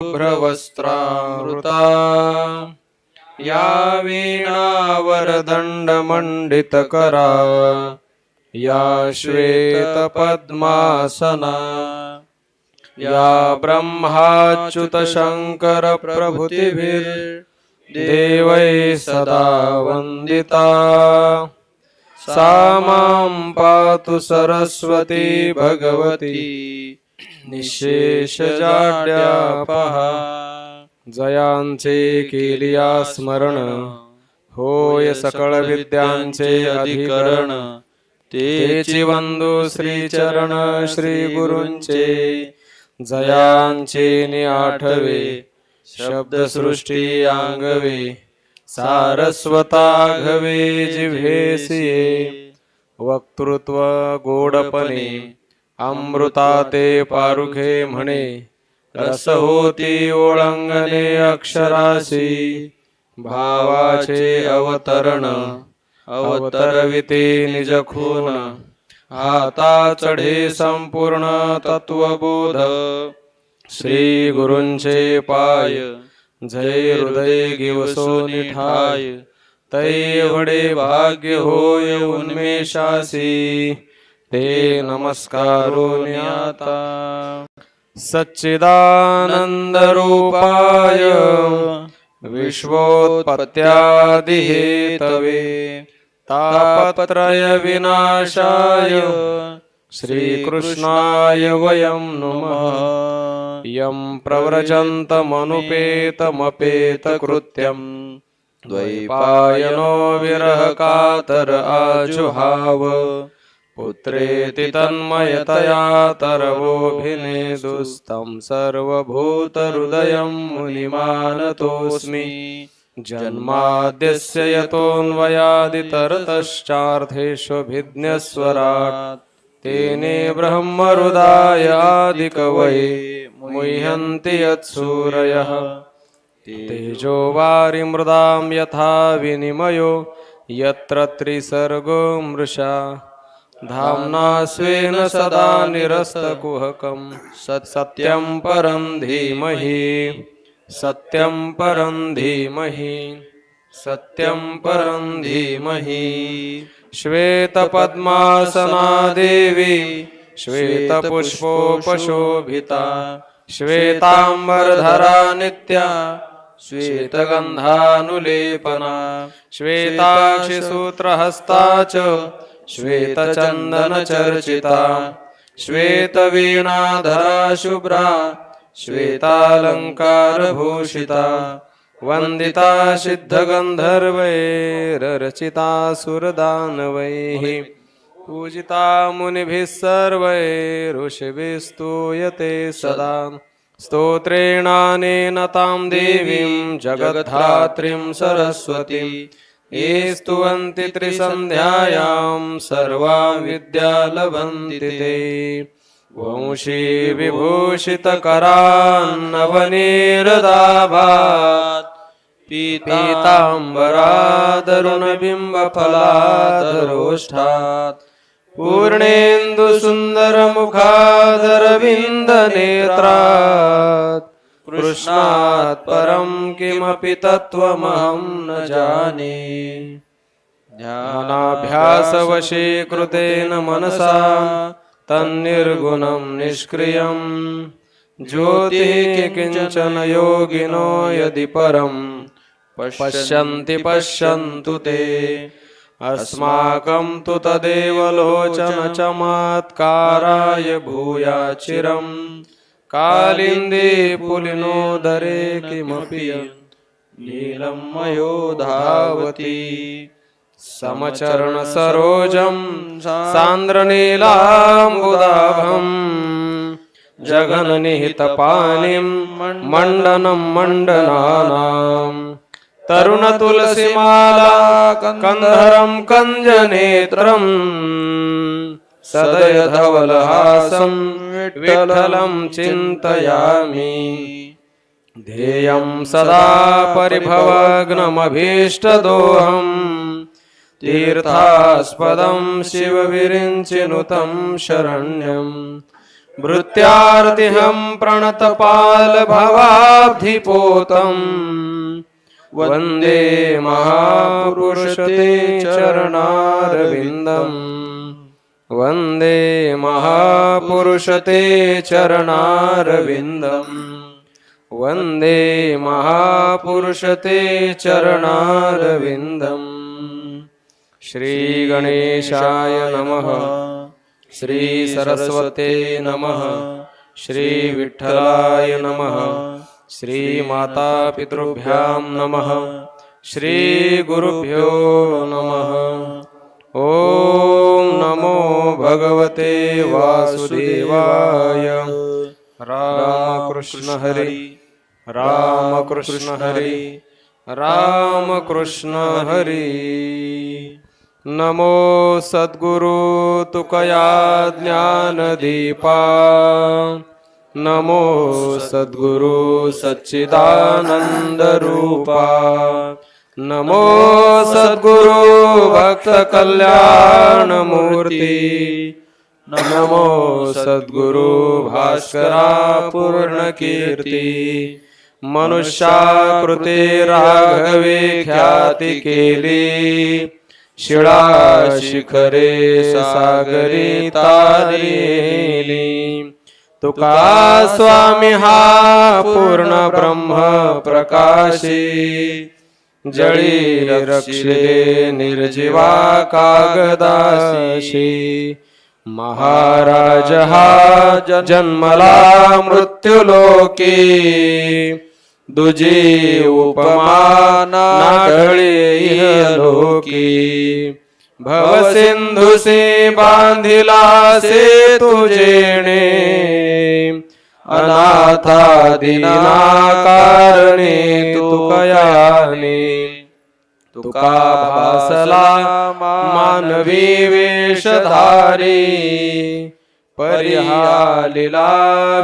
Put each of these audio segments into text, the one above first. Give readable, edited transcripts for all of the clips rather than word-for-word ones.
शुभ्रवस्त्रामृता या वीणावरदण्डमण्डितकरा या श्वेतपद्मासना या ब्रह्माच्युतशङ्करप्रभृतिभिर्देवैः सदा वन्दिता सा मां पातु सरस्वती भगवती निःशेषजाड्यापहा। जयांचे केलिया स्मरण होय सकळ विद्यांचे अधिकरण तेची वंदू श्रीचरण श्री गुरूंचे जयांचे निआठवे शब्दसृष्टी आंगवे सारस्वताघवे जिव्हेसिये वक्तृत्व गोडपणे अमृता ते पारुखे म्हणे रस होती ओळंगणे अक्षरासी भावाचे अवतरण अवतरविते निज खून आता चढे संपूर्ण तत्वबोध श्री गुरूंचे पाय जय हृदय गिवसो निठाय तै वडे भाग्य होय उन्मेषासी ते नमस्कारो न्याता सच्चिदानंद रूपाय विश्वोत्पत्त्यादिहेतवे तापत्रय विनाशाय श्रीकृष्णाय वयं नुमः यं प्रव्रजन्तमनुपेतमपेतकृत्यं द्वैपायनो विरहकातर आजुहाव पुत्रेति तन्मयतया तरवोऽभिनेदुस्तं सर्वभूतहृदयं मुनिमानतोऽस्मि जन्माद्यस्य यतोऽन्वयादितरतश्चार्थेष्वभिज्ञस्वराट् तेने ब्रह्महृदाय आदिकवये मुह्यन्ति यत्सूरयः तेजो वारिमृदां यथा विनिमयो यत्र त्रिसर्गो मृषा धाम्ना स्वेन सदा निरस्तकुहकं सत्यं परं धीमहि सत्यं परं धीमहि सत्यं परं धीमहि। श्वेतपद्मासना देवी श्वेतपुष्पोपशोभिता श्वेतांबरधरा नित्या श्वेतगन्धानुलेपना श्वेताक्षिसूत्रहस्ता च श्वेतचन्दनचर्चिता श्वेतवीणाधरा शुभ्रा श्वेतालङ्कारभूषिता वन्दिता सिद्धगन्धर्वैरर्चिता सुरदानवैः पूजिता मुनिभिः सर्वैरुषिभिस्तूयते सदा स्तोत्रेणानेन तां देवीं जगद्धात्रीं सरस्वती ये स्तुवन्ति त्रिसन्ध्यायां सर्वा विद्या लभन्ति ते वंशी विभूषितकरान्नवनीरदाभात् पीताम्बरादरुणबिम्बफलादरोष्ठात् पूर्णेन्दुसुन्दरमुखादरविन्दनेत्रात् कृष्णात् परं किमपि तत्त्वमहं न जाने। ध्यानाभ्यासवशीकृतेन मनसा तन्निर्गुणं निष्क्रियं ज्योतिः किंचन योगिनो यदि परं पश्यन्ति पश्यन्तु ते अस्माकं तु तदेव लोचनचमत्काराय भूयाचिरम् कालिन्दे पुलिनोदरे किमपि नीलं मयो धावति समचरण सरोजं सान्द्रनीलाम्बुदाभं जगन्निहितपानिं मण्डनं मण्डनानां तरुणतुलसीमाला कन्धरं कञ्जनेत्रं सदयधवलहासं विठ्ठलं चिन्तयामि ध्येयं सदा परिभवग्नमभीष्टदोहं तीर्थास्पदं शिवविरिञ्चिनुतं शरण्यं भृत्यार्तिहं प्रणतपालभवाब्धिपोतम् वन्दे महापुरुषते चरणारविन्दम् वन्दे महापुरुषते चरणारविन्दम् वन्दे महापुरुषते चरणारविन्दम् श्रीगणेशाय नमः श्रीसरस्वते नमः श्रीविठ्ठलाय नमः श्रीमातापितृभ्यां नमः श्रीगुरुभ्यो नमः। ॐ नमो भगवते वासुदेवाय। रामकृष्ण हरि रामकृष्ण हरि रामकृष्ण हरि। नमो सद्गुरु तुकया ज्ञानदीपा नमो सद्गुरु सच्चिदानंद रूपा नमो सद्गुरु भक्त कल्याण मूर्ति नमो सद्गुरु भास्करा पूर्ण कीर्ति मनुष्याकृते राघवे ख्याती केली शिळा शिखरे सागरी तारेली तुका स्वामी हा पूर्ण ब्रह्म प्रकाशी जळी रक्षिले निर्जीवा कागदाशी महाराज हा जन्मला मृत्युलोकी दुजी उपमा नाटळे इहलोकी भवसिंधुसे बांधिला से तुझेणे अनाथा दीना कारणे तुकयाने तुका भासला मानवी वेशधारी परिहालिला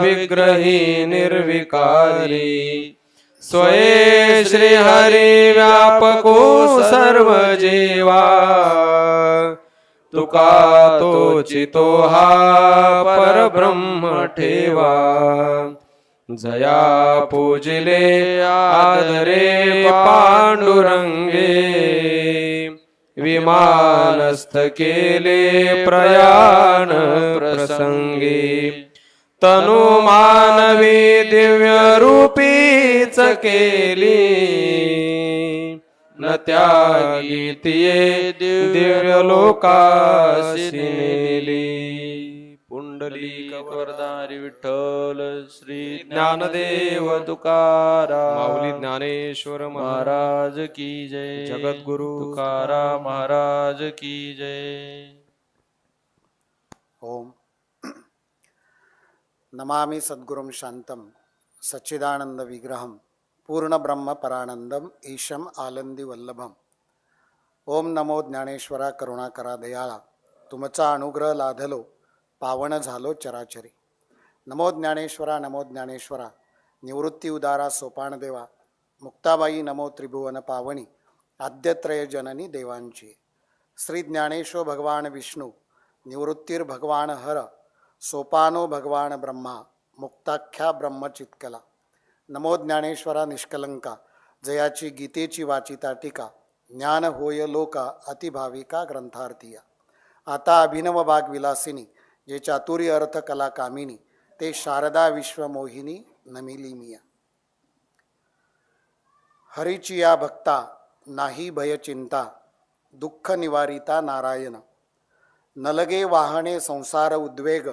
विग्रही निर्विकारी स्वये श्री हरि व्यापको सर्व जीवा तुका तोचितो हा परब्रह्म ठेवा जया पूजिले आदरे पांडुरंगे विमानस्थ केले प्रयाण प्रसंगी तनु मानवी दिव्य रूपीच केली न त्यागीतिये दिव्य लोकासी नेली पुंडलिक वरदारी विठ्ठल श्री ज्ञानदेव तुकाराम माऊली ज्ञानेश्वर महाराज की जय जगद्गुरु तुकाराम महाराज की जय। ओम नमामि सद्गुरुं शांतं सच्चिदानंद विग्रहं पूर्ण ब्रह्म परानंदम ईशम आनंदी वल्लभम। ओम नमो ज्ञानेश्वरा करुणाकरा दयाळा तुमचा अनुग्रह लाधलो पावन झालो चराचरी। नमो ज्ञानेश्वरा निवृत्ती उदारा सोपान देवा मुक्ताबाई नमो त्रिभुवन पावनी आद्यत्रय जननी देवांची। श्री ज्ञानेश्वर भगवान विष्णु निवृत्तीर भगवान हर सोपानो भगवान ब्रह्मा मुक्ताख्या ब्रह्मचित्कला। नमो ज्ञानेश्वरा निष्कलंका जयाची गीतेची वाचिता टीका ज्ञान होय लोका अतिभाविका ग्रंथार्थिया। आता अभिनव बाग विलासिनी जे चातुर्य अर्थ कला कामिनी ते शारदा विश्वमोहिनी नमिली मिया। हरीची या भक्ता नाही भय चिंता दुःख निवारिता नारायण नलगे वाहणे संसार उद्वेग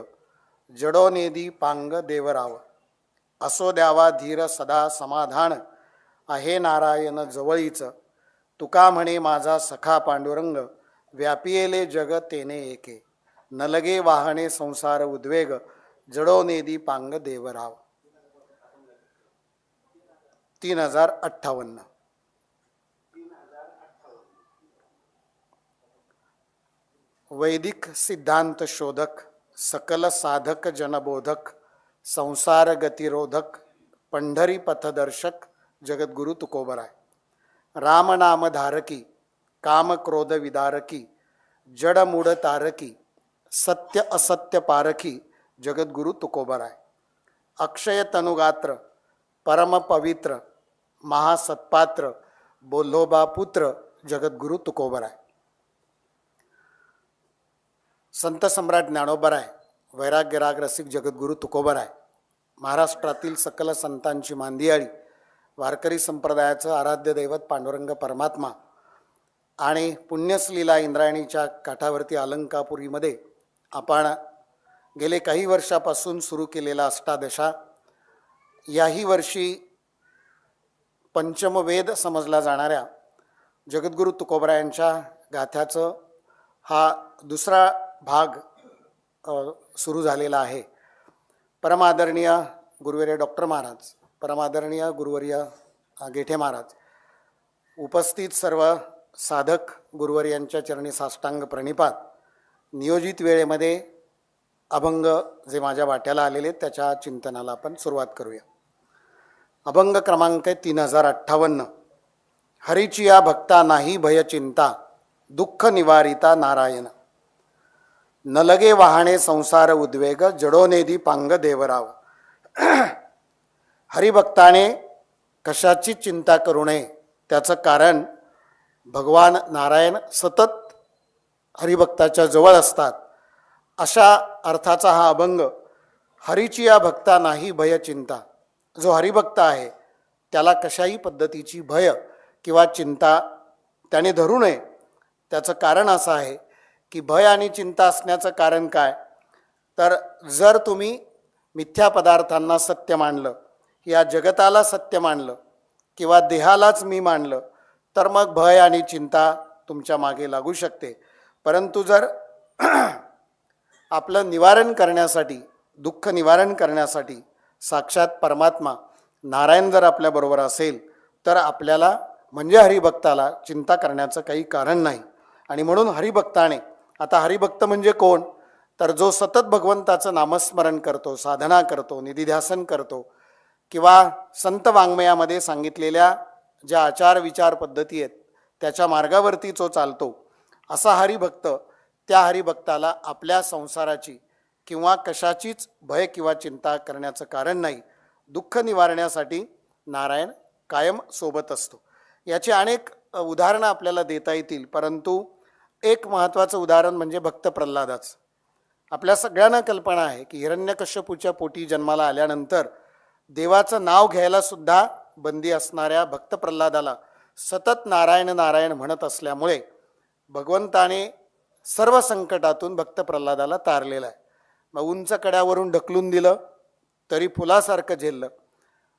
जडोनेदी पांग देवराव। असो द्यावा धीर सदा समाधान आहे नारायण जवळीच तुका म्हणे माझा सखा पांडुरंग व्यापियेले जग तेने एके नलगे वाहणे संसार उद्वेग जडोनेदी पांग देवराव। 3058 वैदिक सिद्धांत शोधक सकल साधक जनबोधक संसार गतिरोधक पंढरी पथदर्शक जगद्गुरु तुकोबराय। राम नाम धारकी काम क्रोध विदारकी जड मूड तारकी सत्य असत्य पारखी जगद्गुरु तुकोबराय. अक्षय तनुगात्र परम पवित्र महासत्पात्र बोल्होबा पुत्र जगद्गुरु तुकोबराय. संत सम्राट ज्ञानोबराय वैराग्य राग रसिक जगद्गुरु तुकोबराय. महाराष्ट्रातील सकल संतांची मांदियाळी वारकरी संप्रदायाचं आराध्य दैवत पांडुरंग परमात्मा आणि पुण्यसलीला इंद्रायणीच्या काठावरती अलंकापुरीमध्ये आपण गेले काही वर्षापासून सुरू केलेला अष्टादशा, याही वर्षी पंचमवेद समजला जाणाऱ्या जगद्गुरु तुकोबरायांच्या गाथ्याचं हा दुसरा भाग सुरू झालेला आहे. परमादरणीय गुरुवर्य डॉक्टर महाराज, परमादरणीय गुरुवर्य गेठे महाराज, उपस्थित सर्व साधक गुरुवर्यांच्या चरणी साष्टांग प्रणिपात. नियोजित वेळेमध्ये अभंग जे माझ्या वाट्याला आलेले त्याच्या चिंतनाला आपण सुरुवात करूया. अभंग क्रमांक 3058. हरीची या भक्ता नाही भय चिंता दुःख निवारिता नारायण. न लगे वाहणे संसार उद्वेग जडोनेदी पांग देवराव. हरिभक्ताने कशाची चिंता करू नये, त्याचं कारण भगवान नारायण सतत हरिभक्ताच्या जवळ असतात. अशा अर्थाचा हा अभंग. हरीची या भक्ता नाही भय चिंता. जो हरिभक्त आहे त्याला कशाही पद्धतीची भय किंवा चिंता त्याने धरू नये. त्याचं कारण असं आहे की भय आणि चिंता असण्याचं कारण काय, तर जर तुम्ही मिथ्या पदार्थांना सत्य मानलं, या जगताला सत्य मानलं किंवा देहालाच मी मानलं, तर मग भय आणि चिंता तुमच्या मागे लागू शकते. परंतु जर आपलं निवारण करण्यासाठी, दुःख निवारण करण्यासाठी साक्षात परमात्मा नारायण जर आपल्याबरोबर असेल, तर आपल्याला म्हणजे हरिभक्ताला चिंता करण्याचं काही कारण नाही. आणि म्हणून हरिभक्ताने, आता हरिभक्त म्हणजे कोण, तर जो सतत भगवंताचं नामस्मरण करतो, साधना करतो, निधिध्यासन करतो, किंवा संत वाङ्मयामध्ये सांगितलेल्या ज्या आचार विचार पद्धती आहेत त्याच्या मार्गावरती जो चालतो, असा हरिभक्त, त्या हरिभक्ताला आपल्या संसाराची किंवा कशाचीच भय किंवा चिंता करण्याचं कारण नाही. दुःख निवारण्यासाठी नारायण कायम सोबत असतो. याची अनेक उदाहरणं आपल्याला देता येतील, परंतु एक महत्त्वाचं उदाहरण म्हणजे भक्त प्रल्हादाचं. आपल्या सगळ्यांना कल्पना आहे की हिरण्यकश्यपूच्या पोटी जन्माला आल्यानंतर देवाचं नाव घ्यायला सुद्धा बंदी असणाऱ्या भक्त प्रल्हादाला सतत नारायण नारायण म्हणत असल्यामुळे भगवंताने सर्व संकटातून भक्त प्रल्हादाला तारलेलं आहे. मग उंच कड्यावरून ढकलून दिलं तरी फुलासारखं झेललं,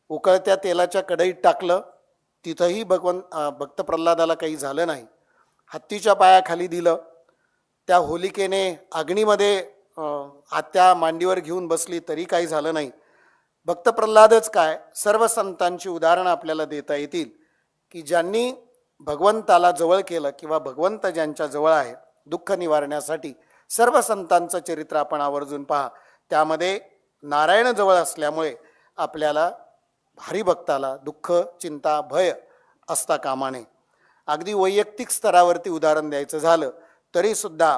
उकळत्या तेलाच्या कढईत टाकलं तिथंही भक्त प्रल्हादाला काही झालं नाही. हत्तीच्या पायाखाली दिलं, त्या होलिकेने अग्नीमध्ये आत्या मांडीवर घेऊन बसली तरी काही झालं नाही. भक्त प्रल्हादच काय, सर्व संतांची उदाहरणं आपल्याला देता येतील की ज्यांनी भगवंताला जवळ केलं किंवा भगवंत ज्यांच्या जवळ आहे दुःख निवारण्यासाठी. सर्व संतांचं चरित्र आपण आवर्जून पहा, त्यामध्ये नारायण जवळ असल्यामुळे आपल्याला हरिभक्ताला दुःख चिंता भय असता कामा नये. अगदी वैयक्तिक स्तरावरती उदाहरण द्यायचं झालं तरीसुद्धा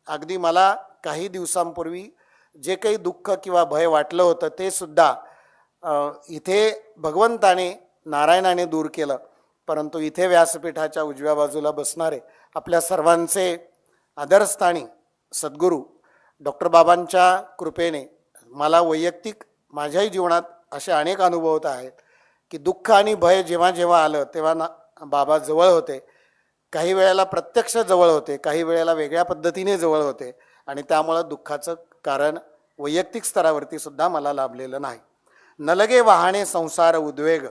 अगदी मला काही दिवसांपूर्वी जे काही दुःख किंवा भय वाटलं होतं ते सुद्धा इथे भगवंताने नारायणाने दूर केलं. परंतु इथे व्यासपीठाच्या उजव्या बाजूला बसणारे आपल्या सर्वांचे आदरस्थानी सद्गुरू डॉक्टर बाबांच्या कृपेने मला वैयक्तिक माझ्याही जीवनात असे अनेक अनुभव होत आहेत की दुःख आणि भय जेव्हा जेव्हा आलं तेव्हा बाबा जवळ होते. काही वेळेला प्रत्यक्ष जवळ होते, काही वेळेला वेगळ्या पद्धतीने जवळ होते, आणि त्यामुळं दुःखाचं कारण वैयक्तिक स्तरावरती सुद्धा मला लाभलेलं नाही. न लगे वाहणे संसार उद्वेग.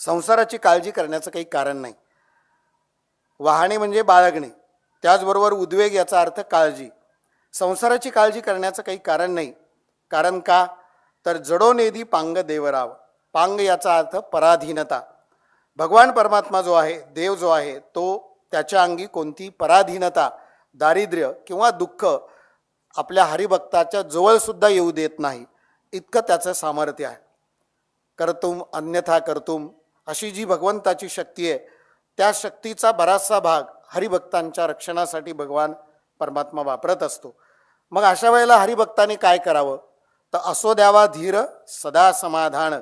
संसाराची काळजी करण्याचं काही कारण नाही. वाहणे म्हणजे बाळगणे, त्याचबरोबर उद्वेग याचा अर्थ काळजी. संसाराची काळजी करण्याचं काही कारण नाही. कारण का, तर जडोनेदी पांग देवराव. पांग याचा अर्थ पराधीनता. भगवान परमात्मा जो आहे, देव जो आहे, तो त्याच्या अंगी कोणती पराधीनता, दारिद्र्य किंवा दुःख आपल्या हरिभक्ताच्या जवळसुद्धा येऊ देत नाही, इतकं त्याचं सामर्थ्य आहे. कर्तुम अन्यथा कर्तुम अशी जी भगवंताची शक्ती आहे, त्या शक्तीचा बराचसा भाग हरिभक्तांच्या रक्षणासाठी भगवान परमात्मा वापरत असतो. मग अशा वेळेला हरिभक्ताने काय करावं? तर असो द्यावा धीर सदा समाधान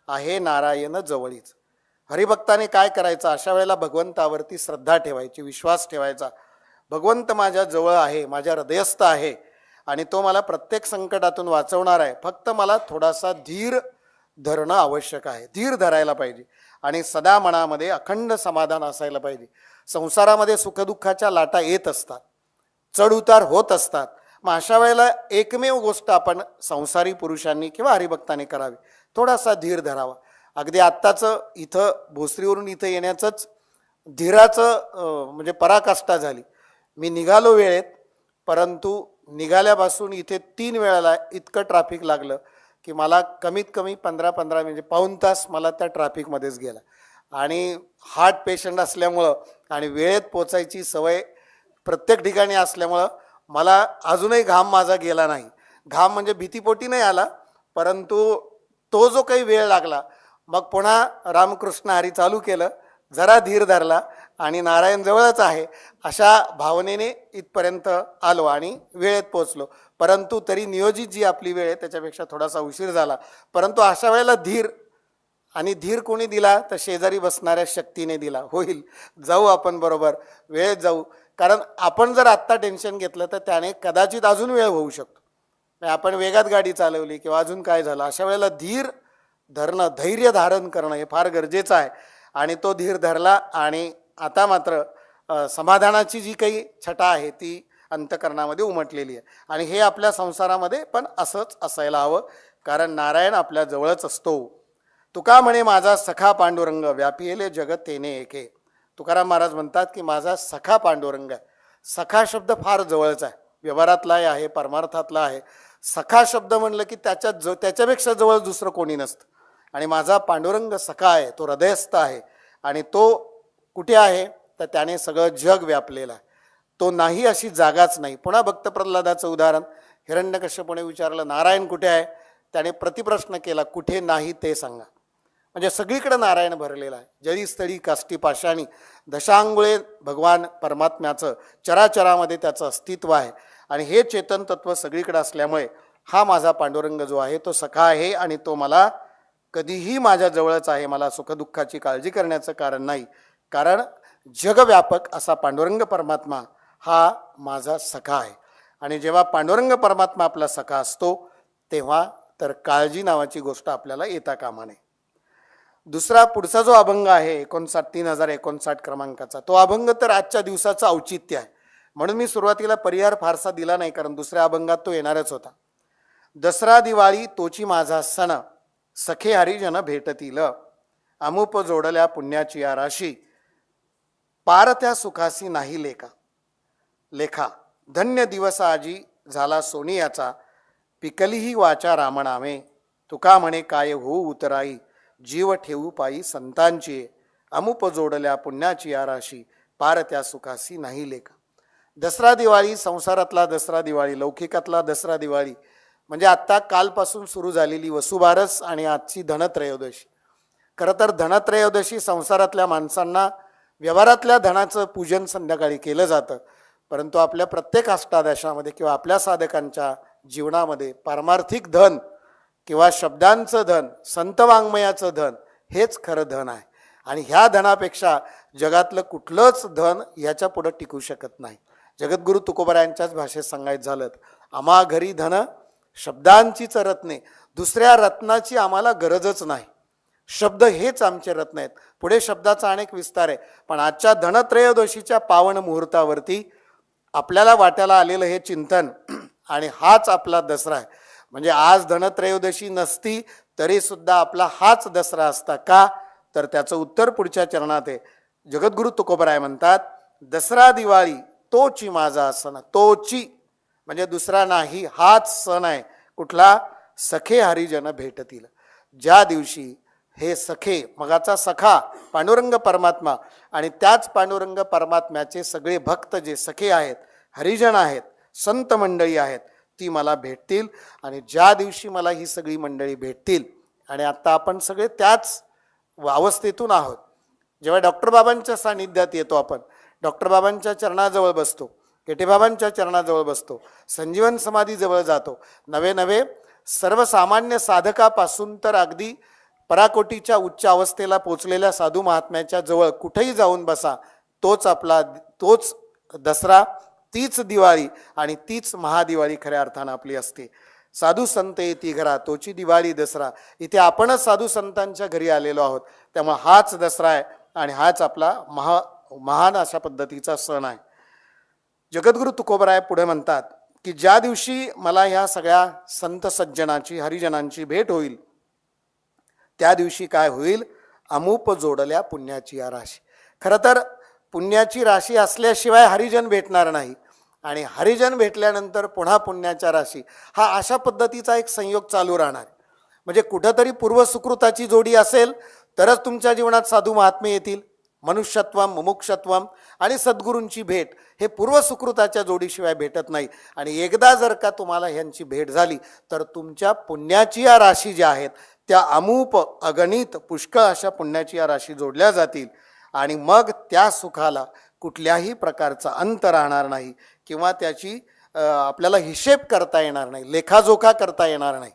आहे नारायण जवळीच. हरिभक्ताने काय करायचं? अशा वेळेला भगवंतावरती श्रद्धा ठेवायची, विश्वास ठेवायचा. भगवंत माझ्या जवळ आहे, माझ्या हृदयस्थ आहे आणि तो मला प्रत्येक संकटातून वाचवणार आहे. फक्त मला थोडासा धीर धरणं आवश्यक आहे. धीर धरायला पाहिजे आणि सदा मनामध्ये अखंड समाधान असायला पाहिजे. संसारामध्ये सुखदुःखाच्या लाटा येत असतात, चढ उतार होत असतात. मग अशा वेळेला एकमेव गोष्ट आपण संसारी पुरुषांनी किंवा हरिभक्तांनी करावी, थोडासा धीर धरावा. अगदी आत्ताचं इथं भोसरीवरून इथं येण्याचंच धीराचं म्हणजे पराकाष्ठा झाली. मी निघालो वेळेत, परंतु निघाल्यापासून इथे 3 वेळाला इतकं ट्रॅफिक लागलं की मला कमीत कमी 15 म्हणजे पाऊण तास मला त्या ट्रॅफिकमध्येच गेला. आणि हार्ट पेशंट असल्यामुळं आणि वेळेत पोचायची सवय प्रत्येक ठिकाणी असल्यामुळं मला अजूनही घाम माझा गेला नाही. घाम म्हणजे भीतीपोटी नाही आला, परंतु तो जो काही वेळ लागला, मग पुन्हा रामकृष्ण हरी चालू केलं, जरा धीर धरला आणि नारायण जवळच आहे अशा भावनेने इथपर्यंत आलो आणि वेळेत पोचलो. परंतु तरी नियोजित जी आपली वेळ आहे त्याच्यापेक्षा थोडासा उशीर झाला. परंतु अशा वेळेला धीर, आणि धीर कोणी दिला? तर शेजारी बसणाऱ्या शक्तीने दिला. होईल, जाऊ आपण बरोबर, वेळेत जाऊ. कारण आपण जर आत्ता टेन्शन घेतलं तर त्याने कदाचित अजून वेळ होऊ शकतो. आपण वेगात गाडी चालवली किंवा अजून काय झालं, अशा वेळेला धीर धरणं, धैर्य धारण करणं हे फार गरजेचं आहे. आणि तो धीर धरला आणि आता मात्र समाधानाची जी काही छटा आहे ती अंतकरणामध्ये उमटलेली आहे. आणि हे आपल्या संसारामध्ये पण असंच असायला हवं, कारण नारायण आपल्या जवळच असतो. तुका म्हणे माझा सखा पांडुरंग व्यापिले जगत तेने एके. तुकाराम महाराज म्हणतात की माझा सखा पांडुरंग आहे. सखा शब्द फार जवळचा आहे, व्यवहारातलाही आहे, परमार्थातला आहे. सखा शब्द म्हणलं की त्याच्यापेक्षा जवळ दुसरं कोणी नसतं. आणि माझा पांडुरंग सखा आहे, तो हृदयस्थ आहे. आणि तो कुठे आहे? तर त्याने सगळं जग व्यापलेलं आहे. तो नाही अशी जागाच नाही. पुन्हा भक्त प्रल्हादाचं उदाहरण, हिरण्यकश्यपूने विचारलं नारायण कुठे आहे? त्याने प्रतिप्रश्न केला, कुठे नाही ते सांगा. म्हणजे सगळीकडे नारायण भरलेला आहे. जळी स्थळी काष्टी पाषाणी दशांगुळे भगवान परमात्म्याचं चराचरामध्ये त्याचं अस्तित्व आहे. आणि हे चेतन तत्व सगळीकडे असल्यामुळे हा माझा पांडुरंग जो आहे तो सखा आहे आणि तो मला कधीही माझ्या जवळच आहे. मला सुखदुःखाची काळजी करण्याचं कारण नाही, कारण जगव्यापक असा पांडुरंग परमात्मा हा माझा सखा आहे. आणि जेव्हा पांडुरंग परमात्मा आपला सखा असतो तेव्हा तर काळजी नावाची गोष्ट आपल्याला येता कामा नये. दुसरा पुढचा जो अभंग आहे 3059 क्रमांकाचा, तो अभंग तर आजच्या दिवसाचं औचित्य आहे. म्हणून मी सुरुवातीला परिहार फारसा दिला नाही, कारण दुसऱ्या अभंगात तो येणारच होता. दसरा दिवाळी तोची माझा सण सखे हरिजन भेटतील अमुप जोडल्या पुण्याची या राशी पार त्या सुखासी नाही लेखा धन्य दिवस आजी झाला सोनियाचा पिकलीही वाचा रामनामे तुका म्हणे काय होऊ उतराई जीव ठेवू पायी संतांची अमुप जोडल्या पुण्याची या राशी पार त्या सुखासी नाही लेखा. दसरा दिवाळी, संसारातला दसरा दिवाळी, लौकिकातला दसरा दिवाळी म्हणजे आत्ता कालपासून सुरू झालेली वसुबारस आणि आजची धनत्रयोदशी. खरं तर धनत्रयोदशी संसारातल्या माणसांना व्यवहारातल्या धनाचं पूजन संध्याकाळी केलं जातं, परंतु आपल्या प्रत्येक अष्टादशामध्ये किंवा आपल्या साधकांच्या जीवनामध्ये पारमार्थिक धन किंवा शब्दांचं धन, संत वाङ्मयाचं धन हेच खरं धन आहे. आणि ह्या धनापेक्षा जगातलं कुठलंच धन ह्याच्या पुढं टिकू शकत नाही. जगद्गुरु तुकोबरायांच्याच भाषेत सांगायचं झालं, आम्हा घरी धन शब्दांचीच रत्ने, दुसऱ्या रत्नाची आम्हाला गरजच नाही. शब्द हेच आमचे रत्न आहेत. पुढे शब्दाचा अनेक विस्तार आहे, पण आजच्या धनत्रयोदशीच्या पावन मुहूर्तावरती आपल्याला वाट्याला आलेलं हे चिंतन आणि हाच आपला दसरा आहे. म्हणजे आज धनत्रयोदशी नसती तरी सुद्धा आपला हाच दसरा असता का? तर त्याचं उत्तर पुढच्या चरणात आहे. जगद्गुरु तुकोबराय म्हणतात, दसरा दिवाळी तोची माझा सण. तोची म्हणजे दुसरा नाही, हाच सण आहे. कुठला? सखे हरिजन भेटतील. ज्या दिवशी हे सखे, मगाचा सखा पांडुरंग परमात्मा आणि त्याच पांडुरंग परमात्म्याचे सगळे भक्त जे सखे आहेत, हरिजन आहेत, संत मंडळी आहेत, ती मला भेटतील. आणि ज्या दिवशी मला ही सगळी मंडळी भेटतील, आणि आता आपण सगळे त्याच अवस्थेतून आहोत. जेव्हा डॉक्टर बाबांच्या सानिध्यात येतो, आपण डॉक्टर बाबांच्या चरणाजवळ बसतो, गेटेबाबांच्या चरणाजवळ बसतो, संजीवन समाधीजवळ जातो, नवे नवे सर्वसामान्य साधकापासून तर अगदी पराकोटीच्या उच्च अवस्थेला पोचलेल्या साधू महात्म्याच्या जवळ कुठेही जाऊन बसा, तोच दसरा, तीच दिवाळी आणि तीच महादिवाळी खऱ्या अर्थानं आपली असते. साधू संत येती घरा तोची दिवाळी दसरा. इथे आपणच साधू संतांच्या घरी आलेलो आहोत, त्यामुळे हाच दसरा आहे आणि हाच आपला महान अशा पद्धतीचा सण आहे. जगद्गुरु तुकोबराय पुढे म्हणतात की ज्या दिवशी मला ह्या सगळ्या संत सज्जनाची हरिजनांची भेट होईल, त्या दिवशी काय होईल, अमूप जोडल्या पुण्याची या राशी. खरं तर पुण्याची राशी असल्याशिवाय हरिजन भेटणार नाही आणि हरिजन भेटल्यानंतर पुन्हा पुण्याच्या राशी, हा अशा पद्धतीचा एक संयोग चालू राहणार. म्हणजे कुठंतरी पूर्वसुकृताची जोडी असेल तरच तुमच्या जीवनात साधू महात्मे येतील. मनुष्यत्वम मुमुक्षत्वम आणि सद्गुरूंची भेट हे पूर्वसुकृताच्या जोडीशिवाय भेटत नाही. आणि एकदा जर का तुम्हाला ह्यांची भेट झाली तर तुमच्या पुण्याची या राशी ज्या आहेत त्या अमूप अगणित पुष्कळ अशा पुण्याची या राशी जोडल्या जातील आणि मग त्या सुखाला कुठल्याही प्रकारचा अंत राहणार नाही किंवा त्याची आपल्याला हिशेब करता येणार नाही, लेखाजोखा करता येणार नाही.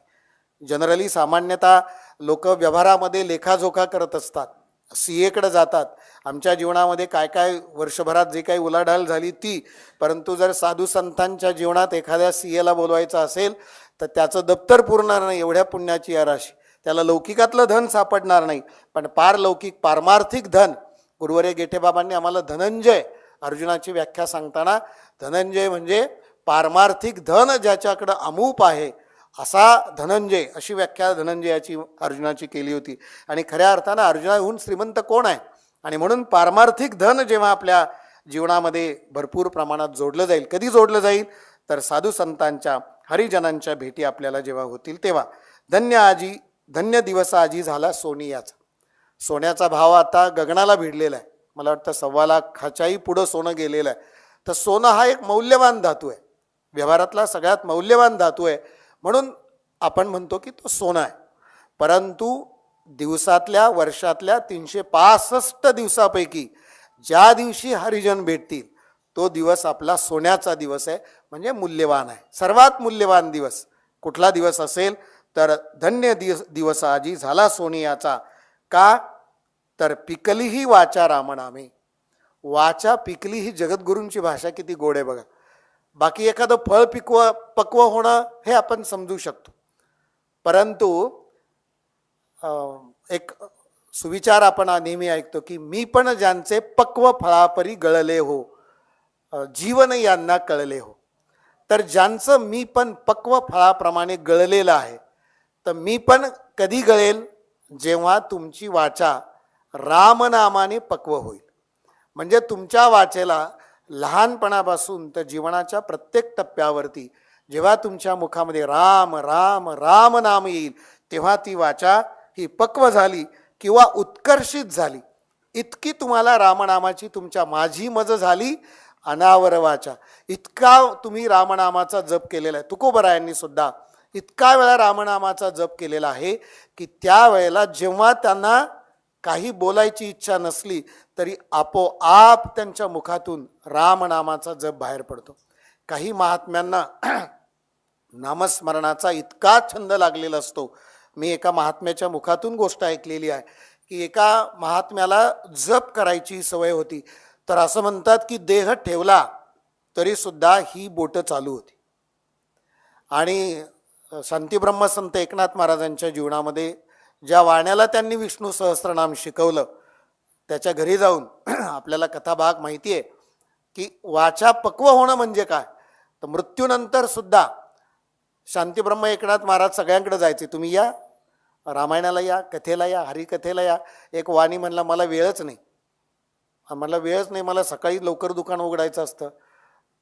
जनरली सामान्यतः लोक व्यवहारामध्ये लेखाजोखा करत असतात, सीएकडे जातात. आमच्या जीवनामध्ये काय काय वर्षभरात जे काही उलाढाल झाली ती, परंतु जर साधू संतांच्या जीवनात एखाद्या सीएला बोलवायचं असेल तर त्याचं दप्तर पुरणार नाही, एवढ्या पुण्याची या राशी. त्याला लौकिकातलं धन सापडणार नाही, पण पारलौकिक पारमार्थिक धन. गुरुवर्य गेठेबाबांनी आम्हाला धनंजय, अर्जुनाची व्याख्या सांगताना धनंजय म्हणजे पारमार्थिक धन ज्याच्याकडं अमूप आहे असा धनंजय, अशी व्याख्या धनंजयाची अर्जुनाची केली होती. आणि खऱ्या अर्थानं अर्जुनाहून श्रीमंत कोण आहे? आणि म्हणून पारमार्थिक धन जेव्हा आपल्या जीवनामध्ये भरपूर प्रमाणात जोडलं जाईल, कधी जोडलं जाईल तर साधू संतांच्या हरिजनांच्या भेटी आपल्याला जेव्हा होतील तेव्हा. धन्य दिवस आजी झाला सोनियाचा. सोन्याचा भाव आता गगनाला भिडलेला आहे. मला वाटतं 1.25 लाखाच्याही पुढं सोनं गेलेलं आहे. तर सोनं हा एक मौल्यवान धातू आहे, व्यवहारातला सगळ्यात मौल्यवान धातू आहे, म्हणून आपण म्हणतो की तो सोनं आहे. परंतु दिवसातल्या वर्षातल्या 365 दिवसापैकी ज्या दिवशी हरिजन भेटतील तो दिवस आपला सोन्याचा दिवस आहे, म्हणजे मूल्यवान आहे. सर्वात मूल्यवान दिवस कुठला दिवस असेल तर धन्य दिवस आजी झाला सोनियाचा. का तर पिकली ही वाचा रामनामे. वाचा पिकली ही जगद्गुरूंची भाषा किती गोड आहे बघा. बाकी एखादं फळ पक्व होणं हे आपण समजू शकतो, परंतु एक सुविचार आपण नेहमी ऐकतो की मी पण ज्यांचे पक्व फळापरी गळले हो, जीवन यांना कळले हो. तर ज्यांचं मी पण पक्व फळाप्रमाणे गळलेलं आहे, तर मी पण कधी गळेल, जेव्हा तुमची वाचा रामनामाने पक्व होईल. म्हणजे तुमच्या वाचेला लहानपणापासून तर जीवनाच्या प्रत्येक टप्प्यावरती जेव्हा तुमच्या मुखामध्ये राम राम राम नाम येईल तेव्हा ती वाचा ही पक्व झाली किंवा उत्कर्षित झाली. इतकी तुम्हाला रामनामाची तुमच्या माझी मज झाली अनावर वाचा. इतका तुम्ही रामनामाचा जप केलेला आहे. तुकोबरायांनी सुद्धा इतका वेळा रामनामाचा जप केलेला आहे की त्यावेळेला जेव्हा त्यांना काही बोलायची इच्छा नसली तरी आपोआप त्यांच्या मुखातून रामनामाचा जप बाहेर पडतो. काही महात्म्यांना नामस्मरणाचा इतका छंद लागलेला असतो. मी एका महात्म्याच्या मुखातून गोष्ट ऐकलेली आहे की एका महात्म्याला जप करायची सवय होती, तर असं म्हणतात की देह ठेवला तरी सुद्धा ही बोटं चालू होती. आणि शांतीब्रह्म संत एकनाथ महाराजांच्या जीवनामध्ये ज्या वाण्याला त्यांनी विष्णू सहस्त्रनाम शिकवलं त्याच्या घरी जाऊन आपल्याला कथाभाग माहिती आहे की वाचा पक्व होणं म्हणजे काय. तर मृत्यूनंतर सुद्धा शांतीब्रह्म एकनाथ महाराज सगळ्यांकडे जायचे, तुम्ही या रामायणाला या, कथेला या, हरिकथेला या. एक वाणी म्हणला मला वेळच नाही. मला वेळच नाही, मला सकाळी लवकर दुकान उघडायचं असतं.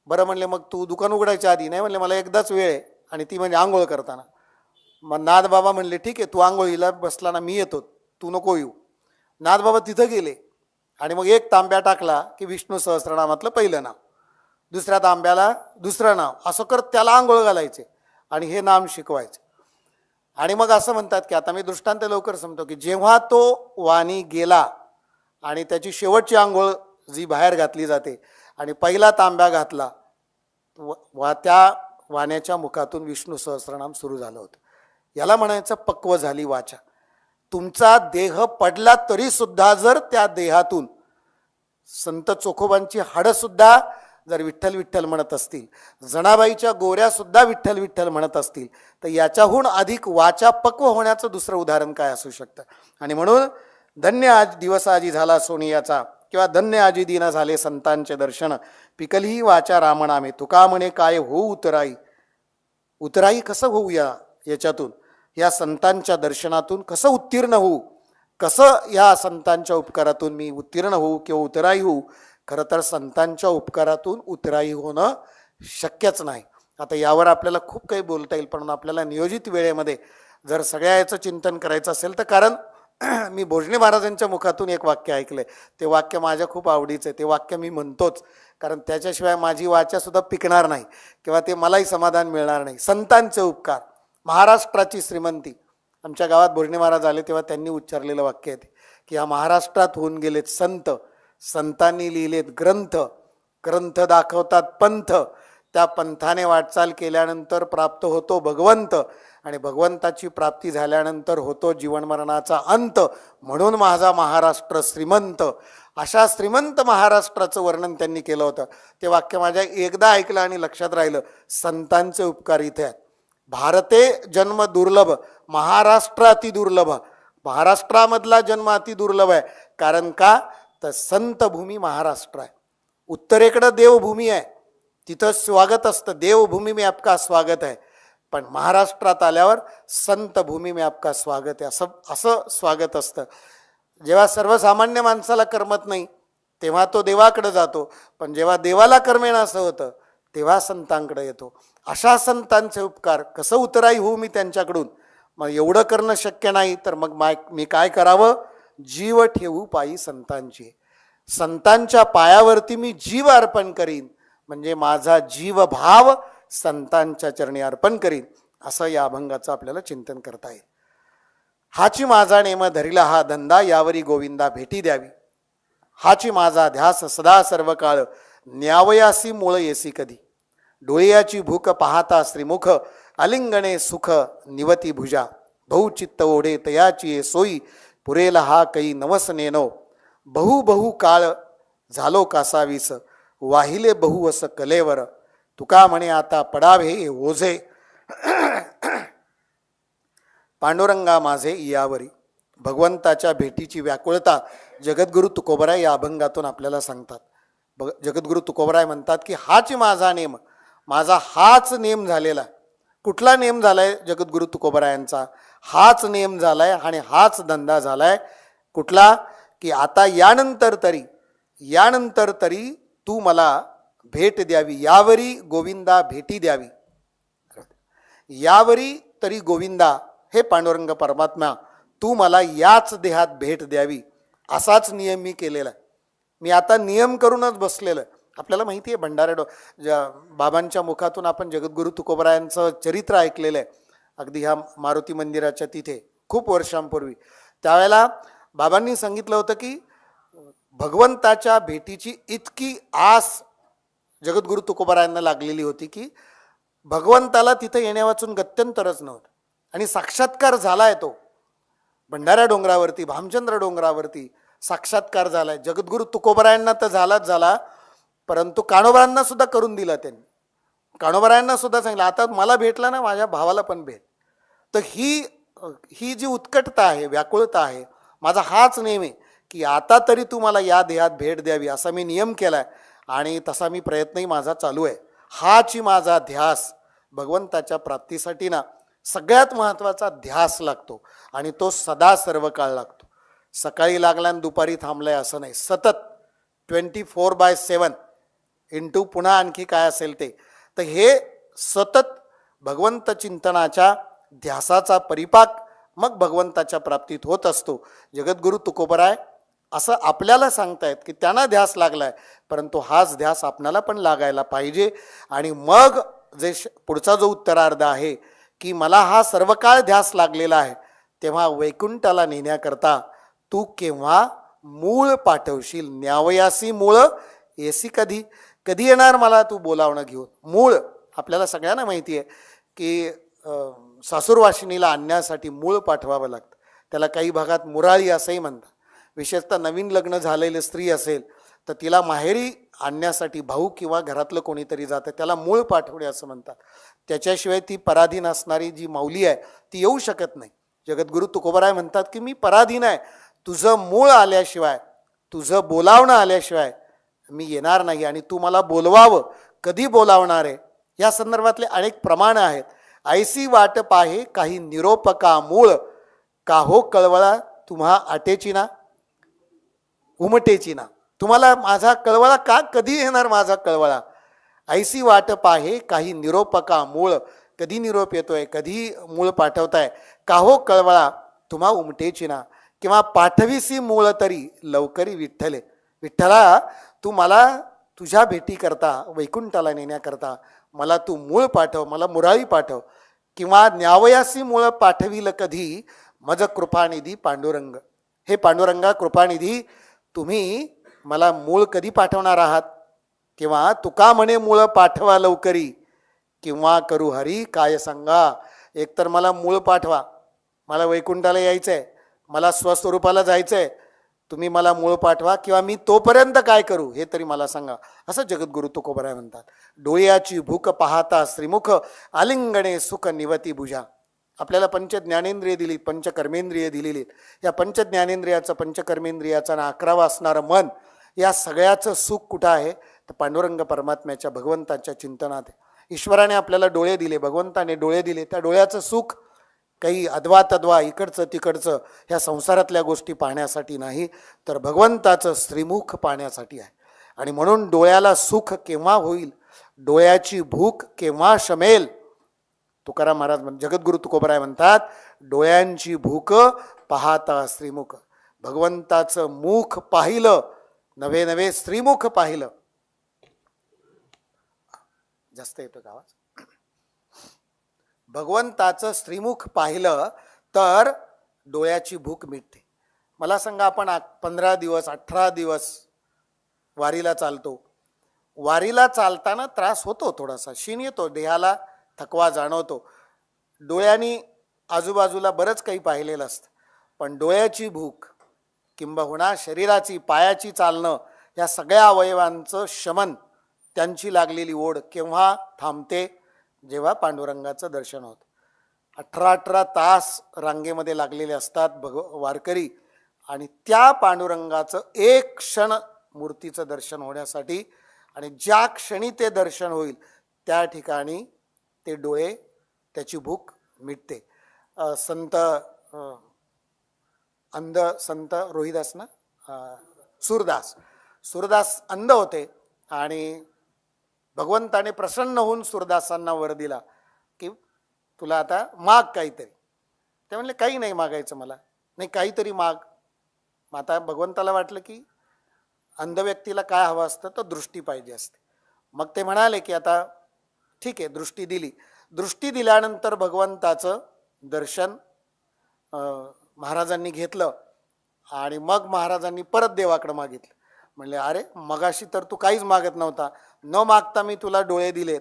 बरं म्हणले मग तू दुकान उघडायच्या आधी. नाही म्हणले मला एकदाच वेळ आहे, आणि ती म्हणजे आंघोळ करताना. मग नाथबाबा म्हणले ठीक आहे तू आंघोळीला बसला ना, मी येतो, तू नको येऊ. नाथबाबा तिथं गेले आणि मग एक तांब्या टाकला की विष्णू सहस्त्रनामातलं पहिलं नाव, दुसऱ्या तांब्याला दुसरं नाव, असं करत त्याला आंघोळ घालायचे आणि हे नाम शिकवायचे. आणि मग असं म्हणतात की आता मी दृष्टांत लवकर समजतो की जेव्हा तो वाणी गेला आणि त्याची शेवटची आंघोळ जी बाहेर घातली जाते आणि पहिला तांब्या घातला त्या वाण्याच्या मुखातून विष्णू सहस्रनाम सुरू झालं होतं. याला म्हणायचं पक्व झाली वाचा. तुमचा देह पडला तरी सुद्धा जर त्या देहातून संत चोखोबांची हाडं सुद्धा जर विठ्ठल विठ्ठल म्हणत असतील, जनाबाईच्या गोऱ्या सुद्धा विठ्ठल विठ्ठल म्हणत असतील, तर याच्याहून अधिक वाचा पक्व होण्याचं दुसरं उदाहरण काय असू शकतं. आणि म्हणून धन्य आज दिवस आजी झाला सोनियाचा, किंवा धन्य आजी दिना झाले संतांचे दर्शन, पिकलही वाचा रामनामे, तुका म्हणे काय होऊ उतराई. उतराई कसं होऊ याच्यातून, या संतांच्या दर्शनातून कसं उत्तीर्ण होऊ, कसं या संतांच्या उपकारातून मी उत्तीर्ण होऊ किंवा उतराई होऊ. खरं तर संतांच्या उपकारातून उतराई होणं शक्यच नाही. आता यावर आपल्याला खूप काही बोलता येईल, पण आपल्याला नियोजित वेळेमध्ये जर सगळ्या याचं चिंतन करायचं असेल तर, कारण मी भोजने महाराजांच्या मुखातून एक वाक्य ऐकलंय, ते वाक्य माझ्या खूप आवडीचं आहे. ते वाक्य मी म्हणतोच, कारण त्याच्याशिवाय माझी वाचासुद्धा पिकणार नाही किंवा ते मलाही समाधान मिळणार नाही. संतांचे उपकार, महाराष्ट्राची श्रीमंती. आमच्या गावात भोजने महाराज आले तेव्हा त्यांनी उच्चारलेलं वाक्य आहे ते, की या महाराष्ट्रात होऊन गेलेत संत, संतांनी लिहिलेत ग्रंथ, ग्रंथ दाखवतात पंथ, त्या पंथाने वाटचाल केल्यानंतर प्राप्त होतो भगवंत, आणि भगवंताची प्राप्ती झाल्यानंतर होतो जीवनमरणाचा अंत. म्हणून माझा महाराष्ट्र श्रीमंत. अशा श्रीमंत महाराष्ट्राचं वर्णन त्यांनी केलं होतं. ते वाक्य माझ्या एकदा ऐकलं आणि लक्षात राहिलं. संतांचे उपकार इथे आहेत. भारते जन्म दुर्लभ, महाराष्ट्र अति दुर्लभ. महाराष्ट्रामधला जन्म अति दुर्लभ आहे. कारण का, तर संत भूमी महाराष्ट्र आहे. उत्तरेकडं देवभूमी आहे, तिथं स्वागत असतं, देवभूमी में आपका स्वागत आहे. पण महाराष्ट्रात आल्यावर संत भूमी में आपका स्वागत आहे, असं स्वागत असतं. जेव्हा सर्वसामान्य माणसाला करमत नाही तेव्हा तो देवाकडे जातो, पण जेव्हा देवाला करमेनासं होतं तेव्हा संतांकडे येतो. अशा संतांचे उपकार कसं उतराई होऊ मी त्यांच्याकडून. मग एवढं करणं शक्य नाही तर मग मी काय करावं, जीव ठेवू पायी संतांची. संतांच्या पायावरती मी जीव अर्पण करीन, म्हणजे माझा जीवभाव संतांच्या चरणी अर्पण करीन, असं या अभंगाचं आपल्याला चिंतन करता येईल. हाची माझा नेम धरिला हा धंदा, यावरी गोविंदा भेटी द्यावी. हाची माझा ध्यास सदा सर्व काळ, न्यावयासी मूळ येसी कधी. डोळ्याची भूक पाहता श्रीमुख, अलिंगणे सुख निवती भुजा. बहुचित्त ओढे तयाची ये सोयी, पुरेला हा कै नवस नेनो. बहु बहु काळ झालो कासावीस, वाहिले बहु अस कलेवर. तुका म्हणे आता पडावे ओझे, पांडुरंगा माझे यावरी. भगवंताच्या भेटीची व्याकुळता जगद्गुरु तुकोबराय या अभंगातून आपल्याला सांगतात. जगद्गुरु तुकोबराय म्हणतात की हाच माझा नेम, माझा हाच नेम झालेला. कुठला नेम झालाय जगद्गुरु तुकोबरायांचा? हाच नेम झालाय आणि हाच धंदा झालाय. कुठला? की आता यानंतर तरी तू मला भेट द्यावी, यावरी गोविंदा भेटी द्यावी. यावरी तरी गोविंदा, हे पांडुरंग परमात्मा, तू मला याच देहात भेट द्यावी. असाच नियम मी केलेला आहे. मी आता नियम करूनच बसलेलं. आपल्याला माहिती आहे भंडारा बाबांच्या मुखातून आपण जगद्गुरु तुकोबरायांचं चरित्र ऐकलेलं आहे. अगदी ह्या मारुती मंदिराच्या तिथे खूप वर्षांपूर्वी. त्यावेळेला बाबांनी सांगितलं होतं की भगवंताच्या भेटीची इतकी आस जगद्गुरु तुकोबरायांना लागलेली होती की भगवंताला तिथे येण्यावाचून गत्यंतरच नव्हतं. आणि साक्षात्कार झालाय तो भंडारा डोंगरावरती, भामचंद्र डोंगरावरती साक्षात्कार झालाय. जगद्गुरु तुकोबरायांना तर झाला, परंतु कान्होबरांना सुद्धा करून दिला त्यांनी. कान्होबरायांना सुद्धा सांगितलं आता मला भेटला ना, माझ्या भावाला पण भेट. तर ही जी उत्कटता आहे, व्याकुळता आहे, माझा हाच नेम आहे की आता तरी तू मला या देहात भेट द्यावी, असा मी नियम केलाय आणि तसा मी प्रयत्नही माझा चालू आहे. हाची माझा ध्यास. भगवंताच्या प्राप्तीसाठी ना सगळ्यात महत्त्वाचा ध्यास लागतो आणि तो सदा सर्व काळ लागतो. सकाळी लागला आणि दुपारी थांबलाय असं नाही, सतत 24/7 इंटू पुन्हा आणखी काय असेल ते. तर हे सतत भगवंत चिंतनाच्या ध्यासाचा परिपाक मग भगवंताच्या प्राप्तीत होत असतो. जगद्गुरु तुकोबराय असं आपल्याला सांगतायत की त्यांना ध्यास लागलाय, परंतु हाच ध्यास आपणाला पण लागायला पाहिजे. आणि मग जे पुढचा जो उत्तरार्ध आहे की मला हा सर्व काळ ध्यास लागलेला आहे, तेव्हा वैकुंठाला नेण्याकरता तू केव्हा मूळ पाठवशील. न्यावयासी मूळ येसी कधी. कधी येणार मला तू बोलावणं घेऊन. मूळ आपल्याला सगळ्यांना माहिती आहे की सासूरवाशिनीला आणण्यासाठी मूळ पाठवावं लागतं. त्याला काही भागात मुराळी असंही म्हणतात. विशेषतः नवीन लग्न झालेली स्त्री असेल तर तिला माहेरी आणण्यासाठी भाऊ किंवा घरातलं कोणीतरी जातं, त्याला मूळ पाठवणे असं म्हणतात. त्याच्याशिवाय ती पराधीन असणारी जी माऊली आहे ती येऊ शकत नाही. जगद्गुरु तुकोबाराय म्हणतात की मी पराधीन आहे, तुझं मूळ आल्याशिवाय, तुझं बोलावणं आल्याशिवाय मी येणार नाही. आणि तू मला बोलवावं, कधी बोलावणार आहे या संदर्भातले अनेक प्रमाण आहेत. ऐसी वाट पाहे काही निरोपका मूळ, काहो कळवळा तुम्हा आटेची ना उमटेची ना. तुम्हाला माझा कळवळा का, कधी येणार माझा कळवळा. ऐसी वाट पाहे काही निरोपका मूळ, कधी निरोप येतोय, कधी मूळ पाठवताय. काहो कळवळा तुम्हा उमटेची ना, किंवा पाठविसी मूळ तरी लवकरी विठ्ठले. विठ्ठला तू मला तुझ्या भेटी करता, वैकुंठाला नेण्याकरता मला तू मूळ पाठव, मला मुराळी पाठव. किंवा न्यावयासी मूळ पाठविल कधी मज कृपानिधी पांडुरंग. हे पांडुरंगा कृपानिधी, तुम्ही मला मूळ कधी पाठवणार आहात. किंवा तुका म्हणे मूळ पाठवा लवकरी, किंवा करू हरी काय सांगा. एकतर मला मूळ पाठवा, मला वैकुंठाला यायचं आहे, मला स्वस्वरूपाला जायचं आहे, तुम्ही मला मूळ पाठवा, किंवा मी तोपर्यंत काय करू हे तरी मला सांगा, असं जगद्गुरु तुकोबाराय म्हणतात. डोळ्याची भूक पाहता श्रीमुख, आलिंगणे सुख निवती भुजा. आपल्याला पंचज्ञानेंद्रिय दिली, पंचकर्मेंद्रिय दिलेली. या पंचज्ञानेंद्रियाचं, पंचकर्मेंद्रियाचं आणि 11 असणारं मन, या सगळ्याचं सुख कुठं आहे तर पांडुरंग परमात्म्याच्या, भगवंताच्या चिंतनात आहे. ईश्वराने आपल्याला डोळे दिले, भगवंताने डोळे दिले, त्या डोळ्याचं सुख काही अद्वा तद्वा इकडचं तिकडचं ह्या संसारातल्या गोष्टी पाहण्यासाठी नाही, तर भगवंताचं श्रीमुख पाहण्यासाठी आहे. आणि म्हणून डोळ्याला सुख केव्हा होईल, डोळ्याची भूक केव्हा शमेल. तुकाराम महाराज जगद्गुरु तुकोबाराय म्हणतात, डोळ्यांची भूक पाहता श्रीमुख. भगवंताचं मुख पाहिलं, नवे नवे श्रीमुख पाहिलं. जास्त येतो का आवाज. भगवंताचं श्रीमुख पाहिलं तर डोळ्याची भूक मिटते. मला सांगा, आपण 15 दिवस 18 दिवस वारीला चालतो. वारीला चालताना त्रास होतो, थोडासा शीण येतो, देहाला थकवा जाणवतो. डोळ्यांनी आजूबाजूला बरंच काही पाहिलेलं असतं, पण डोळ्याची भूक किंबहुना शरीराची, पायाची चालणं, या सगळ्या अवयवांचं शमन, त्यांची लागलेली ओढ केव्हा थांबते, जेव्हा पांडुरंगाचं दर्शन होतं. 18 तास रांगेमध्ये लागलेले असतात वारकरी, आणि त्या पांडुरंगाचं एक क्षण मूर्तीचं दर्शन होण्यासाठी, आणि ज्या क्षणी ते दर्शन होईल त्या ठिकाणी ते डोळे, त्याची भूक मिटते. संत अंध संत रोहिदास ना, सूरदास अंध होते, आणि भगवंताने प्रसन्न होऊन सूरदासांना वर दिला की तुला आता माग काहीतरी. ते म्हणले काही नाही मागायचं मला. नाही काहीतरी माग. मग आता भगवंताला वाटलं की अंध व्यक्तीला काय हवं असतं तर दृष्टी पाहिजे असते. मग ते म्हणाले की आता ठीक आहे, दृष्टी दिली. दृष्टी दिल्यानंतर भगवंताचं दर्शन महाराजांनी घेतलं, आणि मग महाराजांनी परत देवाकडे मागितलं. म्हणले अरे मगाशी तर तू काहीच मागत नव्हता, न मागता मी तुला डोळे दिलेत,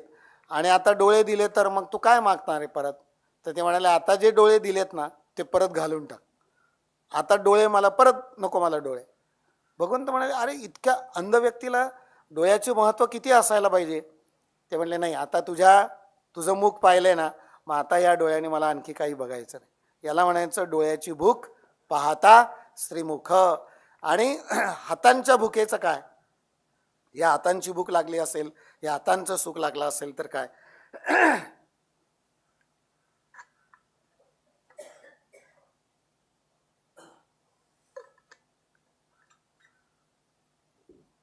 आणि आता डोळे दिले तर मग तू काय मागणार आहे परत. तर ते म्हणाले आता जे डोळे दिलेत ना ते परत घालून टाक, आता डोळे मला परत नको, मला डोळे. भगवंत म्हणाले अरे इतक्या अंध व्यक्तीला डोळ्याचे महत्त्व किती असायला पाहिजे. ते म्हणले नाही, आता तुझं मुख पाहिलंय ना, मग आता या डोळ्याने मला आणखी काही बघायचं नाही. याला म्हणायचं डोळ्याची भूक पाहता श्रीमुख. आणि हातांच्या भुकेचं काय, या हातांची भूक लागली असेल, या हातांचं सुख लागलं असेल तर काय.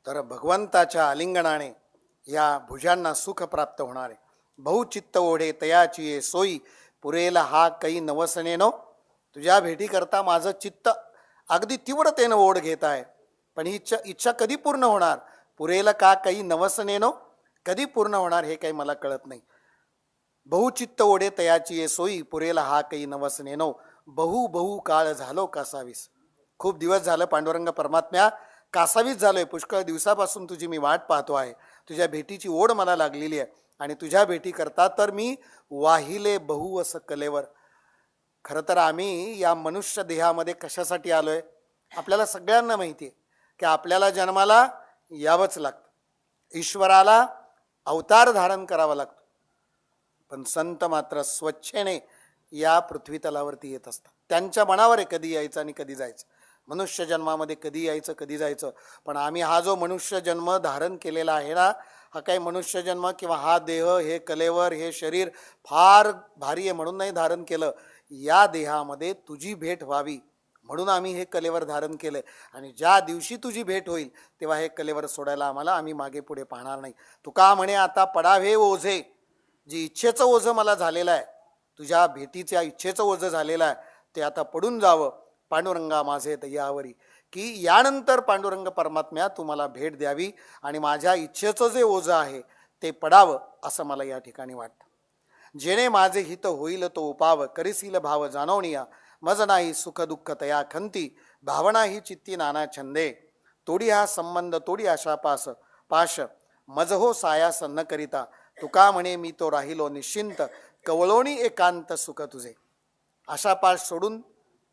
तर भगवंताच्या आलिंगनाने या भुजांना सुख प्राप्त होणार आहे. बहुचित्त ओढे तयाची ये सोयी, पुरेला हा काही नवसनेनो. तुझ्या भेटी करता माझं चित्त अगदी तीव्रतेनं ओढ घेत आहे, पण ही इच्छा कधी पूर्ण होणार, पुरेला का काही नवसनेनो, कधी पूर्ण होणार हे काही मला कळत नाही. बहुचित्त ओढे तयाची ये सोयी, पुरेला हा काही नवसनेनो. बहु काळ झालो कसावीस. खूप दिवस झालं पांडुरंग परमात्म्या कासावीस झालोय. पुष्कळ दिवसापासून तुझी मी वाट पाहतो आहे. तुझ्या भेटीची ओढ मला लागलेली आहे आणि तुझ्या भेटी करता तर मी वाहिले बहुवस कलेवर. खरं तर आम्ही या मनुष्य देहामध्ये कशासाठी आलोय? आपल्याला सगळ्यांना माहिती आहे की आपल्याला जन्माला यावंच लागतं. ईश्वराला अवतार धारण करावा लागतो. पण संत मात्र स्वच्छेने या पृथ्वी तलावरती येत असतात. त्यांच्या मनावर आहे कधी यायचं आणि कधी जायचं. मनुष्य जन्मामध्ये कधी यायचं कधी जायचं. पण आम्ही हा जो मनुष्य जन्म धारण केलेला आहे ना, हा काही मनुष्य जन्म किंवा हा देह, हे कलेवर, हे शरीर फार भारी आहे म्हणून नाही धारण केलं. या देहामध्ये तुझी भेट व्हावी म्हणून आम्ही हे कलेवर धारण केलं. आणि ज्या दिवशी तुझी भेट होईल तेव्हा हे कलेवर सोडायला आम्ही मागे पुढे पाहणार नाही. तुका म्हणे आता पडावे ओझे. जी इच्छेचं ओझं मला झालेलं आहे, तुझ्या भेटीच्या इच्छेचं ओझं झालेलं आहे, ते आता पडून जावं. पांडुरंगा माझे दयावरी, की यानंतर पांडुरंग परमात्म्या तुम्हाला भेट द्यावी आणि माझ्या इच्छेचं जे ओझं आहे ते पडावं असं मला या ठिकाणी वाटतं. जेणे माझे हित होईल तो उपाव, करिसील भाव जाणवणिया. मज नाही सुख दुःख तया खंती, भावना ही चित्ती नाना छंदे. तोडी हा संबंध तोडी आशा पाश, मज हो सायास न करिता. तुका म्हणे मी तो राहिलो निश्चिंत, कवळोणी एकांत सुख तुझे. आशा पाश सोडून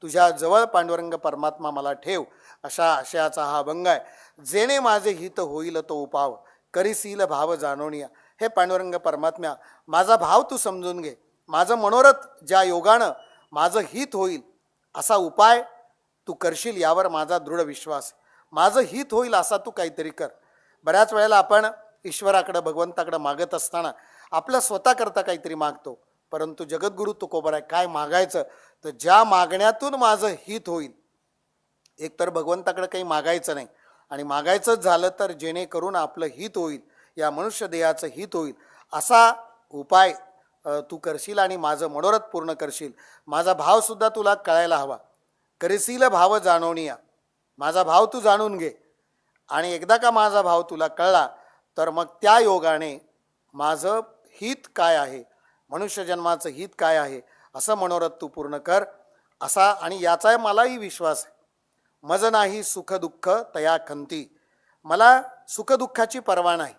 तुझ्या जवळ पांडुरंग परमात्मा मला ठेव, अशा आशयाचा हा अभंग आहे. जेणे माझे हित होईल तो उपाव, करिसील भाव जाणवणिया. हे पांडुरंग परमात्म्या, माझा भाव तू समजून घे. माझं मनोरथ ज्या योगानं माझं हित होईल असा उपाय तू करशील यावर माझा दृढ विश्वास आहे. माझं हित होईल असा तू काहीतरी कर. बऱ्याच वेळेला आपण ईश्वराकडं भगवंताकडं मागत असताना आपलं स्वतः करता काहीतरी मागतो. परंतु जगद्गुरु तुकोबर आहे काय मागायचं तर ज्या मागण्यातून माझं हित होईल. एकतर भगवंताकडे काही मागायचं नाही आणि मागायचंच झालं तर जेणेकरून आपलं हित होईल, या मनुष्य देहाचं हित होईल असा उपाय तू करशील आणि माझं मनोरथ पूर्ण करशील. माझा भावसुद्धा तुला कळायला हवा. करिसील भाव जाणवणिया, माझा भाव तू जाणून घे. आणि एकदा का माझा भाव तुला कळला तर मग त्या योगाने माझं हित काय आहे, मनुष्य जन्माचं हित काय आहे असं मनोरथ तू पूर्ण कर असा. आणि याचा मलाही विश्वास आहे. मज नाही सुख दुःख तया खंती. मला सुखदुःखाची पर्वा नाही.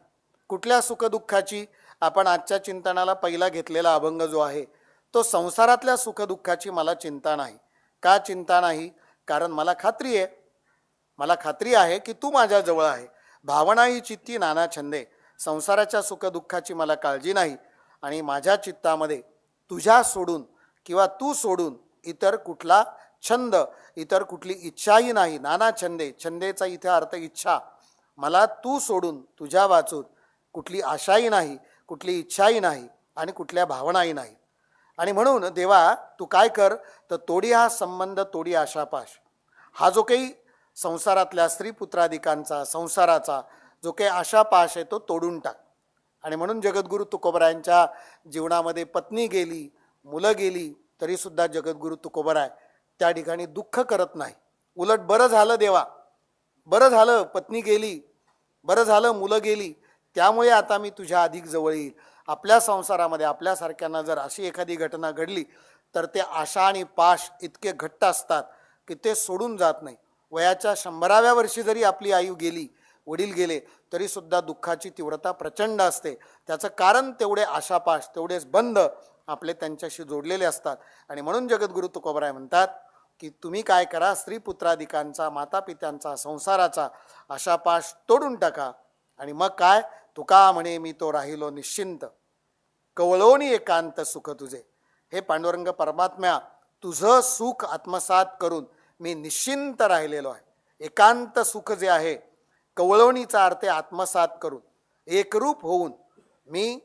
कुठल्या सुखदुःखाची? आपण आजच्या चिंतनाला पहिला घेतलेला अभंग जो आहे तो संसारातल्या सुखदुःखाची मला चिंता नाही. का चिंता नाही? कारण मला खात्री आहे की तू माझ्या जवळ आहे. भावना ही चित्ती नाना छंदे. संसाराच्या सुखदुःखाची मला काळजी नाही आणि माझ्या चित्तामध्ये तुझ्या सोडून किंवा तू सोडून इतर कुठला छंद, इतर कुठली इच्छाही नाही. नाना छंदे, छंदेचा इथे अर्थ इच्छा. मला तू सोडून तुझ्या वाचून कुठली आशाही नाही, कुठली इच्छाही नाही आणि कुठल्या भावनाही नाही. आणि म्हणून देवा तू काय कर तर तोडी हा संबंध तोडी आशापाश. हा जो काही संसारातल्या स्त्रीपुत्रादिकांचा संसाराचा जो काही आशापाश आहे तो तोडून टाक. आणि म्हणून जगद्गुरु तुकोबरायांच्या जीवनामध्ये पत्नी गेली, मुलं गेली, तरीसुद्धा जगद्गुरु तुकोबराय त्या ठिकाणी दुःख करत नाही. उलट बरं झालं देवा, बरं झालं पत्नी गेली, बरं झालं मुलं गेली, त्यामुळे आता मी तुझ्या अधिक जवळ येईल. आपल्या संसारामध्ये आपल्यासारख्यांना जर अशी एखादी घटना घडली तर ते आशा आणि पाश इतके घट्ट असतात की ते सोडून जात नाही. वयाच्या 100व्या वर्षी जरी आपली आयु गेली, वडील गेले, तरीसुद्धा दुःखाची तीव्रता प्रचंड असते. त्याचं कारण तेवढे आशापाश, तेवढेच बंध आपले त्यांच्याशी जोडलेले असतात. आणि म्हणून जगद्गुरु तुकोबराय म्हणतात की तुम्ही काय करा, स्त्रीपुत्रादिकांचा, मातापित्यांचा, संसाराचा आशापाश तोडून टाका. आणि मग काय? तुका म्हणे मी तो राहिलो निश्चिंत, कवळोनी एकांत सुख तुझे. हे पांडुरंग परमात्म्या, तुझं सुख आत्मसात करून मी निश्चिंत राहिलेलो आहे. एकांत सुख जे आहे, कवळवणीचा अर्थ आत्मसात करून एकरूप होऊन मी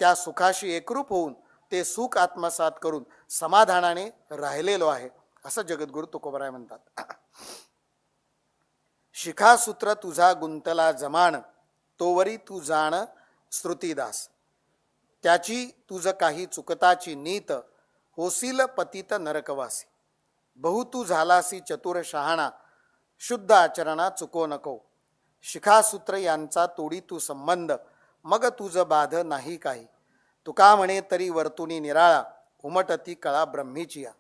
त्या सुखाशी एकरूप होऊन ते सुख आत्मसात करून समाधानाने राहिलेलो आहे असं जगद्गुरु तुकोबराय म्हणतात. शिखासूत्र तुझा गुंतला जमान, तोवरी तू जाण श्रुतीदास. त्याची तुझ काही चुकताची नीत, होसील पतित नरकवासी. बहु तू झालासी चतुर शहाणा, शुद्ध आचरणा चुको नको. शिखासूत्र यांचा तोडी तू संबंध, मग तुझ बाध नाही काही. तुका म्हणे तरी वर्तुनी निराळा, उमटती कळा ब्रह्मीचिया.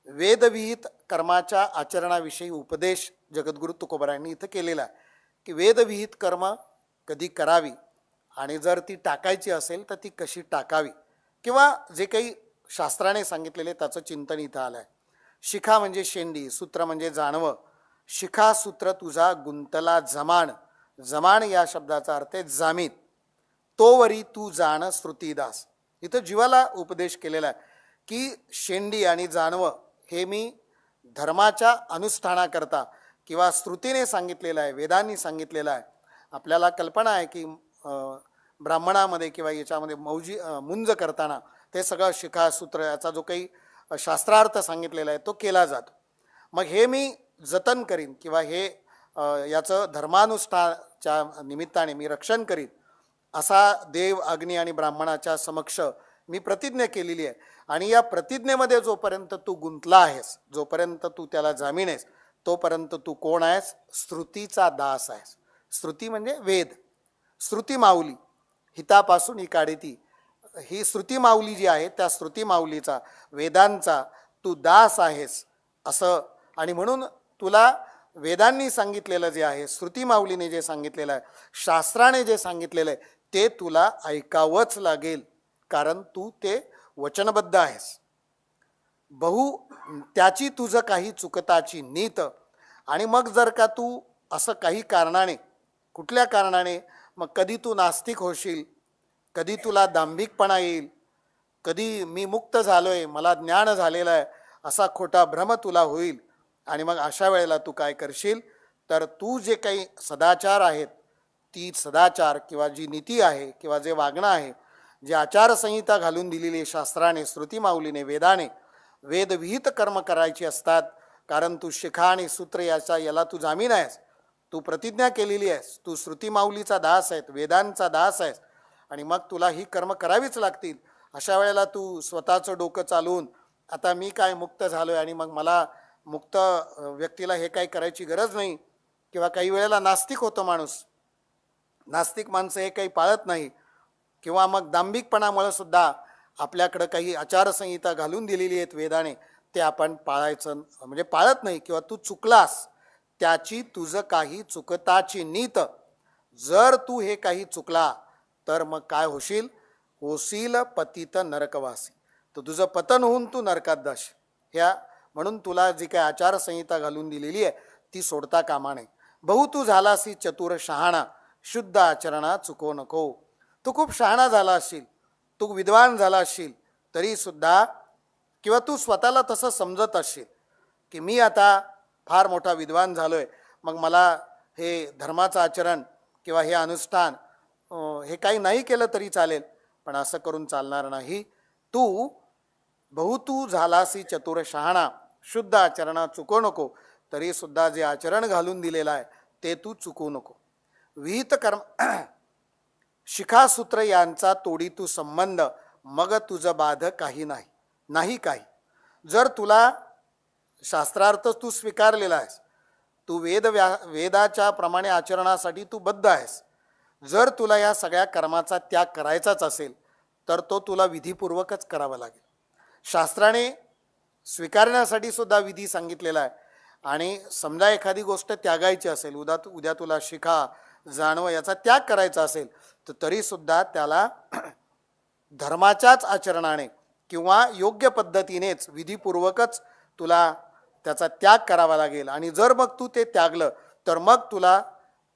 वेदविहित कर्माच्या आचरणाविषयी उपदेश जगद्गुरु तुकोबारायांनी इथं केलेला आहे की वेदविहित कर्म कधी करावी आणि जर ती टाकायची असेल तर ती कशी टाकावी, किंवा जे काही शास्त्राने सांगितलेले त्याचं चिंतन इथं आलं आहे. शिखा म्हणजे शेंडी, सूत्र म्हणजे जानवं. शिखा सूत्र तुझा गुंतला जमाण. जमाण या शब्दाचा अर्थ आहे जामीन. तोवरी तू जाण श्रुतीदास. इथं जीवाला उपदेश केलेला आहे की शेंडी आणि जानवं हे मी धर्माच्या अनुष्ठानाकरता किंवा श्रुतीने सांगितलेलं आहे, वेदांनी सांगितलेलं आहे. आपल्याला कल्पना आहे की ब्राह्मणामध्ये किंवा याच्यामध्ये मुंज करताना ते सगळं शिखा सूत्र याचा जो काही शास्त्रार्थ सांगितलेला आहे तो केला जातो. मग हे मी जतन करीन किंवा हे याचं धर्मानुष्ठानाच्या निमित्ताने मी रक्षण करीन असा देव, अग्नी आणि ब्राह्मणाच्या समक्ष मी प्रतिज्ञा केलेली आहे. आणि या प्रतिज्ञेमध्ये जोपर्यंत तू गुंतला आहेस, जोपर्यंत तू त्याला जामीन आहेस, तोपर्यंत तू कोण आहेस? श्रुतीचा दास आहेस. श्रुती म्हणजे वेद, श्रुती माऊली, हितापासून ही काढीती. ही श्रुती माऊली जी आहे त्या श्रुती माऊलीचा, वेदांचा तू दास आहेस असं. आणि म्हणून तुला वेदांनी सांगितलेलं जे आहे, श्रुती माऊलीने जे सांगितलेलं आहे, शास्त्राने जे सांगितलेलं आहे ते तुला ऐकावंच लागेल, कारण तू ते वचनबद्ध आहेस. त्याची तुझं काही चुकताची नीत. आणि मग जर का तू असं काही कारणाने, कुठल्या कारणाने, मग कधी तू नास्तिक होशील, कधी तुला दांभिकपणा येईल, कधी मी मुक्त झालोय, मला ज्ञान झालेलं आहे असा खोटा भ्रम तुला होईल. आणि मग अशा वेळेला तू काय करशील तर तू जे काही सदाचार आहेत, ती सदाचार किंवा जी नीती आहे किंवा जे वागणं आहे, जे आचारसंहिता घालून दिलेली शास्त्राने, श्रुती माऊलीने, वेदाने, वेदविहित कर्म करायची असतात. कारण तू शिखा आणि सूत्र याला तू जामीन आहेस, तू प्रतिज्ञा केलेली आहेस, तू श्रुती माऊलीचा दास आहेस, वेदांचा दास आहेस, आणि मग तुला ही कर्म करावीच लागतील. अशा वेळेला तू स्वतःचं डोकं चालवून आता मी काय मुक्त झालोय आणि मग मला मुक्त व्यक्तीला हे काही करायची गरज नाही, किंवा काही वेळेला नास्तिक होतं माणूस, नास्तिक माणसं हे काही पाळत नाही, किंवा मग दांभिकपणामुळे सुद्धा आपल्याकडं काही आचारसंहिता घालून दिलेली आहेत वेदाने, ते आपण पाळायचं म्हणजे पाळत नाही, किंवा तू चुकलास त्याची तुझं काही चुकताची नीत. जर तू हे काही चुकला तर मग काय होशील? होशील पतित नरकवासी. तर तुझं पतन होऊन तू नरकात जाशील. ह्या म्हणून तुला जी काही आचारसंहिता घालून दिलेली आहे ती सोडता कामा नये. बहु तू झालासी चतुर शहाणा, शुद्ध आचरणा चुको नको. तू खूप शहाणा झाला असशील, तू विद्वान झाला असशील तरी सुद्धा, किंवा तू स्वतःला तसं समजत असशील की मी आता फार मोठा विद्वान झालोय, मग मला हे धर्माचं आचरण किंवा हे अनुष्ठान हे काही नाही केलं तरी चालेल, पण असं करून चालणार नाही. तू झालासी चतुर शहाणा, शुद्ध आचरणा चुको नको. तरी सुद्धा जे आचरण घालून दिलेलं आहे ते तू चुकू नको. विहित कर्म शिखासूत्र यांचा तोडी तू संबंध, मग तुझं बाध काही नाही काही. जर तुला शास्त्रार्थ तू स्वीकारलेला आहेस, तू वेदाच्या प्रमाणे आचरणासाठी तू बद्ध आहेस, जर तुला या सगळ्या कर्माचा त्याग करायचाच असेल तर तो तुला विधीपूर्वकच करावा लागेल. शास्त्राने स्वीकारण्यासाठी सुद्धा विधी सांगितलेला आहे. आणि समजा एखादी गोष्ट त्यागायची असेल, उद्या तुला शिखा, जाणवं याचा त्याग करायचा असेल तर तरीसुद्धा त्याला धर्माच्याच आचरणाने किंवा योग्य पद्धतीनेच विधीपूर्वकच तुला त्याचा त्याग करावा लागेल. आणि जर मग तू ते त्यागलं तर मग तुला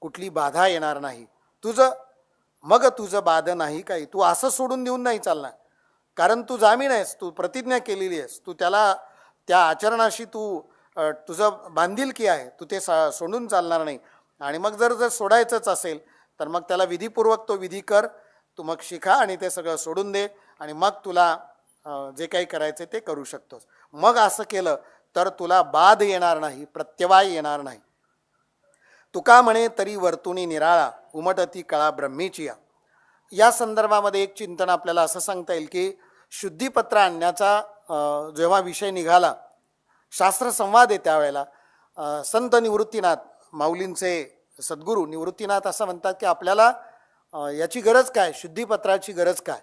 कुठली बाधा येणार नाही. तुझं बाध नाही काही. तू असं सोडून देऊन नाही चालणार, कारण तू जामीन आहेस, तू प्रतिज्ञा केलेली आहेस, तू त्याला त्या आचरणाशी तुझं बांधिलकी आहे, तू ते सोडून चालणार नाही. आणि मग जर सोडायचंच असेल तर मग त्याला विधीपूर्वक तो विधी कर. तू मग शिखा आणि ते सगळं सोडून दे, आणि मग तुला जे काही करायचं ते करू शकतोस. मग असं केलं तर तुला बाध येणार नाही, प्रत्यवाय येणार नाही. तुका म्हणे तरी वर्तुनी निराळा, उमटती कळा ब्रह्मीची. या संदर्भामध्ये एक चिंतन आपल्याला असं सांगता येईल की शुद्धीपत्र आणण्याचा जेव्हा विषय निघाला, शास्त्र संवाद आहे त्यावेळेला संत निवृत्तीनाथ माऊलींचे सद्गुरू निवृत्तीनाथ असं म्हणतात की आपल्याला याची गरज काय, शुद्धीपत्राची गरज काय.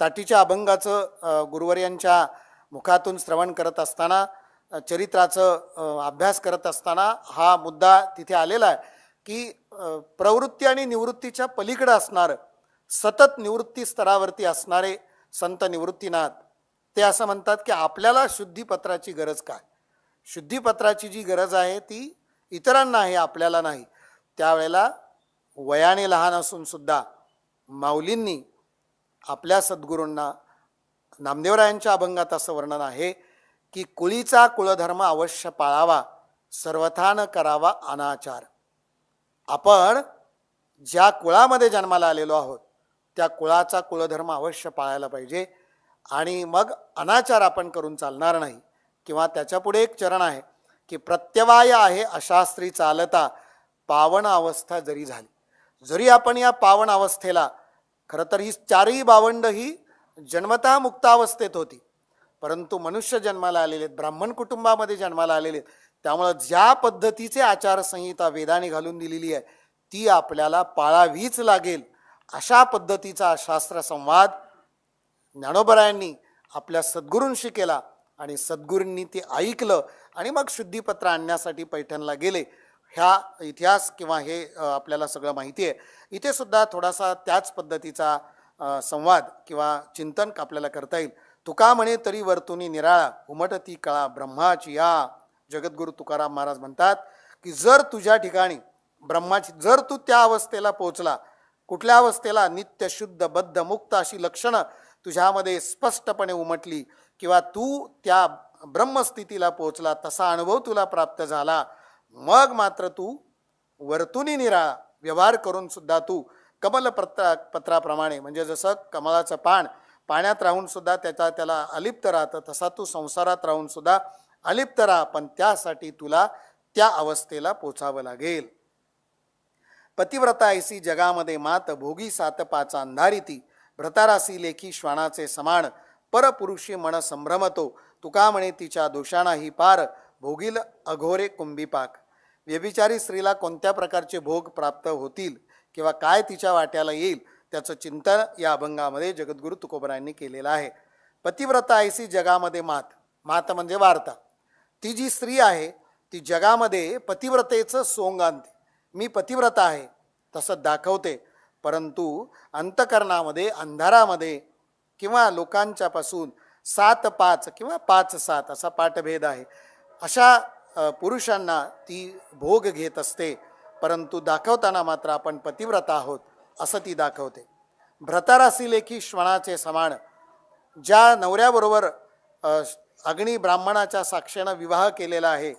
ताटीच्या अभंगाचं गुरुवर्यांच्या मुखातून श्रवण करत असताना चरित्राचं अभ्यास करत असताना हा मुद्दा तिथे आलेला आहे की प्रवृत्ती आणि निवृत्तीच्या पलीकडे असणारं सतत निवृत्ती स्तरावरती असणारे संत निवृत्तीनाथ ते असं म्हणतात की आपल्याला शुद्धीपत्राची गरज काय? शुद्धीपत्राची जी गरज आहे ती इतरांना आहे, आपल्याला नाही. त्यावेळेला वयाने लहान असून सुद्धा माऊलींनी आपल्या सद्गुरूंना नामदेवरायांच्या अभंगात असं वर्णन आहे की कुळीचा कुळधर्म अवश्य पाळावा, सर्वथा न करावा अनाचार. आपण ज्या कुळामध्ये जन्माला आलेलो आहोत त्या कुळाचा कुळधर्म अवश्य पाळायला पाहिजे आणि मग अनाचार आपण करून चालणार नाही. किंवा त्याच्या पुढे एक चरण आहे की प्रत्यवाय आहे अशास्त्री चालता, पावन अवस्था जरी झाली. जरी आपण या पावन अवस्थेला, खरं तर ही चारही भावंड ही जन्मतः मुक्तावस्थेत होती, परंतु मनुष्य जन्माला आलेले, ब्राह्मण कुटुंबामध्ये जन्माला आलेले, त्यामुळं ज्या पद्धतीचे आचारसंहिता वेदाने घालून दिलेली आहे ती आपल्याला पाळावीच लागेल. अशा पद्धतीचा शास्त्र संवाद ज्ञानोबरायांनी आपल्या सद्गुरूंशी केला आणि सद्गुरूंनी ते ऐकलं आणि मग शुद्धीपत्र आणण्यासाठी पैठणला गेले. ह्या इतिहास किंवा हे आपल्याला सगळं माहिती आहे. इथे सुद्धा थोडासा त्याच पद्धतीचा संवाद किंवा चिंतन आपल्याला करता येईल. तुका म्हणे तरी वर्तुनी निराळा, उमटती कळा ब्रह्माची या. जगद्गुरू तुकाराम महाराज म्हणतात की जर तुझ्या ठिकाणी ब्रह्माची, जर तू त्या अवस्थेला पोहोचला, कुठल्या अवस्थेला? नित्य शुद्ध बद्ध मुक्त अशी लक्षणं तुझ्यामध्ये स्पष्टपणे उमटली किंवा तू त्या ब्रह्मस्थितीला पोहोचला, तसा अनुभव तुला प्राप्त झाला, मग मात्र तू वर्तुनी निराळा व्यवहार करून सुद्धा तू पत्राप्रमाणे, म्हणजे जसं कमळाचं पान पाण्यात राहून सुद्धा त्याला अलिप्त राहतं, तसा तू संसारात राहून सुद्धा अलिप्त राहा, पण त्यासाठी तुला त्या अवस्थेला पोचावं लागेल. पतिव्रता ऐसी जगामध्ये मात, भोगी सात पाचा अंधारिती, भ्रतारासी लेखी श्वानाचे समान, परपुरुषी मन संभ्रमतो, तुका म्हणे तिच्या दोषाणाही पार, भोगील अघोरे कुंभीपाक. व्यभिचारी स्त्रीला कोणत्या प्रकारचे भोग प्राप्त होतील किंवा काय तिच्या वाट्याला येईल त्याचं चिंतन या अभंगामध्ये जगद्गुरू तुकोबरायांनी केलेलं आहे. पतिव्रता ऐसी जगामध्ये मात, मात म्हणजे वार्ता. ती जी स्त्री आहे ती जगामध्ये पतिव्रतेचं सोंग आणते. मी पतिव्रता आहे तसं दाखवते, परंतु अंतकरणामध्ये अंधारामध्ये किंवा लोकांच्यापासून 7-5 किंवा 5-7 असा पाठभेद आहे. अशा पुरुषांना ती भोग घेत असते, परंतु दाखवताना मात्र आपण पतिव्रता आहोत असं ती दाखवते. भ्रतारासी लेखी श्वणाचे समान, ज्या नवऱ्याबरोबर अग्नी ब्राह्मणाच्या साक्षेनं विवाह केलेला आहे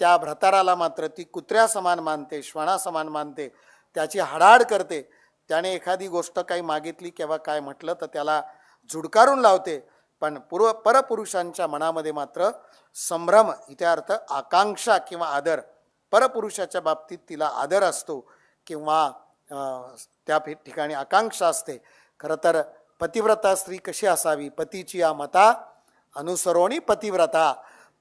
त्या भ्रताराला मात्र ती कुत्र्या समान मानते, श्वणा समान मानते, त्याची हाडाड करते. त्याने एखादी गोष्ट काही मागितली किंवा काय म्हटलं तर त्याला झुडकारून लावते, पण परपुरुषांच्या मनामध्ये मात्र संभ्रम, इथे अर्थ आकांक्षा किंवा आदर. परपुरुषाच्या बाबतीत तिला आदर असतो किंवा त्या ठिकाणी आकांक्षा असते. खरं तर पतिव्रता स्त्री कशी असावी? पतीची या मता अनुसरोणी पतिव्रता.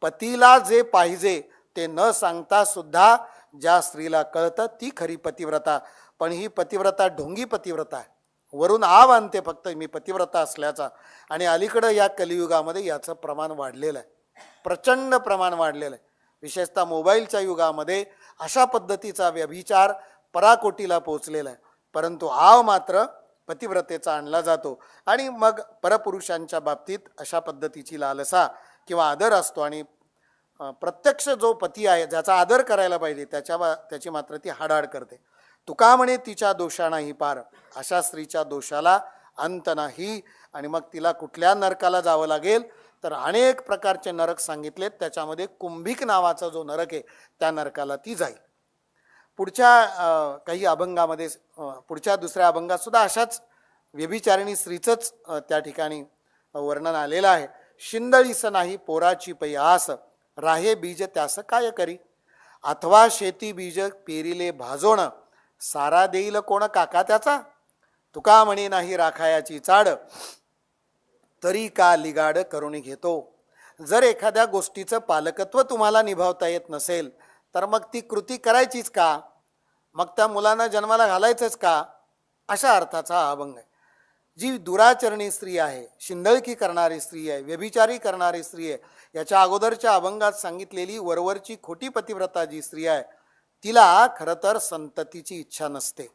पतीला जे पाहिजे ते न सांगता सुद्धा ज्या स्त्रीला कळतं ती खरी पतिव्रता. पण ही पतिव्रता ढोंगी पतिव्रता आहे, वरून आव आणते फक्त मी पतिव्रता असल्याचा. आणि अलीकडं या कलियुगामध्ये याचं प्रमाण वाढलेलं आहे, प्रचंड प्रमाण वाढलेलं आहे. विशेषतः मोबाईलच्या युगामध्ये अशा पद्धतीचा व्यभिचार पराकोटीला पोचलेला आहे, परंतु आव मात्र पतिव्रतेचा आणला जातो. आणि मग परपुरुषांच्या बाबतीत अशा पद्धतीची लालसा किंवा आदर असतो आणि प्रत्यक्ष जो पती आहे ज्याचा आदर करायला पाहिजे त्याची मात्र ती हाडाड करते. तुका म्हणे तिच्या दोषाणाही पार, अशा स्त्रीच्या दोषाला अंत नाही. आणि मग तिला कुठल्या नरकाला जावं लागेल तर अनेक प्रकारचे नरक सांगितलेत, त्याच्यामध्ये कुंभिक नावाचा जो नरक आहे त्या नरकाला ती जाईल. पुढच्या काही अभंगामध्ये पुढच्या दुसऱ्या अभंगात सुद्धा अशाच व्यभिचारिणी स्त्रीचंच त्या ठिकाणी वर्णन आलेलं आहे. शिंदळीस नाही पोराची पै आस, राहे बीज त्यास काय करी, अथवा शेती बीज पेरिले भाजोण, सारा देईल कोण काका त्याचा, तुका म्हणे नाही राखायाची चाड, तरी का लिगाड करून घेतो. जर एखाद्या गोष्टीचं पालकत्व तुम्हाला निभावता येत नसेल तर मग ती कृती करायचीच का? मग त्या मुलांना जन्माला घालायचंच का? अशा अर्थाचा हा अभंग आहे. जी दुराचरणी स्त्री आहे, शिंदळकी करणारी स्त्री आहे, व्यभिचारी करणारी स्त्री आहे, याच्या अगोदरच्या अभंगात सांगितलेली वरवरची खोटी पतिव्रता जी स्त्री आहे, तिला खरं तर संततीची इच्छा नसते.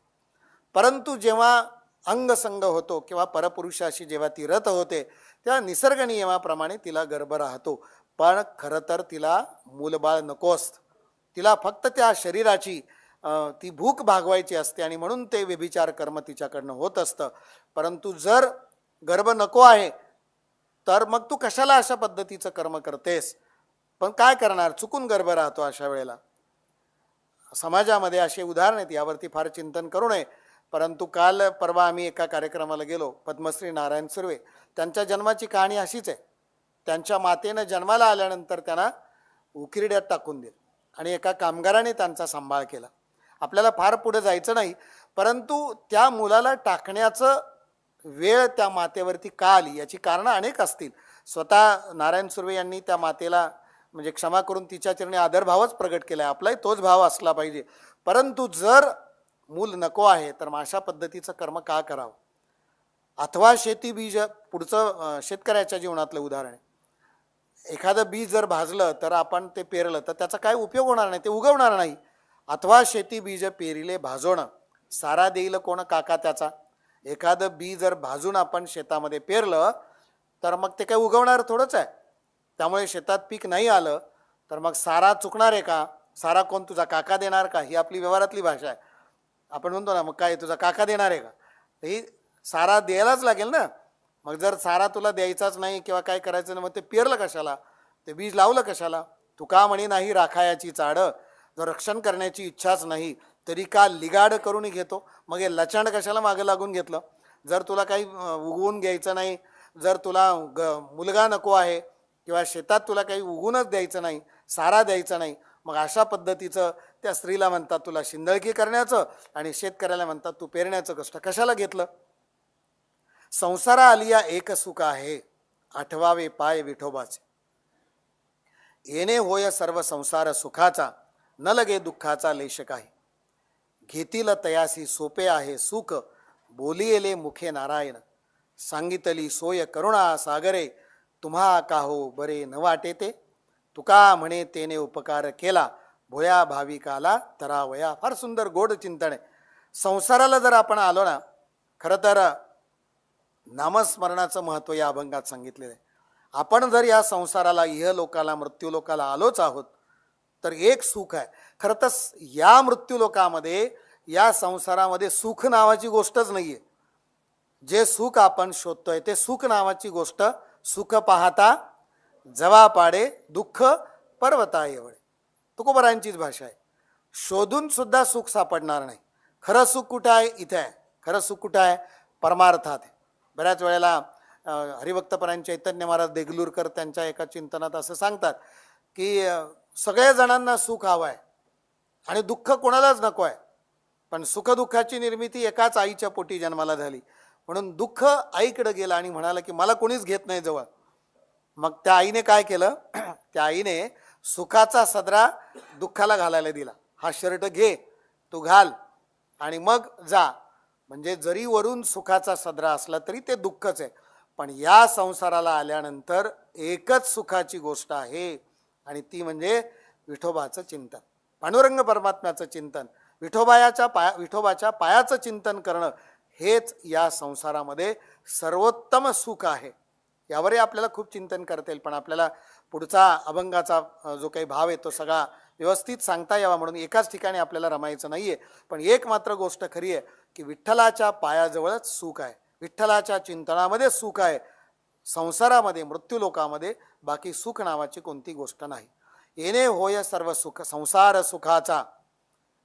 परंतु जेव्हा अंगसंग होतो किंवा परपुरुषाशी जेव्हा ती रत होते, तेव्हा निसर्ग नियमाप्रमाणे तिला गर्भ राहतो. पण खरं तर तिला मूलबाळ नको असतं. तिला फक्त त्या शरीराची ती भूक भागवायची असते आणि म्हणून ते व्यभिचार कर्म तिच्याकडनं होत असतं. परंतु जर गर्भ नको आहे तर मग तू कशाला अशा पद्धतीचं कर्म करतेस? पण काय करणार, चुकून गर्भ राहतो अशा वेळेला. समाजामध्ये असे उदाहरण आहेत, यावरती फार चिंतन करू नये. परंतु काल परवा आम्ही एका कार्यक्रमाला गेलो, पद्मश्री नारायण सुर्वे, त्यांच्या जन्माची कहाणी अशीच आहे. त्यांच्या मातेनं जन्माला आल्यानंतर त्यांना उकिरड्यात टाकून दिलं आणि एका कामगाराने त्यांचा सांभाळ केला. आपल्याला फार पुढे जायचं नाही, परंतु त्या मुलाला टाकण्याचं वेळ त्या मातेवरती का आली याची कारणं अनेक असतील. स्वतः नारायण सुर्वे यांनी त्या मातेला म्हणजे क्षमा करून तिच्या चरणी आदरभावच प्रगट केला आहे. आपलाही तोच भाव असला पाहिजे. परंतु जर मूल नको आहे तर मग अशा पद्धतीचं कर्म का करावं? अथवा शेती बीज, पुढचं शेतकऱ्याच्या जीवनातलं उदाहरण आहे. एखादं बीज जर भाजलं तर आपण ते पेरलं तर त्याचा काय उपयोग होणार नाही, ते उगवणार नाही. अथवा शेती बीज पेरिले भाजोणं, सारा देईल कोण काका त्याचा. एखादं बी जर भाजून आपण शेतामध्ये पेरलं तर मग ते काय उगवणार थोडंच आहे. त्यामुळे शेतात पीक नाही आलं तर मग सारा चुकणार आहे का? सारा कोण, तुझा काका देणार का? ही आपली व्यवहारातली भाषा आहे. आपण म्हणतो ना, मग काय तुझा काका देणार आहे का? ही सारा द्यायलाच लागेल ना. मग जर सारा तुला द्यायचाच नाही किंवा काय करायचं नाही, मग ते पेरलं कशाला, ते बीज लावलं कशाला? तुका म्हणे नाही राखायाची चाड, जर रक्षण करण्याची इच्छाच नाही तरी का लिगाड करून घेतो. मग हे लचांड कशाला मागं लागून घेतलं? जर तुला काही उगवून घ्यायचं नाही, जर तुला मुलगा नको आहे किंवा शेतात तुला काही उगवूनच द्यायचं नाही, सारा द्यायचा नाही, मग अशा पद्धतीचं त्या स्त्रीला म्हणतात तुला शिंदळकी करण्याचं आणि शेतकऱ्याला म्हणतात तू पेरण्याचं कष्ट कशाला घेतलं? संसारा आलिया एक सुख आहे, आठवावे पाय विठोबाचे. येणे होय सर्व संसार सुखाचा, न लगे दुःखाचा लेश काही. घेतील तयासी सोपे आहे सुख, बोलियेले मुखे नारायण. सांगितली सोय करुणा सागरे, तुम्हा काहो बरे न वाटे ते. तुका म्हणे तेने उपकार केला, भोया भाविकाला तरावया. फार सुंदर गोड चिंतन आहे. संसाराला जर आपण आलो ना, खरं तर नामस्मरणाचं महत्त्व या अभंगात सांगितलेलं आहे. आपण जर या संसाराला, इहलोकाला, मृत्यूलोकाला आलोच आहोत तर एक सुख आहे. खरं तर या मृत्यूलोकामध्ये, या संसारामध्ये सुख नावाची गोष्टच नाही आहे. जे सुख आपण शोधतोय ते सुख नावाची गोष्ट, सुख पाहता जवा पाडे दुःख पर्वता एवढे, तुकोबरांचीच भाषा आहे. शोधून सुद्धा सुख सापडणार नाही. खरं सुख कुठं आहे? इथे आहे. खरं सुख कुठं आहे? परमार्थात आहे. बऱ्याच वेळेला हरिभक्तपरायण चैतन्य महाराज देगलूरकर त्यांच्या एका चिंतनात असं सांगतात की सगळ्या जणांना सुख हवं आहे आणि दुःख कोणालाच नको आहे. पण सुखदुःखाची निर्मिती एकाच आईच्या पोटी जन्माला झाली, म्हणून दुःख आईकडे गेलं आणि म्हणाला की मला कोणीच घेत नाही जवळ. मग त्या आईने काय केलं? त्या आईने सुखाचा सदरा दुःखाला घालायला दिला. हा शर्ट घे, तू घाल आणि मग जा. म्हणजे जरी वरून सुखाचा सदरा असला तरी ते दुःखच आहे. पण या संसाराला आल्यानंतर एकच सुखाची गोष्ट आहे आणि ती म्हणजे विठोबाचं चिंतन, पांडुरंग परमात्म्याचं चिंतन, विठोबाच्या पायाचं चिंतन करणं हेच या संसारामध्ये सर्वोत्तम सुख आहे. यावरही आपल्याला खूप चिंतन करता येईल, पण आपल्याला पुढचा अभंगाचा जो काही भाव आहे तो सगळा व्यवस्थित सांगता यावा म्हणून एकाच ठिकाणी आपल्याला रमायचं नाही आहे. पण एक मात्र गोष्ट खरी आहे की विठ्ठलाच्या पायाजवळच सुख आहे, विठ्ठलाच्या चिंतनामध्ये सुख आहे. संसारामध्ये, मृत्यूलोकामध्ये बाकी सुख नावाची कोणती गोष्ट नाही. येणे होय सर्व सुख संसार सुखाचा,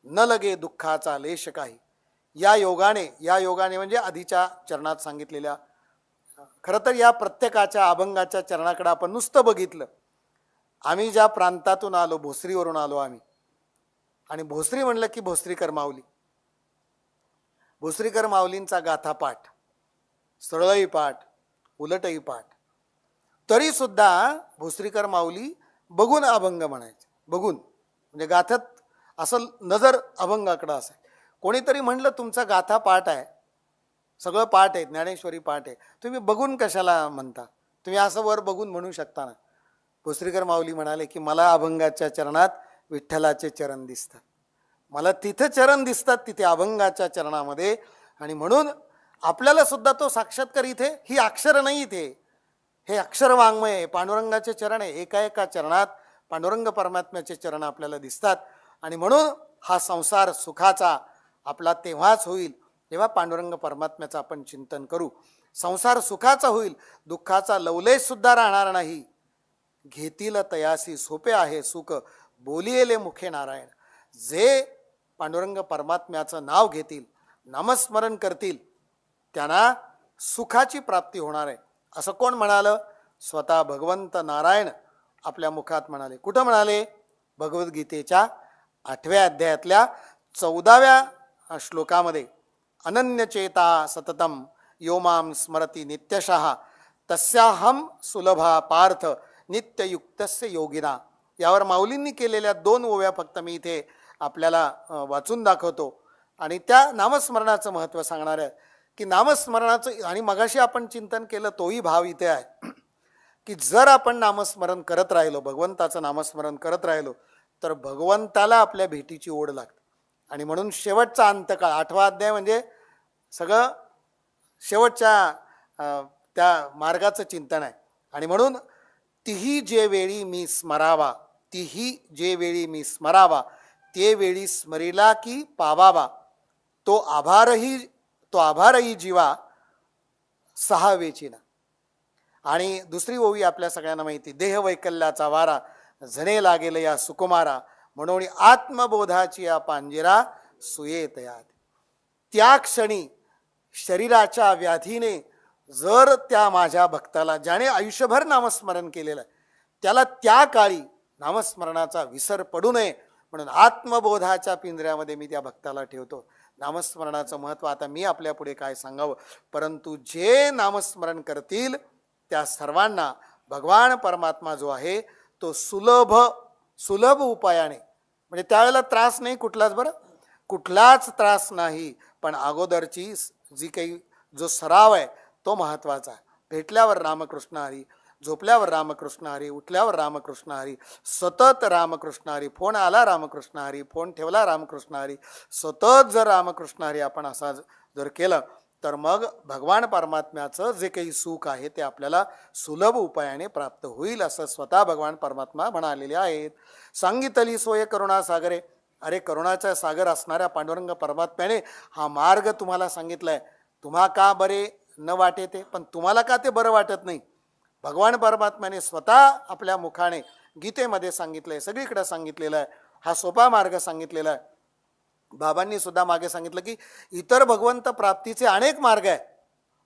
न लगे दुःखाचा लेश काही. या योगाने म्हणजे आधीच्या चरणात सांगितलेल्या, खरं तर या प्रत्येकाच्या अभंगाच्या चरणाकडे आपण नुसतं बघितलं. आम्ही ज्या प्रांतातून आलो, भोसरीवरून आलो आम्ही, आणि भोसरी म्हणलं की भोसरीकर माऊली, भोसरीकर माऊलींचा गाथापाठ, सरळही पाठ, उलटही पाठ, तरी सुद्धा भोसरीकर माऊली बघून अभंग म्हणायचे. बघून म्हणजे गाथत असं नजर अभंगाकडं असाय. कोणीतरी म्हणलं तुमचा गाथा पाठ आहे, सगळं पाठ आहे, ज्ञानेश्वरी पाठ आहे, तुम्ही बघून कशाला म्हणता? तुम्ही असं वर बघून म्हणू शकता ना. भोसरीकर माऊली म्हणाले की मला अभंगाच्या चरणात विठ्ठलाचे चरण दिसतात, मला तिथे चरण दिसतात, तिथे अभंगाच्या चरणामध्ये. आणि म्हणून आपल्याला सुद्धा तो साक्षात्कार इथे, ही अक्षर नाही इथे, हे अक्षर वाङ्मय आहे, पांडुरंगाचे चरण आहे. एका एका चरणात पांडुरंग परमात्म्याचे चरण आपल्याला दिसतात. आणि म्हणून हा संसार सुखाचा आपला तेव्हाच होईल जेव्हा पांडुरंग परमात्म्याचं आपण चिंतन करू. संसार सुखाचा होईल, दुःखाचा लवलेश सुद्धा राहणार नाही. घेतील तयासी सोपे आहे सुख, बोलियेले मुखे नारायण. जे पांडुरंग परमात्म्याचं नाव घेतील, नामस्मरण करतील, त्यांना सुखाची प्राप्ती होणार आहे. असं कोण म्हणालं? स्वतः भगवंत नारायण आपल्या मुखात म्हणाले. कुठं म्हणाले? भगवद्गीतेच्या 8व्या अध्यायातल्या 14व्या श्लोकामध्ये, अनन्यचेता सततम यो मां स्मरती नित्यशः तस्याहम सुलभा पार्थ नित्ययुक्तस्य योगिना. यावर माऊलींनी केलेल्या 2 ओव्या फक्त मी इथे आपल्याला वाचून दाखवतो आणि त्या नामस्मरणाचं महत्त्व सांगणार आहे. की नामस्मरणाचं, आणि मगाशी आपण चिंतन केलं तोही भाव इथे आहे की जर आपण नामस्मरण करत राहिलो, भगवंताचं नामस्मरण करत राहिलो, तर भगवंताला आपल्या भेटीची ओढ लागते. आणि म्हणून शेवटचा अंतकाळ 8वा अध्याय म्हणजे सगळं शेवटच्या त्या मार्गाचं चिंतन आहे. आणि म्हणून तीही जे वेळी मी स्मरावा, तीही जे वेळी मी स्मरावा, ते वेळी स्मरिला की पावावा, तो आभारही जीवा 6 वेचीना. आणि दुसरी ओवी आपल्या सगळ्यांना माहिती, देह वैकल्याचा वारा झणे लागेल या सुकुमारा, म्हणून आत्मबोधाची या पांजिरा सुयेत यात. त्या क्षणी शरीराच्या व्याधीने जर त्या माझ्या भक्ताला, ज्याने आयुष्यभर नामस्मरण केलेलं आहे, त्याला त्या काळी नामस्मरणाचा विसर पडू नये म्हणून आत्मबोधाच्या पिंजऱ्यामध्ये मी त्या भक्ताला ठेवतो. नामस्मरणाचं महत्त्व आता मी आपल्या पुढे काय सांगावं, परंतु जे नामस्मरण करतील त्या सर्वांना भगवान परमात्मा जो आहे तो सुलभ उपायाने, म्हणजे त्यावेळेला त्रास नाही कुठलाच, बरं कुठलाच त्रास नाही, पण अगोदरची जी काही जो सराव आहे तो महत्त्वाचा आहे. भेटल्यावर रामकृष्ण हरी, झोपल्यावर रामकृष्ण हरी, उठल्यावर रामकृष्ण हरी, सतत रामकृष्ण हरी, फोन आला रामकृष्ण हरी, फोन ठेवला रामकृष्ण हरी, सतत जर रामकृष्ण हरी आपण असा जर केलं तर मग भगवान परमात्म्याचं जे काही सुख आहे ते आपल्याला सुलभ उपायाने प्राप्त होईल, असं स्वतः भगवान परमात्मा म्हणालेले आहेत. सांगितली सोय करुणा सागरे. अरे करुणाचा सागर असणाऱ्या पांडुरंग परमात्म्याने हा मार्ग तुम्हाला सांगितलाय. तुम्हा का बरे न वाटे ते, पण तुम्हाला का ते बरं वाटत नाही? भगवान परमात्म्याने स्वतः आपल्या मुखाने गीतेमध्ये सांगितलंय, सगळीकडे सांगितलेलं आहे, हा सोपा मार्ग सांगितलेला आहे. बाबांनी सुद्धा मागे सांगितलं की इतर भगवंत प्राप्तीचे अनेक मार्ग आहे,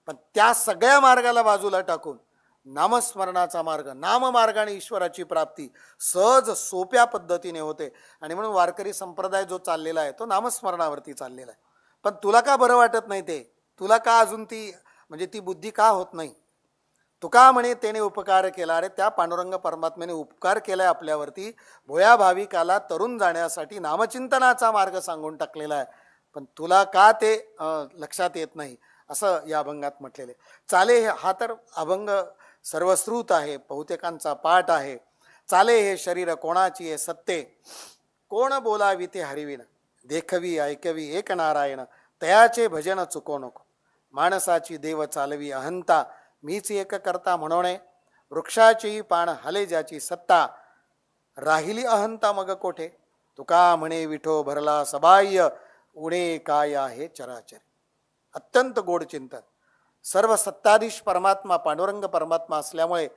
पण त्या सगळ्या मार्गाला बाजूला टाकून नामस्मरणाचा मार्ग, नाममार्गाने ईश्वराची प्राप्ती सहज सोप्या पद्धतीने होते. आणि म्हणून वारकरी संप्रदाय जो चाललेला आहे तो नामस्मरणावरती चाललेला आहे. पण तुला का बरं वाटत नाही ते? तुला का अजून ती बुद्धी का होत नाही? तुका म्हणे त्याने उपकार केला. अरे त्या पांडुरंग परमात्म्याने उपकार केलाय आपल्यावरती, भोया भाविकाला तरुण जाण्यासाठी नामचिंतनाचा मार्ग सांगून टाकलेला आहे, पण तुला का ते लक्षात येत नाही, असं या अभंगात म्हटलेले. चाले हा तर अभंग सर्वश्रुत आहे, बहुतेकांचा पाठ आहे. चाले हे शरीर कोणाची आहे सत्ते, कोण बोलावी ते हरिविन, देखवी ऐकवी एक नारायण, तयाचे भजन चुको नको. माणसाची देव चालवी अहंता, मीच एक करता म्हणोने, वृक्षाची पान हले ज्याची सत्ता, राहिली अहंता मग कोठे. तुका म्हणे विठो भरला सबाह्य, उणे काय आहे चराचर. अत्यंत गोड चिंतन. सर्व सत्ताधीश परमात्मा पांडुरंग परमात्मा असल्यामुळे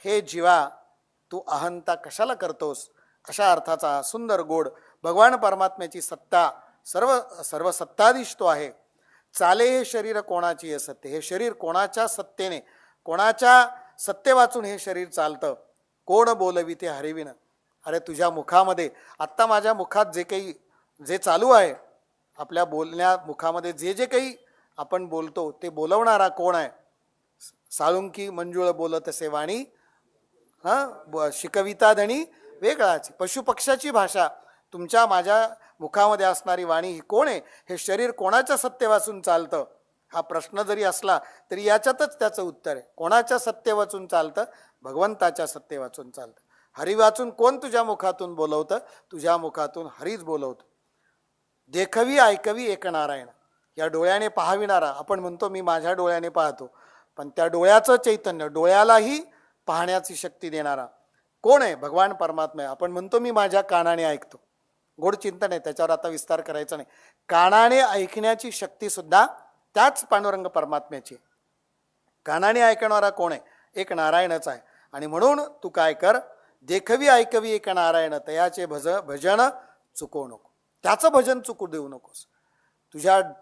हे जीवा तू अहंता कशाला करतोस, अशा अर्थाचा सुंदर गोड भगवान परमात्म्याची सत्ता, सर्व सत्ताधीश तो आहे. चाले हे शरीर कोणाची आहे सत्ते, हे शरीर कोणाच्या सत्तेने, कोणाच्या सत्ते वाचून हे शरीर चालतं. कोण बोलवी ते हरिविन. अरे तुझ्या मुखामध्ये आत्ता माझ्या मुखात जे चालू आहे, आपल्या बोलण्या मुखामध्ये जे काही आपण बोलतो ते बोलवणारा कोण आहे? साळुंकी मंजुळ बोलतसे वाणी, शिकविता धणी वेगळाची. पशुपक्षाची भाषा तुमच्या माझ्या मुखामध्ये असणारी वाणी ही कोण आहे? हे शरीर कोणाच्या सत्ते वाचून चालतं? हा प्रश्न जरी असला तरी याच्यातच त्याचं उत्तर आहे. कोणाच्या सत्य वाचून चालतं? भगवंताच्या सत्य वाचून चालतं. हरी वाचून कोण तुझ्या मुखातून बोलवतं? तुझ्या मुखातून हरीच बोलवतो. देखवी ऐकवी एक नारायण, या डोळ्याने पाहाविणारा. आपण म्हणतो मी माझ्या डोळ्याने पाहतो, पण त्या डोळ्याचं चैतन्य, डोळ्यालाही पाहण्याची शक्ती देणारा कोण आहे? भगवान परमात्मा आहे. आपण म्हणतो मी माझ्या कानाने ऐकतो, गोड चिंतन आहे, त्याच्यावर आता विस्तार करायचा नाही. कानाने ऐकण्याची शक्ती सुद्धा त्याच पांडुरंग परमात्म्याची. कानाने ऐकणारा कोण आहे? एक नारायणच आहे. आणि म्हणून तू काय कर, देखवी ऐकवी एक नारायण, तयाचे भजन चुकवू नको. त्याचं भजन चुकू देऊ नकोस.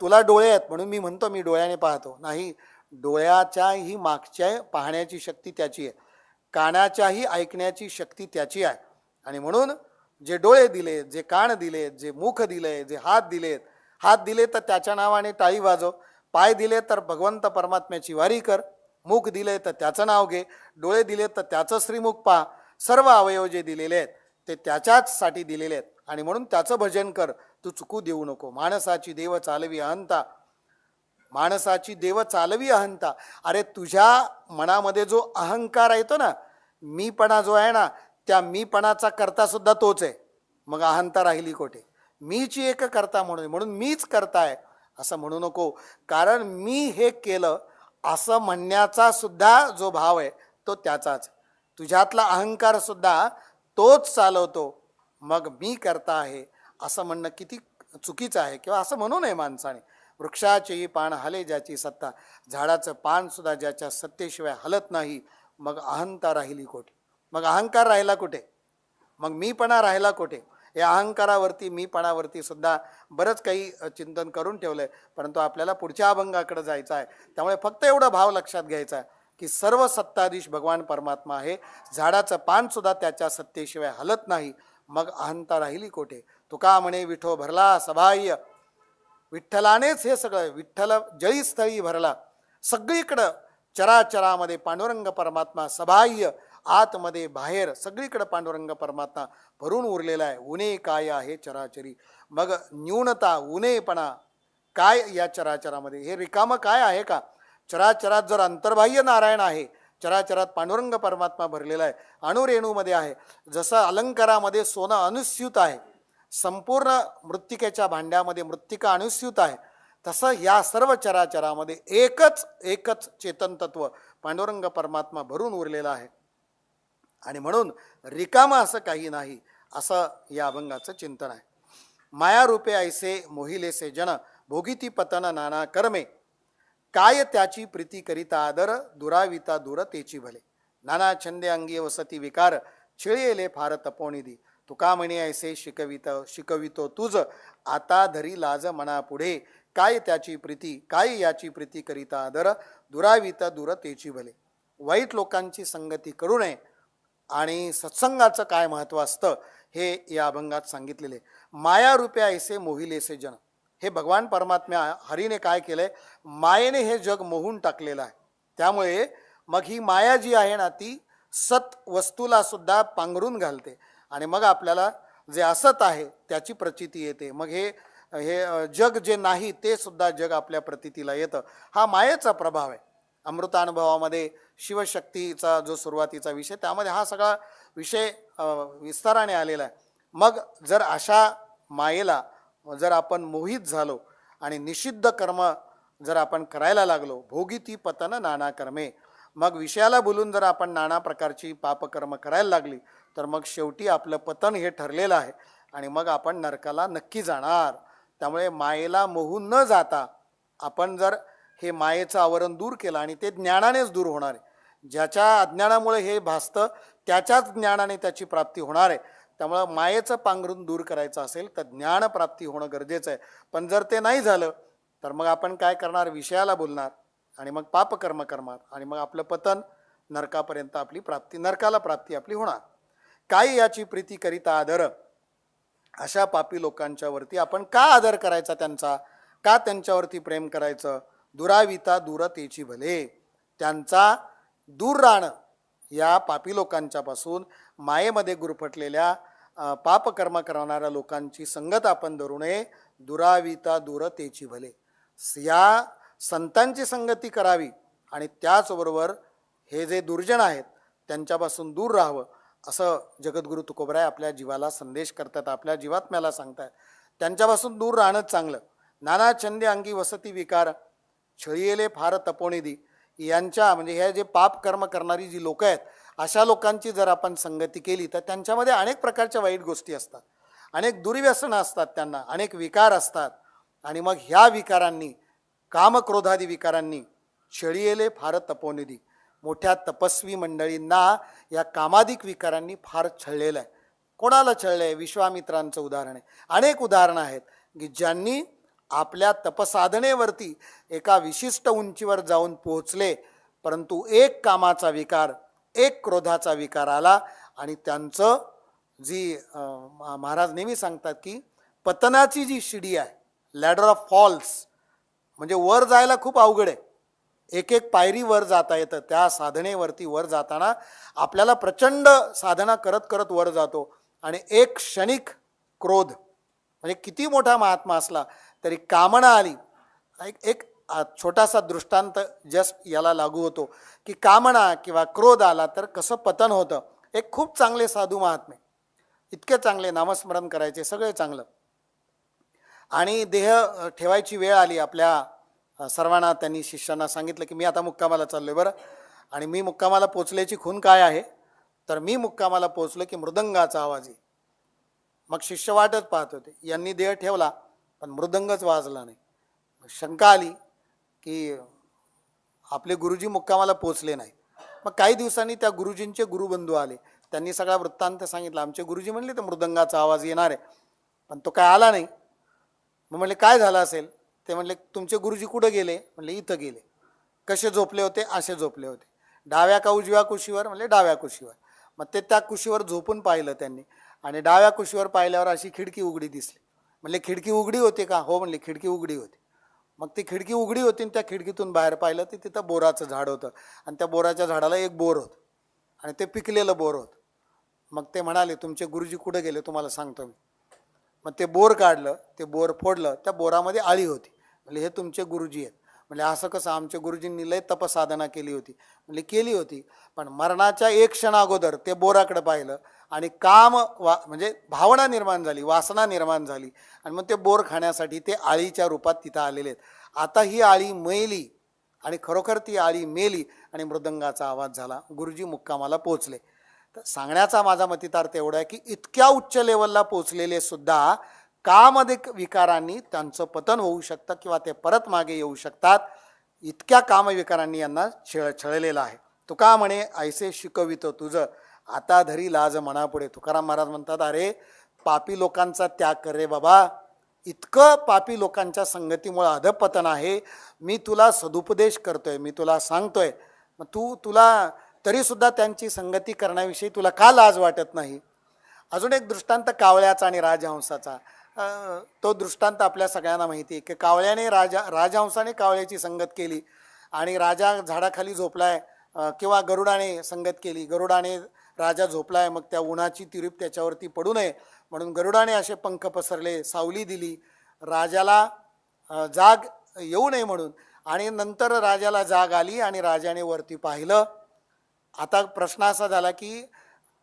तुला डोळे आहेत म्हणून मी म्हणतो मी डोळ्याने पाहतो, नाही. डोळ्याच्याही मागच्या पाहण्याची शक्ती त्याची आहे, कानाच्याही ऐकण्याची शक्ती त्याची आहे. आणि म्हणून जे डोळे दिले, जे कान दिले, जे मुख दिले, जे हात दिले तर त्याच्या नावाने टाळी वाजव, पाय दिले तर भगवंत परमात्म्याची वारी कर, मुख दिले तर त्याचं नाव घे, डोळे दिले तर त्याचं श्रीमुख पहा. सर्व अवयव जे दिलेले आहेत ते त्याच्याचसाठी दिलेले आहेत. आणि म्हणून त्याचं भजन कर, तू चुकू देऊ नको. माणसाची देव चालवी अहंता, माणसाची देव चालवी अहंता. अरे तुझ्या मनामध्ये जो अहंकार येतो ना, मीपणा जो आहे ना, त्या मीपणाचा करता सुद्धा तोच आहे. मग अहंता राहिली कोठे? मीची एक करता म्हणून मीच करताय असं म्हणू नको. कारण मी हे केलं असं म्हणण्याचा सुद्धा जो भाव आहे तो त्याचाच. तुझ्यातला अहंकार सुद्धा तोच चालवतो. मग मी करता आहे असं म्हणणं किती चुकीचं आहे, किंवा असं म्हणू नये माणसाने. वृक्षाचेही पान हले ज्याची सत्ता, झाडाचं पान सुद्धा ज्याच्या सत्तेशिवाय हलत नाही, मग अहंता राहिली कोठे? मग अहंकार राहिला कुठे? मग मीपणा राहिला कुठे? या अहंकारावरती, मीपणावरती सुद्धा बरंच काही चिंतन करून ठेवलंय, परंतु आपल्याला पुढच्या अभंगाकडे जायचं आहे. त्यामुळे फक्त एवढा भाव लक्षात घ्यायचा आहे की सर्व सत्ताधीश भगवान परमात्मा आहे. झाडाचं पान सुद्धा त्याच्या सत्तेशिवाय हलत नाही, मग अहंता राहिली कोठे? तुका म्हणे विठो भरला सबाह्य, विठ्ठलानेच हे सगळं, विठ्ठल जळीस्थळी भरला. सगळीकडं चराचरामध्ये पांडुरंग परमात्मा सबाह्य, आतमध्ये बाहेर सगळीकडे पांडुरंग परमात्मा भरून उरलेला आहे. उणे काय आहे चराचरी? मग न्यूनता, उणेपणा काय या चराचरामध्ये? हे रिकामं काय आहे का? चराचरात जर अंतर्बाह्य नारायण आहे, चराचरात पांडुरंग परमात्मा भरलेला आहे, अणुरेणूमध्ये आहे. जसं अलंकारामध्ये सोनं अनुस्यूत आहे, संपूर्ण मृत्तिकेच्या भांड्यामध्ये मृत्तिका अनुस्यूत आहे, तसं या सर्व चराचरामध्ये एकच चेतन तत्व पांडुरंग परमात्मा भरून उरलेला आहे. आणि म्हणून रिकामा असं काही नाही, असं या अभंगाचं चिंतन आहे. माया रूपे ऐसे मोहिलेसे जन, भोगिती पतन नाना कर्मे, काय त्याची प्रीती करिता आदर, दुराविता दूर तेची भले. नाना छंदे अंगी वसती विकार, छिळेले फार तपोनिधी. तुका म्हणे ऐसे शिकवितो तुझ, आता धरी लाज मना पुढे. काय त्याची प्रीती, काय याची प्रीती करिता आदर, दुराविता दूर तेची भले. वाईट लोकांची संगती करू नये आणि सत्संगाचं काय महत्त्व असतं हे या अभंगात सांगितलेले. माया रूपे ऐसे मोहिलेसे जन, हे भगवान परमात्म्या हरीने काय केलंय? मायेने हे जग मोहून टाकलेलं आहे. त्यामुळे मग ही माया जी आहे ना, ती सत वस्तूला सुद्धा पांघरून घालते आणि मग आपल्याला जे असत आहे त्याची प्रचिती येते. मग हे जग जे नाही ते सुद्धा जग आपल्या प्रतीतीला येतं. हा मायेचा प्रभाव आहे. अमृतानुभवामध्ये शिवशक्तीचा जो सुरुवातीचा विषय, त्यामध्ये हा सगळा विषय विस्ताराने आलेला आहे. मग जर अशा मायेला जर आपण मोहित झालो आणि निषिद्ध कर्म जर आपण करायला लागलो, भोगिती पतन नाना कर्मे, मग विषयाला बोलून जर आपण नाना प्रकारची पापकर्म करायला लागली, तर मग शेवटी आपलं पतन हे ठरलेलं आहे आणि मग आपण नरकाला नक्की जाणार. त्यामुळे मायेला मोहून न जाता आपण जर हे मायेचं आवरण दूर केलं, आणि ते ज्ञानानेच दूर होणार आहे. ज्याच्या अज्ञानामुळे हे भासतं त्याच्याच ज्ञानाने त्याची प्राप्ती होणार आहे. त्यामुळं मायेचं पांघरून दूर करायचं असेल तर ज्ञानप्राप्ती होणं गरजेचं आहे. पण जर ते नाही झालं तर मग आपण काय करणार? विषयाला बोलणार आणि मग पापकर्म करणार आणि मग आपलं पतन नरकापर्यंत, आपली प्राप्ती, नरकाला प्राप्ती आपली होणार. काय याची प्रीती करिता आदर, अशा पापी लोकांच्या वरती आपण का आदर करायचा त्यांचा? का त्यांच्यावरती प्रेम करायचं? दुराविता दूर तेची भले, त्यांचा दूर राहणं या पापी लोकांच्यापासून, मायेमध्ये गुरफटलेल्या पापकर्म करणाऱ्या लोकांची संगत आपण धरू नये. दुराविता दूर तेची भले, या संतांची संगती करावी आणि त्याचबरोबर हे जे दुर्जन आहेत त्यांच्यापासून दूर राहावं, असं जगद्गुरू तुकोबराय आपल्या जीवाला संदेश करतात, आपल्या जीवात्म्याला सांगतात. त्यांच्यापासून दूर राहणंच चांगलं. नाना छंदे अंगी वसती विकार, छळियेले फार तपोनिधी, यांच्या म्हणजे हे जे पाप कर्म करणारी जी लोक आहेत, अशा लोकांची जर आपण संगती केली तर त्यांच्यामध्ये अनेक प्रकारच्या वाईट गोष्टी असतात, अनेक दुर्व्यसनं असतात, त्यांना अनेक विकार असतात. आणि मग ह्या विकारांनी, कामक्रोधादी विकारांनी छळियेले फार तपोनिधी, मोठ्या तपस्वी मंडळींना या कामाधिक विकारांनी फार छळलेलं आहे. कोणाला छळलं आहे? विश्वामित्रांचं उदाहरण आहे. अनेक उदाहरणं आहेत की ज्यांनी आपल्या तपसाधनेवरती एका विशिष्ट उंचीवर जाऊन पोहोचले, परंतु एक कामाचा विकार, एक क्रोधाचा विकार आला आणि त्यांचं जी महाराज नेहमी सांगतात की पतनाची जी शिडी आहे, लॅडर ऑफ फॉल्स, म्हणजे वर जायला खूप अवघड आहे, एक एक पायरी वर जाता येतं. त्या साधनेवरती वर जाताना आपल्याला प्रचंड साधना करत करत वर जातो आणि एक क्षणिक क्रोध, म्हणजे किती मोठा महात्मा असला तरी कामना आली. एक छोटासा दृष्टांत जस्ट याला लागू होतो की कामना किंवा क्रोध आला तर कसं पतन होतं. एक खूप चांगले साधू महात्मे, इतके चांगले, नामस्मरण करायचे, सगळे चांगलं, आणि देह ठेवायची वेळ आली. आपल्या सर्वांना त्यांनी शिष्यांना सांगितलं की मी आता मुक्कामाला चाललोय बरं. आणि मी मुक्कामाला पोचल्याची खूण काय आहे, तर मी मुक्कामाला पोचलो की मृदंगाचा आवाज आहे. मग शिष्य वाटत पाहत होते. यांनी देह ठेवला पण मृदंगच वाजला नाही. शंका आली की आपले गुरुजी मुक्कामाला पोचले नाही. मग काही दिवसांनी त्या गुरुजींचे गुरुबंधू आले. त्यांनी सगळा वृत्तांत सांगितला. आमचे गुरुजी म्हणले तर मृदंगाचा आवाज येणार आहे, पण तो काय आला नाही. मग म्हणले काय झालं असेल? ते म्हणले तुमचे गुरुजी कुठं गेले? म्हणले इथं गेले. कसे झोपले होते? असे झोपले होते. डाव्या का उजव्या कुशीवर? म्हणले डाव्या कुशीवर. मग ते त्या कुशीवर झोपून पाहिलं त्यांनी, आणि डाव्या कुशीवर पाहिल्यावर अशी खिडकी उघडी दिसली. म्हणले खिडकी उघडी होती का? हो म्हणले खिडकी उघडी होती. मग ती खिडकी उघडी होती आणि त्या खिडकीतून बाहेर पाहिलं तर तिथं बोराचं झाड होतं, आणि त्या बोराच्या झाडाला एक बोर होतं आणि ते पिकलेलं बोर होतं. मग ते म्हणाले तुमचे गुरुजी कुठं गेले तुम्हाला सांगतो मी. मग ते बोर काढलं, ते बोर फोडलं, त्या बोरामध्ये आळी होती. म्हणजे हे तुमचे गुरुजी आहेत. म्हणजे असं कसं? आमच्या गुरुजींनी लय तपसाधना केली होती. म्हणजे केली होती, पण मरणाच्या एक क्षणाअगोदर ते बोराकडे पाहिलं आणि म्हणजे भावना निर्माण झाली, वासना निर्माण झाली, आणि मग ते बोर खाण्यासाठी ते आळीच्या रूपात तिथं आलेले आहेत. आता ही आळी मेली आणि खरोखर ती आळी मेली आणि मृदंगाचा आवाज झाला. गुरुजी मुक्कामाला पोचले. तर सांगण्याचा माझा मतितार्थ एवढा आहे की इतक्या उच्च लेवलला पोचलेले सुद्धा कामधिक विकारांनी त्यांचं पतन होऊ शकतं किंवा ते परत मागे येऊ शकतात. इतक्या कामविकारांनी यांना छळलेलं आहे. तुका म्हणे ऐसे शिकवितो तुझं, आता धरी लाज मनापुढे. तुकाराम महाराज म्हणतात अरे पापी लोकांचा त्याग कर रे बाबा. इतकं पापी लोकांच्या संगतीमुळे अधपतन आहे. मी तुला सदुपदेश करतोय, मी तुला सांगतोय, मग तुला तरीसुद्धा त्यांची संगती करण्याविषयी तुला का लाज वाटत नाही? अजून एक दृष्टांत कावळ्याचा आणि राजहंसाचा. तो दृष्टांत आपल्या सगळ्यांना माहिती आहे की कावळ्याने राजहंसाने कावळ्याची संगत केली आणि राजा झाडाखाली झोपलाय, किंवा गरुडाने संगत केली, गरुडाने राजा झोपलाय, मग त्या उन्हाची तिरीप त्याच्यावरती पडू नये म्हणून गरुडाने असे पंख पसरले, सावली दिली राजाला जाग येऊ नये म्हणून. आणि नंतर राजाला जाग आली आणि राजाने वरती पाहिलं. आता प्रश्न असा झाला की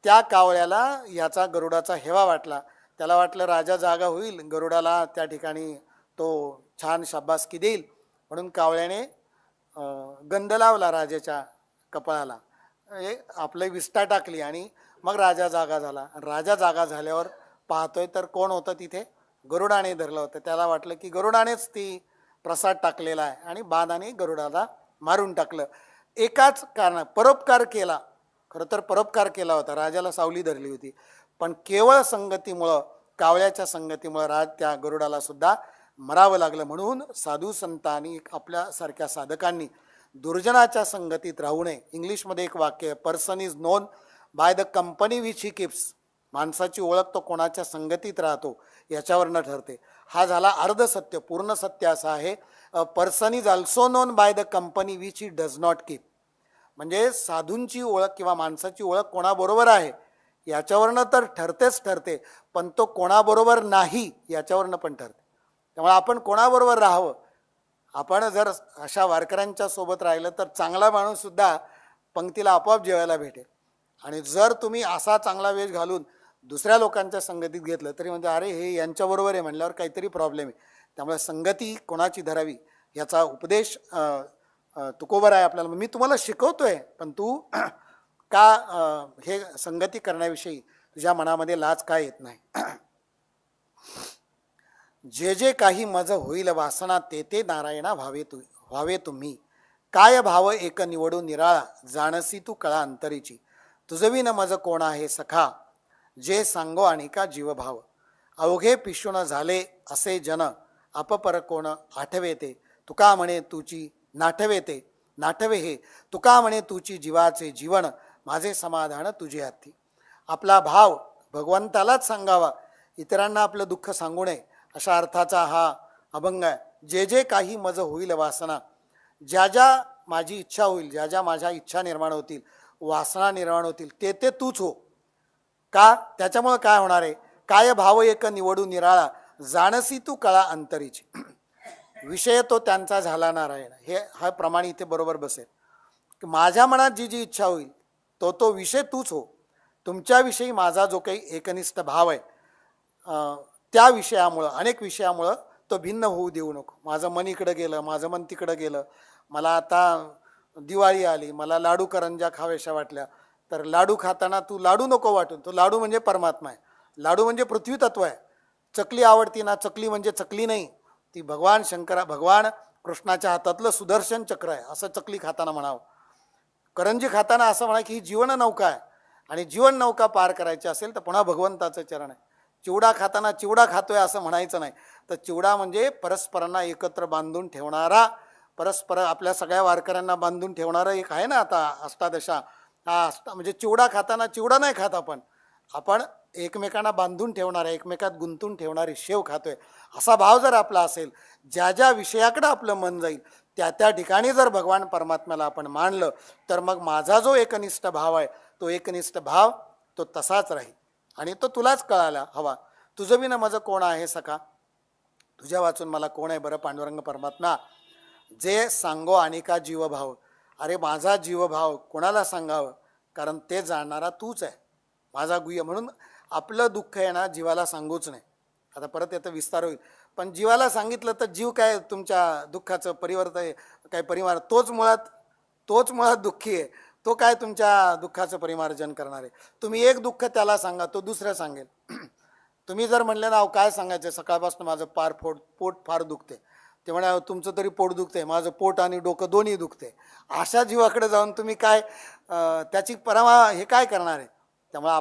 त्या कावळ्याला याचा गरुडाचा हेवा वाटला. त्याला वाटलं राजा जागा होईल, गरुडाला त्या ठिकाणी तो छान शाबासकी देईल, म्हणून कावळ्याने गंध लावला राजाच्या कपाळाला, आपलं विष्ठा टाकली आणि मग राजा जागा झाला. राजा जागा झाल्यावर पाहतोय तर कोण होतं तिथे? गरुडाने धरलं होतं. त्याला वाटलं की गरुडानेच ती प्रसाद टाकलेला आहे आणि बाणाने गरुडाला मारून टाकलं. एकाच कारण, परोपकार केला. खरं तर परोपकार केला होता, राजाला सावली धरली होती, पण केवळ संगतीमुळं, कावळ्याच्या संगतीमुळं त्या गरुडाला सुद्धा मरावं लागलं. म्हणून साधू संतांनी, आपल्यासारख्या साधकांनी दुर्जनाच्या संगतीत राहू नये. इंग्लिशमध्ये एक वाक्य आहे, person is known by the company which he keeps. माणसाची ओळख तो कोणाच्या संगतीत राहतो याच्यावरनं ठरते. हा झाला अर्धसत्य. पूर्ण सत्य असं आहे, a person is also known by the company which he does not keep. म्हणजे साधूंची ओळख किंवा माणसाची ओळख कोणाबरोबर आहे याच्यावरनं तर ठरतेच ठरते, पण तो कोणाबरोबर नाही याच्यावरनं पण ठरते. त्यामुळे आपण कोणाबरोबर राहावं, आपण जर अशा वारकऱ्यांच्या सोबत राहिलं तर चांगला माणूस सुद्धा पंक्तीला आपोआप जेवायला भेटेल. आणि जर तुम्ही असा चांगला वेश घालून दुसऱ्या लोकांच्या संगतीत घेतलं तरी म्हणजे अरे हे यांच्याबरोबर आहे म्हणल्यावर काहीतरी प्रॉब्लेम आहे. त्यामुळे संगती कोणाची धरावी याचा उपदेश तुकोबर आहे आपल्याला. मी तुम्हाला शिकवतोय पण तू का हे संगती करण्याविषयी तुझ्या मनामध्ये लाज का येत नाही. जे जे काही मज होईल वासना ते ते नारायणा व्हावे तुम्ही. काय भाव एक निवडू निराळा जाणसी तू कळा अंतरीची. तुझविन मज कोण आहे सखा जे सांगो आणि का जीवभाव. अवघे पिशून झाले असे जन अपपर कोण आठवे ते. तुका म्हणे तुची नाठवे ते नाठवे हे. तुका म्हणे तुची जीवाचे जीवन माझे समाधान तुझे हाती. आपला भाव भगवंतालाच सांगावा, इतरांना आपलं दुःख सांगू नये अशा अर्थाचा हा अभंग आहे. जे जे काही मज होईल वासना, ज्या ज्या माझी इच्छा होईल, ज्या ज्या माझ्या इच्छा निर्माण होतील, वासना निर्माण होतील ते ते तूच हो. का? त्याच्यामुळं काय होणार आहे. काय भाव एक निवडू निराळा जाणसी तू कळा अंतरीची. विषय तो त्यांचा झाला नारायण. हे हा प्रमाण इथे बरोबर बसेल. माझ्या मनात जी जी इच्छा होईल तो विषय तूच हो. तुमच्याविषयी माझा जो काही एकनिष्ठ भाव आहे त्या विषयामुळं, अनेक विषयामुळं तो भिन्न होऊ देऊ नको. माझं मन इकडं गेलं, माझं मन तिकडं गेलं. मला आता दिवाळी आली, मला लाडू करंजा खाव्याशा वाटल्या, तर लाडू खाताना तू लाडू नको वाटून. तो लाडू म्हणजे परमात्मा आहे. लाडू म्हणजे पृथ्वी तत्व आहे. चकली आवडती ना, चकली म्हणजे चकली नाही, ती भगवान कृष्णाच्या हातातलं सुदर्शन चक्र आहे असं चकली खाताना म्हणावं. करंजी खाताना असं म्हणा की ही जीवन नौका आहे आणि जीवन नौका पार करायची असेल तर पुन्हा भगवंताचं चरण आहे. चिवडा खाताना चिवडा खातोय असं म्हणायचं नाही. तर चिवडा म्हणजे परस्परांना एकत्र बांधून ठेवणारा, परस्पर आपल्या सगळ्या वारकऱ्यांना बांधून ठेवणारा एक आहे ना आता अष्टादशा. हा म्हणजे चिवडा खाताना चिवडा नाही खात आपण एकमेकांना बांधून ठेवणारे, एकमेकात गुंतून ठेवणारी शेव खातोय असा भाव जर आपला असेल, ज्या ज्या विषयाकडे आपलं मन जाईल त्या त्या ठिकाणी जर भगवान परमात्म्याला आपण मानलं तर मग माझा जो एकनिष्ठ भाव आहे तो एकनिष्ठ भाव तो तसाच राहील आणि तो तुलाच कळायला हवा. तुझं विना माझं कोण आहे सखा, तुझ्या वाचून मला कोण आहे बरं पांडुरंग परमात्मा. जे सांगो आणि का जीवभाव. अरे माझा जीवभाव कोणाला सांगावं, कारण ते जाणणारा तूच आहे, माझा गुह्य. म्हणून आपलं दुःख आहे ना जीवाला सांगूच नाही. आता परत याचा विस्तार होईल, पण जीवाला सांगितलं तर जीव काय तुमच्या दुःखाचं परिवर्तन काय परिमार, तोच मुळात दुःखी आहे. तो काय तुमच्या दुःखाचं परिमार्जन करणार आहे. तुम्ही एक दुःख त्याला सांगा, तो दुसरं सांगेल. तुम्ही जर म्हणले ना काय सांगायचं, सकाळपासून माझं पोट फार दुखते, ते म्हणा तुमचं तरी पोट दुखते, माझं पोट आणि डोकं दोन्ही दुखते. अशा जीवाकडे जाऊन तुम्ही काय त्याची हे काय करणार आहे. त्यामुळे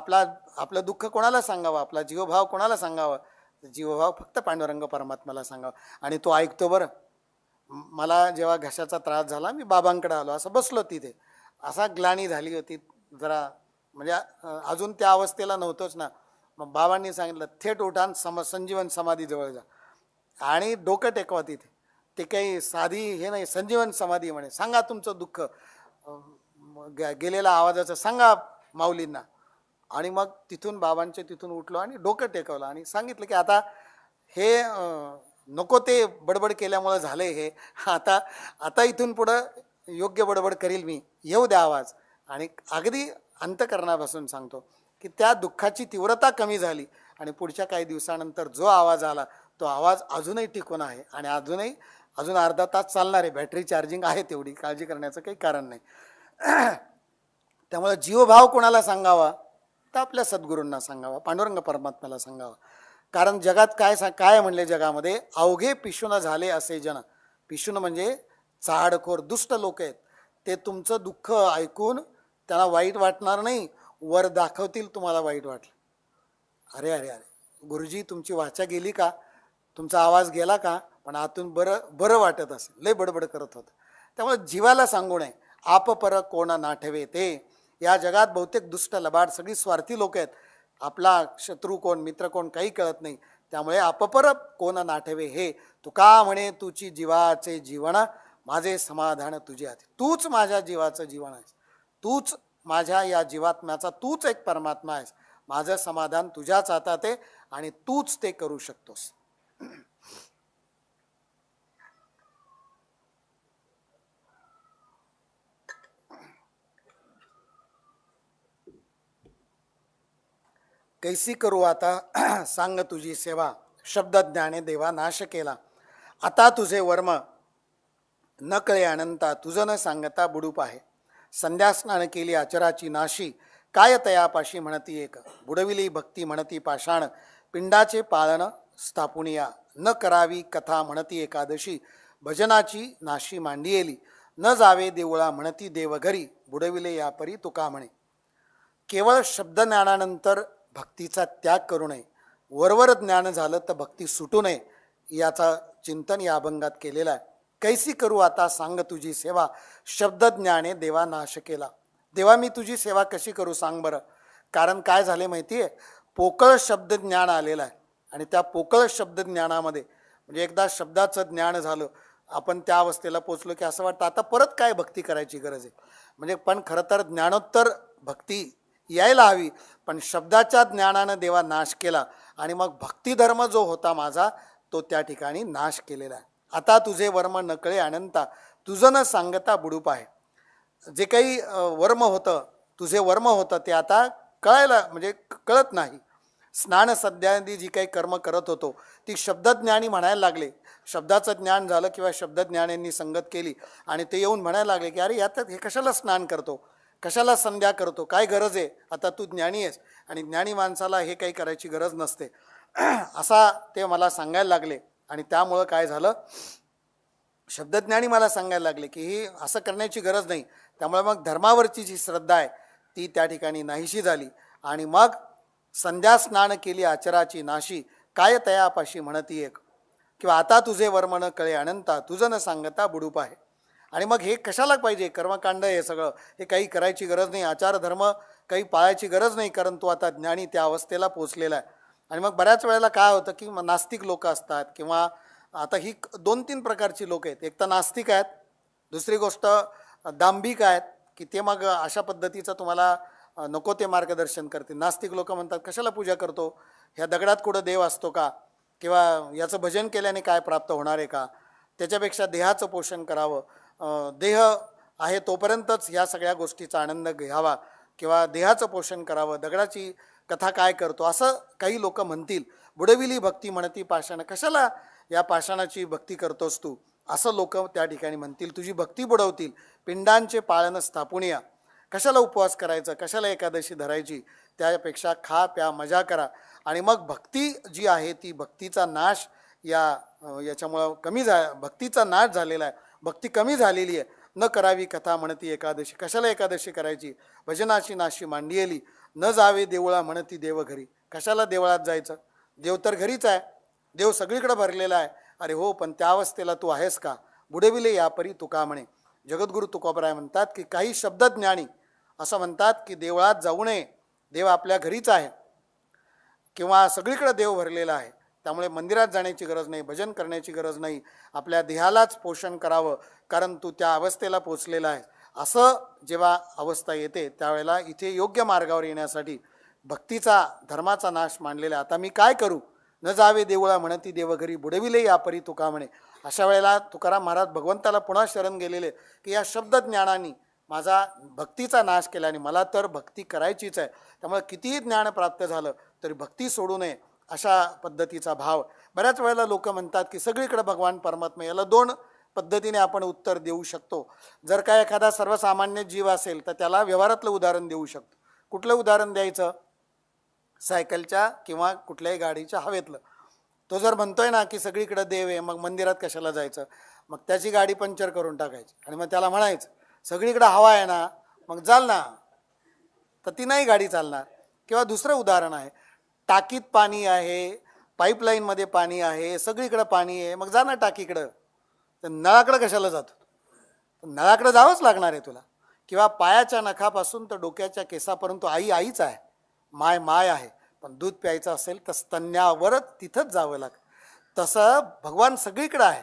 आपलं दुःख कोणाला सांगावं, आपला जीवभाव कोणाला सांगावा. जीवभाव फक्त पांडुरंग परमात्म्याला सांगावा आणि तो ऐकतो. बरं मला जेव्हा घशाचा त्रास झाला मी बाबांकडे आलो, असं बसलो तिथे, असा ग्लानी झाली होती जरा, म्हणजे अजून त्या अवस्थेला नव्हतोच ना. मग बाबांनी सांगितलं थेट उठान संजीवन समाधीजवळ जा आणि डोकं टेकवा तिथे. ते काही साधी हे नाही, संजीवन समाधी म्हणे. सांगा तुमचं दुःख, गेलेला आवाजाचं सांगा माऊलींना. आणि मग तिथून उठलो आणि डोकं टेकवलं आणि सांगितलं की आता हे नको ते बडबड केल्यामुळं झालंय हे, आता इथून पुढं योग्य बडबड करील मी, येऊ द्या आवाज. आणि अगदी अंतकरणापासून सांगतो की त्या दुःखाची तीव्रता कमी झाली आणि पुढच्या काही दिवसानंतर जो आवाज आला तो आवाज अजूनही टिकून आहे आणि अजून अर्धा तास चालणार आहे. बॅटरी चार्जिंग आहे, तेवढी काळजी करण्याचं काही कारण नाही. त्यामुळे जीवभाव कोणाला सांगावा तर आपल्या सद्गुरूंना सांगावा, पांडुरंग परमात्म्याला सांगावा. कारण जगात काय म्हणले, जगामध्ये अवघे पिशून झाले असे जन. पिशून म्हणजे चाडखोर दुष्ट लोक आहेत. ते तुमचं दुःख ऐकून त्यांना वाईट वाटणार नाही, वर दाखवतील तुम्हाला वाईट वाटलं. अरे अरे अरे गुरुजी तुमची वाचा गेली का, तुमचा आवाज गेला का, पण आतून बरं वाटत असेल, लय बडबड करत होतं. त्यामुळे जीवाला सांगू नये. आप पर कोण नाठवे ते. या जगात बहुतेक दुष्ट लबाड सगळी स्वार्थी लोक आहेत. आपला शत्रू कोण मित्र कोण काही कळत नाही. त्यामुळे आपपर कोण नाठवे हे. तुका म्हणे तुची जीवाचे जीवन माझे समाधान तुझे हाती. तूच माझ्या जीवाचं जीवन आहेस, तूच माझ्या या जीवात्म्याचा तूच एक परमात्मा आहेस. माझं समाधान तुझ्याच हातात आहे आणि तूच ते करू शकतोस. कैसी करू आता सांग तुझी सेवा, शब्द ज्ञाने देवा नाश केला. आता तुझे वर्म न कळे अनंता, तुझं न सांगता बुडूप आहे. संध्या स्नान केली आचराची नाशी, काय तयापाशी म्हणती एक. बुडविली भक्ती म्हणती पाषाण, पिंडाचे पाळण स्थापुनिया. न करावी कथा म्हणती एकादशी, भजनाची नाशी मांडियेली. न जावे देवळा म्हणती देवघरी, बुडविले या परी तुका म्हणे. केवळ शब्दज्ञानानंतर भक्तीचा त्याग करू नये. वरवर ज्ञान झालं तर भक्ती सुटू नये, याचा चिंतन या अभंगात केलेला आहे. कैसी करू आता सांग तुझी सेवा, शब्दज्ञाने देवा नाश केला. देवा मी तुझी सेवा कशी करू सांग बरं. कारण काय झाले माहिती आहे, पोकळ शब्दज्ञान आलेलं आहे. आणि त्या पोकळ शब्दज्ञानामध्ये म्हणजे एकदा शब्दाचं ज्ञान झालं, आपण त्या अवस्थेला पोचलो की असं वाटतं आता परत काय भक्ती करायची गरज आहे. म्हणजे पण खरं तर ज्ञानोत्तर भक्ती यायला हवी, पण शब्दाच्या ज्ञानानं देवा नाश केला आणि मग भक्तिधर्म जो होता माझा तो त्या ठिकाणी नाश केलेला आहे. आता तुझे वर्म नकळे अनंता, तुझं न सांगता बुडूप आहे. जे काही वर्म होतं, तुझे वर्म होतं ते आता कळायला म्हणजे कळत नाही. स्नान सध्यादी जी काही कर्म करत होतो ती शब्दज्ञानी म्हणायला लागले. शब्दाचं ज्ञान झालं किंवा शब्दज्ञानींनी संगत केली आणि ते येऊन म्हणायला लागले की अरे यात हे कशाला स्नान करतो, कशाला संध्या करतो, काय गरज आहे, आता तू ज्ञानी आहेस आणि ज्ञानी माणसाला हे काही करायची गरज नसते असा ते मला सांगायला लागले. आणि त्यामुळं काय झालं, शब्दज्ञानी मला सांगायला लागले की ही असं करण्याची गरज नाही. त्यामुळे मग धर्मावरची जी श्रद्धा आहे ती त्या ठिकाणी नाहीशी झाली. आणि मग संध्या स्नान केली आचराची नाशी, काय तयापाशी म्हणती एक. किंवा आता तुझे वर्म न कळे अनंता, तुझं न सांगता बुडूप आहे. आणि मग हे कशाला पाहिजे, कर्मकांड हे सगळं हे काही करायची गरज नाही, आचार धर्म काही पाळायची गरज नाही, कारण तो आता ज्ञानी त्या अवस्थेला पोचलेला आहे. आणि मग बऱ्याच वेळेला काय होतं की नास्तिक लोक असतात किंवा आता ही 2-3 प्रकारची लोक आहेत. एक तर नास्तिक आहेत, दुसरी गोष्ट दांभिक आहेत की ते मग अशा पद्धतीचं तुम्हाला नको ते मार्गदर्शन करते. नास्तिक लोक म्हणतात कशाला पूजा करतो, ह्या दगडात कुठं देव असतो का, किंवा याचं भजन केल्याने काय प्राप्त होणार आहे का, त्याच्यापेक्षा देहाचं पोषण करावं, देह आहे तोपर्यंतच ह्या सगळ्या गोष्टीचा आनंद घ्यावा किंवा देहाचं पोषण करावं, दगडाची कथा काय करतो असं काही लोक म्हणतील. बुडविली भक्ती म्हणती पाषाण, कशाला या पाषाणाची भक्ती करतोस तू, असं लोक त्या ठिकाणी म्हणतील. तुझी भक्ती बुडवतील. पिंडांचे पाळण स्थापुनिया, कशाला उपवास करायचा, कशाला एकादशी धरायची, त्यापेक्षा खा प्या मजा करा. आणि मग भक्ती जी आहे ती भक्तीचा नाश याच्यामुळं भक्तीचा नाश झालेला आहे, भक्ती कमी झालेली आहे. न करावी कथा म्हणती एकादशी, कशाला एकादशी करायची, भजनाची नाशी मांडियेली. न जावे देवळा म्हणती देवघरी, कशाला देवळात जायचं, देव तर घरीच आहे, देव सगळीकडे भरलेला आहे. अरे हो, पण त्या अवस्थेला तू आहेस का. बुडविले यापरी तुका म्हणे. जगद्गुरू तुकोबराय म्हणतात की काही शब्दज्ञानी असं म्हणतात की देवळात जाऊ नये, देव आपल्या घरीच आहे किंवा सगळीकडे देव भरलेला आहे, त्यामुळे मंदिरात जाण्याची गरज नाही, भजन करण्याची गरज नाही, आपल्या देहालाच पोषण करावं कारण तू त्या अवस्थेला पोचलेला आहे. असं जेव्हा अवस्था येते त्यावेळेला इथे योग्य मार्गावर येण्यासाठी भक्तीचा धर्माचा नाश मानलेला. आता मी काय करू, न जावे देवळा म्हणती देवघरी, बुडविले या परी तुका म्हणे. अशा वेळेला तुकाराम महाराज भगवंताला पुन्हा शरण गेलेले की या शब्दज्ञानाने माझा भक्तीचा नाश केला आणि मला तर भक्ती करायचीच आहे, त्यामुळे कितीही ज्ञान प्राप्त झालं तरी भक्ती सोडू नये, अशा पद्धतीचा भाव. बऱ्याच वेळेला लोक म्हणतात की सगळीकडे भगवान परमात्मा, याला 2 पद्धतीने आपण उत्तर देऊ शकतो. जर का एखादा सर्वसामान्य जीव असेल तर त्याला व्यवहारातलं उदाहरण देऊ शकतो. कुठलं उदाहरण द्यायचं, सायकलच्या किंवा कुठल्याही गाडीच्या हवेतलं. तो जर म्हणतोय ना की सगळीकडे देव आहे, मग मंदिरात कशाला जायचं, मग त्याची गाडी पंक्चर करून टाकायची आणि मग त्याला म्हणायचं सगळीकडे हवा आहे ना, मग चाल ना, तर ती नाही गाडी चालणार. किंवा दुसरं उदाहरण आहे, टाकीत पाणी आहे, पाईपलाईनमध्ये पाणी आहे, सगळीकडे पाणी आहे, मग जा ना टाकीकडं, तर नळाकडं कशाला जातो, नळाकडं जावंच लागणार आहे तुला. किंवा पायाच्या नखापासून तर डोक्याच्या केसापर्यंत आई आईच आहे, माय माय आहे, पण दूध प्यायचं असेल तर स्तन्यावरच तिथंच जावं लागतं. तसं भगवान सगळीकडं आहे,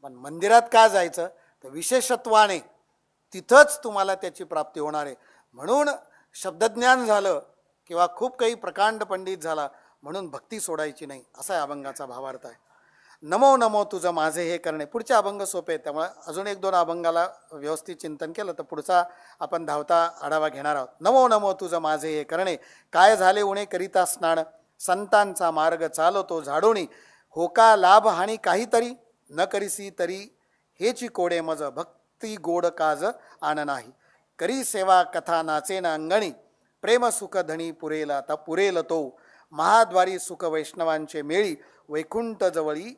पण मंदिरात का जायचं, तर विशेषत्वाने तिथंच तुम्हाला त्याची प्राप्ती होणार आहे. म्हणून शब्दज्ञान झालं किंवा खूप काही प्रकांड पंडित झाला म्हणून भक्ती सोडायची नाही, असा या अभंगाचा भावार्थ आहे. नमो नमो तुझं माझे हे करणे. पुढचे अभंग सोपे आहेत, त्यामुळे अजून एक दोन अभंगाला व्यवस्थित चिंतन केलं तर पुढचा आपण धावता आढावा घेणार आहोत. नमो नमो तुझं माझे हे करणे, काय झाले उणे करिता स्नान, संतांचा मार्ग चालतो झाडोणी, होका लाभ हानी काहीतरी, न करीसी तरी हेची कोडे मज, भक्ती गोड काज आन नाही, करी सेवा कथा नाचेन अंगणी, प्रेम सुख धनी पुरेल आता पुरेल तो, महाद्वारी सुख वैष्णवांचे मेळी, वैकुंठ जवळी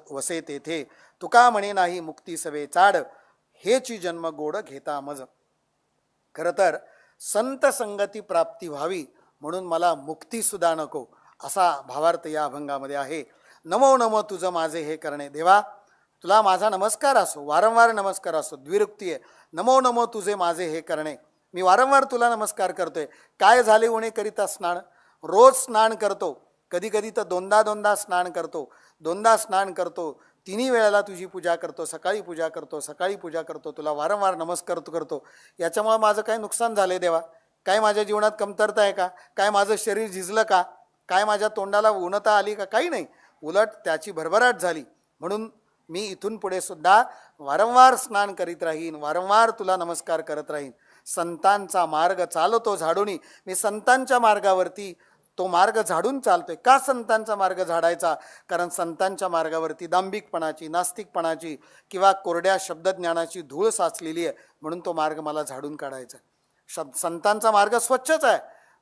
वसे तेथे, तुका म्हणे नाही मुक्ती सवे चाड, हेची जन्म गोड घेता मज. खरं तर संत संगती प्राप्ती व्हावी म्हणून मला मुक्ती सुद्धा नको, असा भावार्थ या अभंगामध्ये आहे. नमो नमो तुझं माझे हे करणे. देवा तुला माझा नमस्कार असो, वारंवार नमस्कार असो, द्विरुक्ती आहे. नमो नमो तुझे माझे हे करणे, मी वारंवार तुला नमस्कार करतोय. काय झाले उणे करिता स्नान, रोज स्नान करतो, कधी कधी तर दोनदा स्नान करतो, दोनदा स्नान करतो, तिन्ही वेळेला तुझी पूजा करतो, सकाळी पूजा करतो, तुला वारंवार नमस्कार करतो. याच्यामुळे माझं काय नुकसान झाले देवा? काय माझ्या जीवनात कमतरता आहे का? काय माझं शरीर झिजलं का? काय माझ्या तोंडाला ऊनता आली का? काही नाही, उलट त्याची भरभराट झाली. म्हणून मी इथून पुढे सुद्धा वारंवार स्नान करीत राहीन, वारंवार तुला नमस्कार करत राहीन. संतांचा मार्ग चालतो झाडूनी, मी संतांच्या मार्गावरती तो मार्ग झाडून चालतोय. का संतांचा मार्ग झाडायचा? कारण संतांच्या मार्गावरती दांभिकपणाची, नास्तिकपणाची किंवा कोरड्या शब्दज्ञानाची धूळ साचलेली आहे, म्हणून तो मार्ग मला झाडून काढायचा. संतांचा मार्ग स्वच्छच आहे,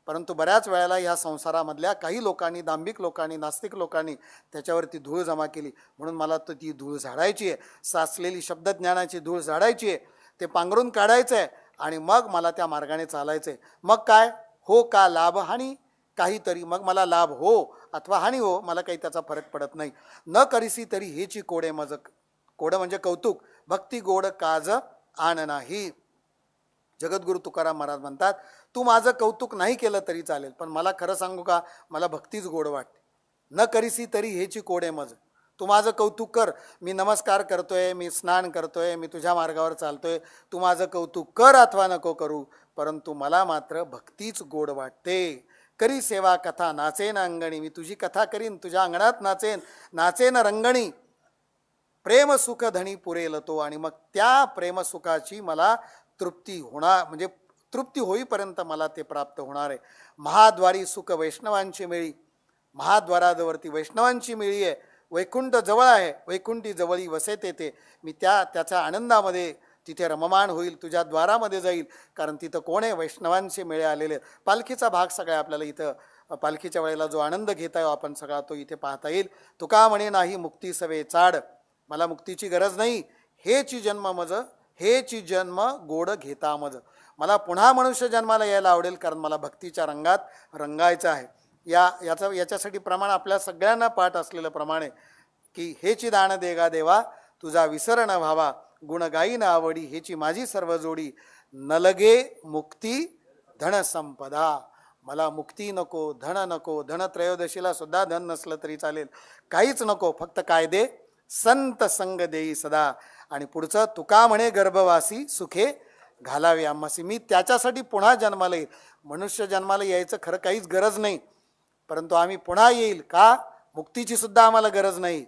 परंतु बऱ्याच वेळेला ह्या संसारामधल्या काही लोकांनी, दांभिक लोकांनी, नास्तिक लोकांनी त्याच्यावरती धूळ जमा केली, म्हणून मला तर ती धूळ झाडायची आहे. साचलेली शब्दज्ञानाची धूळ झाडायची आहे, ते पांघरून काढायचं आहे आणि मग मला त्या मार्गाने चालायचं आहे. मग काय हो का लाभ हानी काहीतरी, मग मला लाभ हो अथवा हानी हो, मला काही त्याचा फरक पडत नाही. न करीसी तरी हेची कोडे मज, कोडं म्हणजे कौतुक, भक्ती गोड काज आन नाही. जगद्गुरु तुकाराम महाराज म्हणतात, तू माझं कौतुक नाही केलं तरी चालेल, पण मला खरं सांगू का, मला भक्तीच गोड वाटते. न करीसी तरी हेची कोडे मज, तू माझं कौतुक कर. मी नमस्कार करतोय, मी स्नान करतोय, मी तुझ्या मार्गावर चालतोय, तू माझं कौतुक कर अथवा नको करू, परंतु मला मात्र भक्तीच गोड वाटते. करी सेवा कथा नाचेन अंगणी, मी तुझी कथा करीन, तुझ्या अंगणात नाचेन रंगणी, प्रेम सुख धनी पुरेल तो, आणि मग त्या प्रेमसुखाची मला तृप्ती होणार, म्हणजे तृप्ती होईपर्यंत मला ते प्राप्त होणार आहे. महाद्वारी सुख वैष्णवांची मिळी, महाद्वारावरती वैष्णवांची मिळी आहे, वैकुंठ जवळ आहे, वैकुंठी जवळी वसे तेथे, मी त्याच्या आनंदामध्ये तिथे रममान होईल, तुझ्या द्वारामध्ये जाईल, कारण तिथं कोण आहे? वैष्णवांचे मेळे आलेले. पालखीचा भाग सगळा आपल्याला इथं पालखीच्या वेळेला जो आनंद घेता येईल आपण सगळा तो इथे पाहता येईल. तुका म्हणे नाही मुक्ती सवे चाड, मला मुक्तीची गरज नाही, हेची जन्म गोड घेता मज, मला पुन्हा मनुष्य जन्माला यायला आवडेल, कारण मला भक्तीच्या रंगात रंगायचं आहे. याच्यासाठी प्रमाण आपल्या सगळ्यांना पाठ असलेलं प्रमाण आहे की हेची दान देगा देवा, तुझा विसर न व्हावा, गुण गाई न आवडी, हेची माझी सर्व जोडी, न लगे मुक्ती धन संपदा, मला मुक्ती नको, धन नको, धन त्रयोदशीला सुद्धा धन नसलं तरी चालेल, काहीच नको, फक्त काय दे? संत संग देई सदा. आणि पुढचं, तुका म्हणे गर्भवासी सुखे घालावे आम्हासी, मी त्याच्यासाठी पुन्हा जन्माला येईल. मनुष्य जन्माला यायचं खरं काहीच गरज नाही, परंतु आम्ही पुन्हा येईल का? मुक्तीची सुद्धा आम्हाला गरज नाही,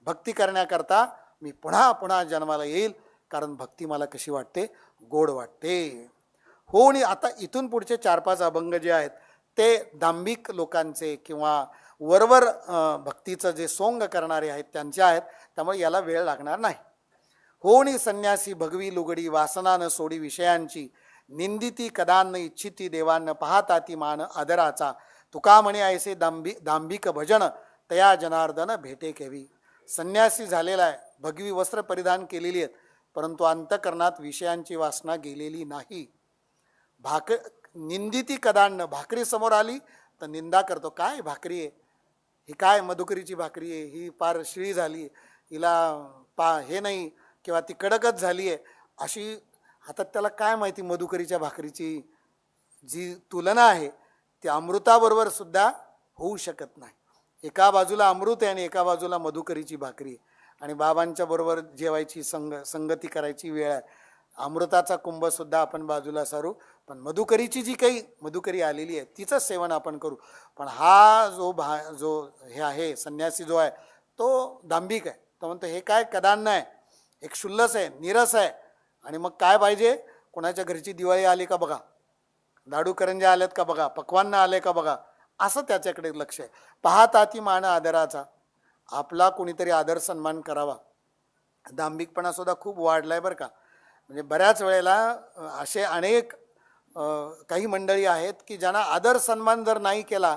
भक्ती करण्याकरता मी पुन्हा जन्माला येईल, कारण भक्ती मला कशी वाटते? गोड वाटते. हो. आणि आता इथून पुढचे 4-5 अभंग जे आहेत ते दांभिक लोकांचे किंवा वरवर भक्तीचं जे सोंग करणारे आहेत त्यांचे आहेत, त्यामुळे याला वेळ लागणार नाही. होणी संन्यासी भगवी लुगडी, वासना न सोडी विषयांची, निंदिती कदान इच्छिती देवान, पाहता ती मान आदराचा, तुका म्हणे ऐसे दांभिक भजन, तया जनार्दन भेटे केवी. संन्यासी झालेला आहे, भगवी वस्त्र परिधान केलेली आहेत, परंतु अंतकरणात विषयांची वासना गेलेली नाही. निंदिती कदान, भाकरी समोर आली तर निंदा करतो, काय भाकरी आहे ही, काय मधुकरीची भाकरी आहे ही, पार शिळी झाली, हिला हे नाही, किंवा ती कडकच झाली आहे अशी. आता त्याला काय माहिती मधुकरीच्या भाकरीची जी तुलना आहे ती अमृताबरोबर सुद्धा होऊ शकत नाही. एका बाजूला अमृत आहे आणि एका बाजूला मधुकरीची भाकरी आहे, आणि बाबांच्या बरोबर जेवायची संगती करायची वेळ आहे. अमृताचा कुंभ सुद्धा आपण बाजूला सारू, पण मधुकरीची जी काही मधुकरी आलेली आहे तिचं सेवन आपण करू. पण हा जो हे आहे संन्यासी जो आहे तो दांभिक आहे. तो म्हणतो हे काय कदान्न आहे, एक क्षुल्लस आहे, नीरस आहे. आणि मग काय पाहिजे, कोणाच्या घरची दिवाळी आली का बघा, लाडू करंज्या आल्यात का बघा, पक्वान्न आले का बघा, असं त्याच्याकडे लक्ष आहे. पाहता ती मान आदराचा, आपला कोणीतरी आदर सन्मान करावा. दांभिकपणा सुद्धा खूप वाढलाय बरं का. म्हणजे बऱ्याच वेळेला असे अनेक काही मंडळी आहेत की ज्यांना आदर सन्मान जर नाही केला,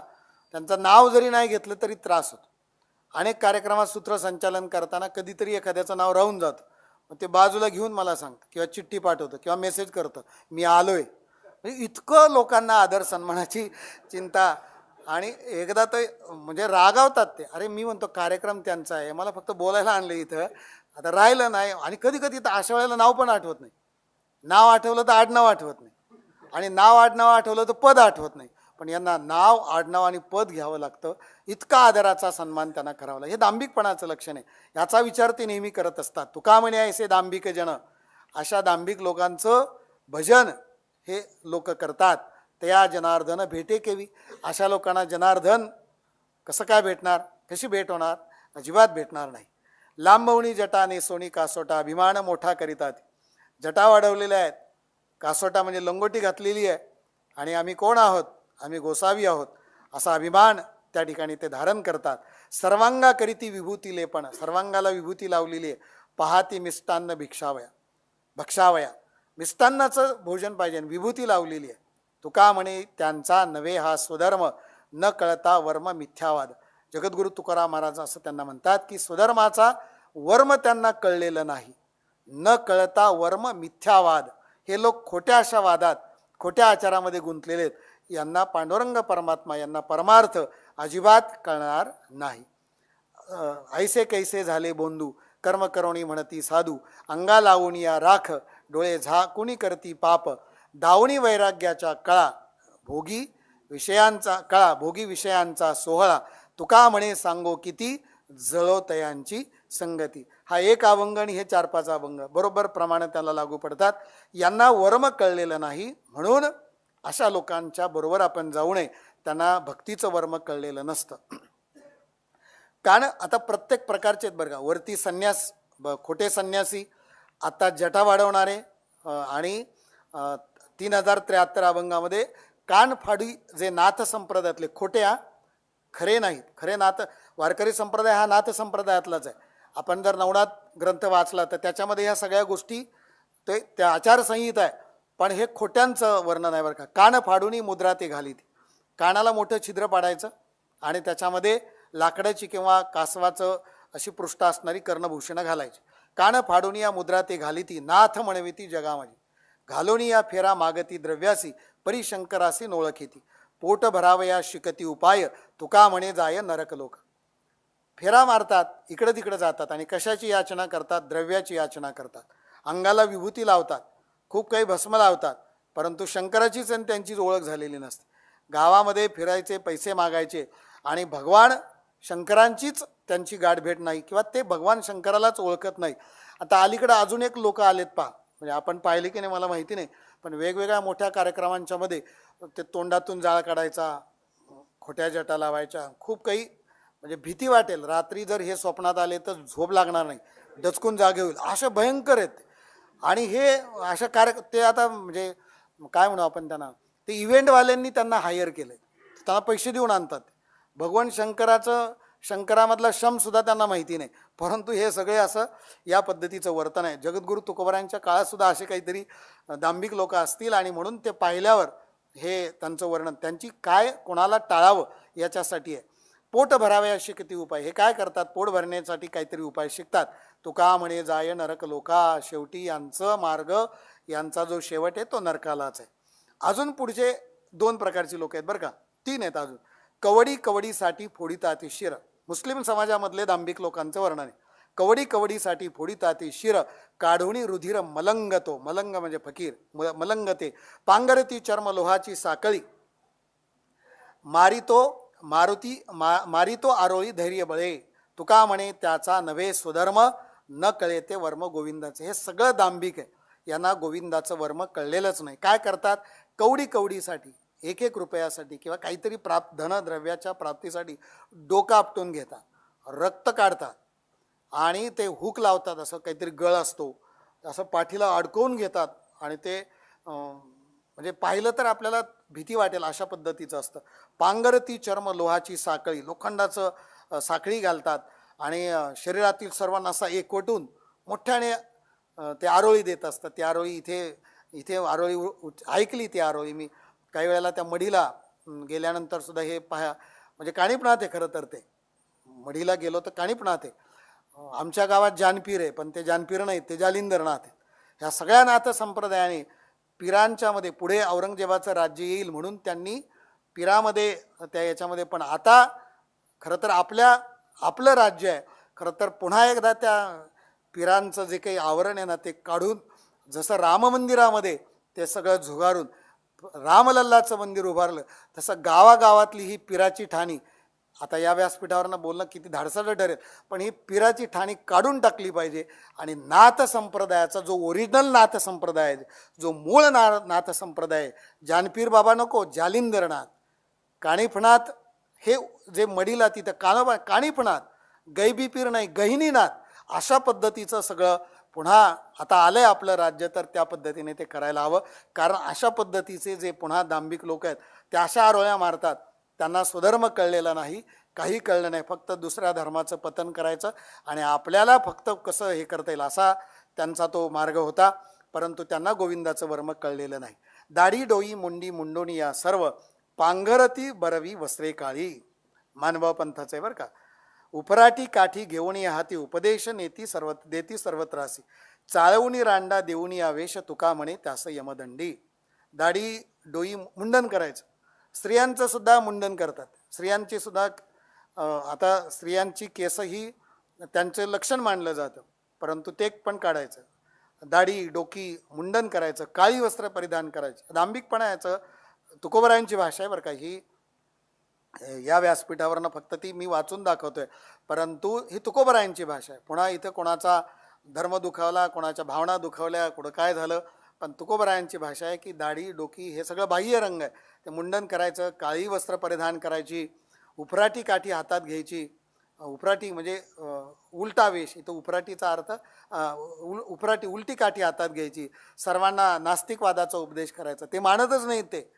त्यांचं नाव जरी नाही घेतलं तरी त्रास होतो. अनेक कार्यक्रमात सूत्रसंचालन करताना कधीतरी एखाद्याचं नाव राहून जातं, मग ते बाजूला घेऊन मला सांगतं किंवा चिठ्ठी पाठवतं किंवा मेसेज करतं, मी आलोय. म्हणजे इतकं लोकांना आदर सन्मानाची चिंता. आणि एकदा तर म्हणजे रागावतात ते, अरे मी म्हणतो कार्यक्रम त्यांचा आहे, मला फक्त बोलायला आणलं इथं, आता राहिलं नाही. आणि कधी कधी तर अशा वेळेला नाव पण आठवत नाही. नाव आठवलं तर आडनाव आठवत नाही, आणि नाव आडनाव आठवलं तर पद आठवत नाही. पण यांना नाव आडनाव आणि पद घ्यावं लागतं. इतका आदराचा सन्मान त्यांना करावा लागतो. हे दांभिकपणाचं लक्षण आहे. याचा विचार ते नेहमी करत असतात. तुका म्हणे ऐसे दांभिक जन, अशा दांभिक लोकांचं भजन हे लोक करतात. त्या जनार्दन भेटे केवी, अशा लोकांना जनार्दन कसं काय भेटणार, कशी भेट होणार, अजिबात भेटणार नाही. लांबवणी जटाने सोनी कासोटा, अभिमान मोठा करीतात. जटा वाढवलेल्या आहेत, कासोटा म्हणजे लंगोटी घातलेली आहे, आणि आम्ही कोण आहोत, आम्ही गोसावी आहोत, असा अभिमान त्या ठिकाणी ते धारण करतात. सर्वांगा करीती विभूती लेपण, सर्वांगाला विभूती लावलेली आहे. पाहाती मिष्टान्न भिक्षावया, भक्षावया, मिष्टान्नाचं भोजन पाहिजे, विभूती लावलेली आहे. तुका म्हणे त्यांचा नव्हे हा स्वधर्म, न कळता वर्म मिथ्यावाद. जगद्गुरु तुकाराम महाराज असं त्यांना म्हणतात की स्वधर्माचा वर्म त्यांना कळलेलं नाही, न कळता वर्म मिथ्यावाद. हे लोक खोट्या अशा वादात, खोट्या आचारामध्ये गुंतलेले आहेत. यांना पांडुरंग परमात्मा, यांना परमार्थ अजिबात कळणार नाही. ऐसे कैसे झाले बोंदू, कर्म करोणी म्हणती साधू, अंगा लावून या राख, डोळे झाकुनी करती पाप, दावणी वैराग्याच्या कळा, भोगी विषयांचा सोहळा, तुका म्हणे सांगो किती, जळोतयांची संगती. हा एक अभंग आणि हे 4-5 अभंग बरोबर प्रमाणे त्याला लागू पडतात. यांना वर्म कळलेलं नाही, म्हणून अशा लोकांच्या बरोबर आपण जाऊ नये. त्यांना भक्तीचं वर्म कळलेलं नसतं. कारण आता प्रत्येक प्रकारचे आहेत बरं का. वरती संन्यास, खोटे संन्यासी, आता जटा वाढवणारे, आणि 3073 अभंगामध्ये कानफाडी जे नाथ संप्रदायातले खोटे, खरे नाहीत. खरे नाथ, वारकरी संप्रदाय हा नाथ संप्रदायातलाच आहे. आपण जर नवनाथ ग्रंथ वाचला तर त्याच्यामध्ये ह्या सगळ्या गोष्टी ते त्या आचारसंहिता आहे. पण हे खोट्यांचं वर्णन आहे बरं का. कान फाडूनी मुद्रा ते घालीत, कानाला मोठं छिद्र पाडायचं आणि त्याच्यामध्ये लाकडाची किंवा कासवाचं अशी पृष्ठ असणारी कर्णभूषणं घालायची. कान फाडूनी या मुद्रा ते घालीती, नाथ म्हणविती जगामध्ये, घालोनी या फेरा मागती द्रव्यासी, परिशंकरासी नोळखीती, पोट भरावया शिकती उपाय, तुका म्हणे जाय नरक लोक. फेरा मारतात, इकडं तिकडं जातात आणि कशाची याचना करतात, द्रव्याची याचना करतात. अंगाला विभूती लावतात, खूप काही भस्म लावतात, परंतु शंकराचीच आणि त्यांचीच ओळख झालेली नसते. गावामध्ये फिरायचे, पैसे मागायचे आणि भगवान शंकरांचीच त्यांची गाठभेट नाही किंवा ते भगवान शंकरालाच ओळखत नाही. आता अलीकडे अजून एक लोक आलेत पहा, म्हणजे आपण पाहिले की नाही मला माहिती नाही, पण वेगवेगळ्या मोठ्या कार्यक्रमांच्या मध्ये ते तोंडातून जाळ काढायचा, खोट्या जटा लावायच्या, खूप काही, म्हणजे भीती वाटेल रात्री जर हे स्वप्नात आले तर झोप लागणार नाही, डचकून जागे होईल, असे भयंकर आहेत. आणि हे अशा ते आता म्हणजे काय म्हणू आपण त्यांना, ते इव्हेंटवाल्यांनी त्यांना हायर केले, त्यांना पैसे देऊन आणतात. भगवान शंकरामधला शम सुद्धा त्यांना माहिती नाही, परंतु हे सगळे असं या पद्धतीचं वर्तन आहे. जगद्गुरु तुकोबारायांच्या काळात सुद्धा असे काहीतरी दांभिक लोक असतील आणि म्हणून ते पाहिल्यावर हे त्यांचं वर्णन, त्यांची काय कोणाला टाळावं याच्यासाठी आहे. पोट भरावे असे किती उपाय, हे काय करतात, पोट भरण्यासाठी काहीतरी उपाय शिकतात. तुका म्हणे जाय नरक लोका, शेवटी यांचं मार्ग, यांचा जो शेवट आहे तो नरकालाच आहे. अजून पुढचे 2 प्रकारची लोक आहेत बरं का, 3 आहेत अजून. कवडीसाठी फोडिताती शिर, मुस्लिम समाजामधले दांभिक लोकांचं वर्णन आहे. कवडीसाठी फोडिताती शिर, काढुणी रुधिर मलंगतो, मलंग म्हणजे फकीर, मलंगते, पांगरती चर्म लोहाची साकळी, मारितो आरोळी धैर्य बळे, तुका म्हणे त्याचा नव्हे स्वधर्म, न कळे ते वर्म गोविंदाचे. हे सगळं दांभिक आहे, यांना गोविंदाचं वर्म कळलेलंच नाही. काय करतात, कवडीसाठी, 1-1 रुपयासाठी किंवा काहीतरी धनद्रव्याच्या प्राप्तीसाठी डोकं आपटून घेतात. रक्त काढतात आणि ते हुक लावतात, असं काहीतरी गळ असतो, असं पाठीला अडकवून घेतात आणि ते म्हणजे पाहिलं तर आपल्याला भीती वाटेल अशा पद्धतीचं असतं. पांगरती चर्म लोहाची साखळी, लोखंडाचं साखळी घालतात आणि शरीरातील सर्व नसा एकवटून मोठ्याने ते आरोळी देत असतात. ती आरोळी इथे इथे आरोळी ऐकली, ती आरोळी मी काही वेळेला त्या मढीला गेल्यानंतर सुद्धा हे म्हणजे काणिपणात आहे खरं तर. ते मढीला गेलो तर काणिपणात आहे. आमच्या गावात जानपीर आहे, पण ते जानपीर नाहीत, ते जालिंदरनाथ आहेत. ह्या सगळ्या नाथ संप्रदायाने पिरांच्या मध्ये पुढे औरंगजेबाचं राज्य येईल म्हणून त्यांनी पिरामध्ये त्या याच्यामध्ये, पण आता खरं तर आपलं राज्य आहे. खरं तर पुन्हा एकदा त्या पिरांचं जे काही आवरण आहे ना ते काढून, जसं राम मंदिरामध्ये ते सगळं झुगारून रामलल्लाचं मंदिर उभारलं, तसं गावागावातली ही पिराची ठाणी, आता या व्यासपीठावरनं बोलणं किती धाडसाचं ठरेल, पण ही पिराची ठाणी काढून टाकली पाहिजे आणि नाथ संप्रदायाचा जो ओरिजिनल नाथ संप्रदाय आहे, जो मूळ नाथ संप्रदाय आहे, जानपीर बाबा नको, जालिंदरनाथ, काणिफनाथ, हे जे मडीला तिथं काणिफनाथ, गैबी पीर नाही गहिनीनाथ, अशा पद्धतीचं सगळं पुन्हा आता आलंय आपलं राज्य, तर त्या पद्धतीने ते करायला हवं. कारण अशा पद्धतीचे जे पुन्हा दांभिक लोक आहेत ते अशा आरोळ्या मारतात, त्यांना स्वधर्म कळलेला नाही, काही कळलं नाही, फक्त दुसऱ्या धर्माचं पतन करायचं आणि आपल्याला फक्त कसं हे करता येईल असा त्यांचा तो मार्ग होता. परंतु त्यांना गोविंदाचं वर्म कळलेलं नाही. दाढी डोई मुंडी मुंडोणी या सर्व पांघरती बरवी वस्त्रे काळी, मानव पंथाचं आहे बरं का. उपराटी काठी घेऊन हाती उपदेश नेती देती सर्वत्रासी, चाळवणी रांडा देऊनी आवेश तुका म्हणे त्यास यमदंडी. दाढी डोई मुंडन करायचं. स्त्रियांचं सुद्धा मुंडन करतात. स्त्रियांची सुद्धा आता स्त्रियांची केस ही त्यांचं लक्षण मानलं जातं, परंतु ते पण काढायचं. दाढी डोकी मुंडन करायचं, काळी वस्त्र परिधान करायचं. दांभिकपणा याचं तुकोबरायांची भाषा आहे बरं का. ही या व्यासपीठावरनं फक्त ती मी वाचून दाखवतोय, परंतु ही तुकोबरायांची भाषा आहे. पुन्हा इथं कोणाचा धर्म दुखावला, कोणाच्या भावना दुखावल्या, कुठं काय झालं, पण तुकोबरायांची भाषा आहे की दाढी डोकी हे सगळं बाह्य रंग आहे, ते मुंडन करायचं, काळी वस्त्र परिधान करायची, उपराटी काठी हातात घ्यायची. उपराटी म्हणजे उलटा वेश, इथं उपराटीचा अर्थ उपराटी उलटी काठी हातात घ्यायची. सर्वांना नास्तिकवादाचा उपदेश करायचा. ते मानतच नाही, ते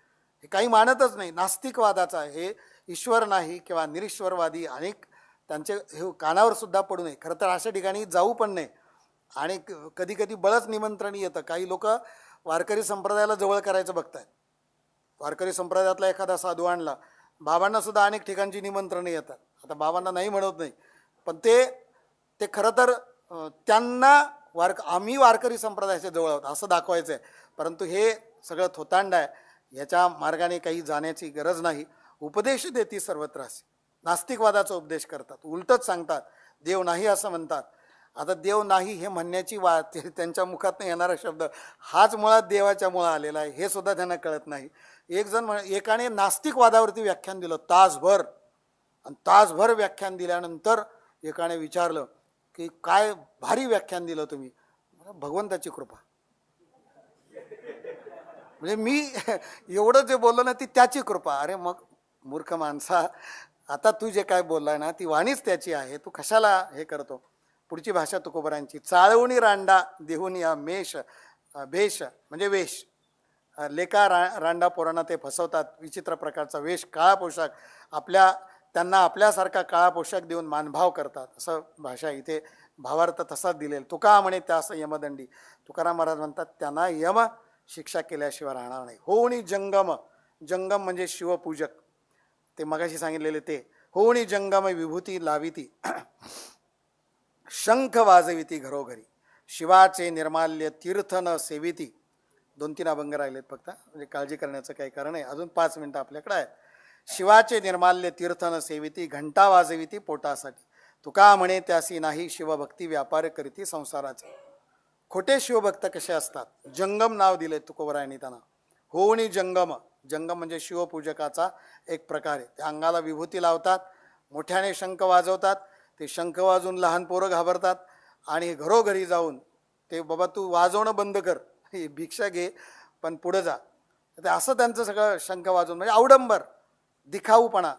काही मानतच नाही. नास्तिकवादाचा हे ईश्वर नाही किंवा निरीश्वरवादी अनेक त्यांचे हे कानावर सुद्धा पडू नये. खरं तर अशा ठिकाणी जाऊ पण नाही आणि कधी कधी बळच निमंत्रण येतं. काही लोक वारकरी संप्रदायाला जवळ करायचं बघतायत. वारकरी संप्रदायातला एखादा साधू आणला, बाबांना सुद्धा अनेक ठिकाणची निमंत्रणं येतात. आता बाबांना नाही म्हणत नाही, पण ते खरं तर त्यांना आम्ही वारकरी संप्रदायाच्या जवळ आहोत असं दाखवायचं आहे. परंतु हे सगळं थोतांड आहे, याच्या मार्गाने काही जाण्याची गरज नाही. उपदेश देती सर्वत्रासी, नास्तिकवादाचा उपदेश करतात, उलटच सांगतात, देव नाही असं म्हणतात. आता देव नाही हे म्हणण्याची त्यांच्या मुखातून येणारा शब्द हाच मुळात देवाच्या मुळं आलेला आहे, हे सुद्धा त्यांना कळत नाही. एकाने नास्तिकवादावरती व्याख्यान दिलं तासभर, आणि तासभर व्याख्यान दिल्यानंतर एकाने विचारलं की काय भारी व्याख्यान दिलं तुम्ही. भगवंताची कृपा, म्हणजे मी एवढं जे बोललो ना ती त्याची कृपा. अरे मग मूर्ख माणसा, आता तू जे काय बोललाय ना ती वाणीच त्याची आहे, तू कशाला हे करतो. पुढची भाषा तुकोबरांची. चाळवणी रांडा देहून या भेष म्हणजे वेश. लेका रांडा पोरांना ते फसवतात, विचित्र प्रकारचा वेश, काळा पोशाख, त्यांना आपल्यासारखा काळा पोशाख देऊन मानभाव करतात, असं भाषा इथे भावार्थ तसाच दिलेला. तुका म्हणे त्यास यमदंडी. तुकाराम महाराज म्हणतात त्यांना यम शिक्षा केल्याशिवाय राहणार नाही. होऊनी जंगम, जंगम म्हणजे शिवपूजक, ते मगाशी सांगितलेले ते. होऊनी जंगम विभूती लाविती, शंख वाजविती घरोघरी, शिवाचे निर्माल्य तीर्थ न सेविती. 2-3 अभंग राहिलेत फक्त, म्हणजे काळजी करण्याचं काही कारण आहे. अजून 5 मिनिटं आपल्याकडे आहे. शिवाचे निर्माल्य तीर्थ न सेविती, घंटा वाजविती पोटासाठी. तुका म्हणे त्यासी नाही शिवभक्ती व्यापार करीती संसाराचा. खोटे शिवभक्त कसे असतात, जंगम नाव दिले तुकोबरायांनी त्यांना. होऊनी जंगम, जंगम म्हणजे शिवपूजकाचा एक प्रकार आहे. त्या अंगाला विभूती लावतात, मोठ्याने शंख वाजवतात, ते शंख वाजून लहान पोरं घाबरतात आणि घरोघरी जाऊन ते बाबा तू वाजवणं बंद कर, भिक्षा घे पण पुढे जा. ते असं त्यांचं सगळं शंख वाजवून म्हणजे अवडंबर, दिखाऊपणा,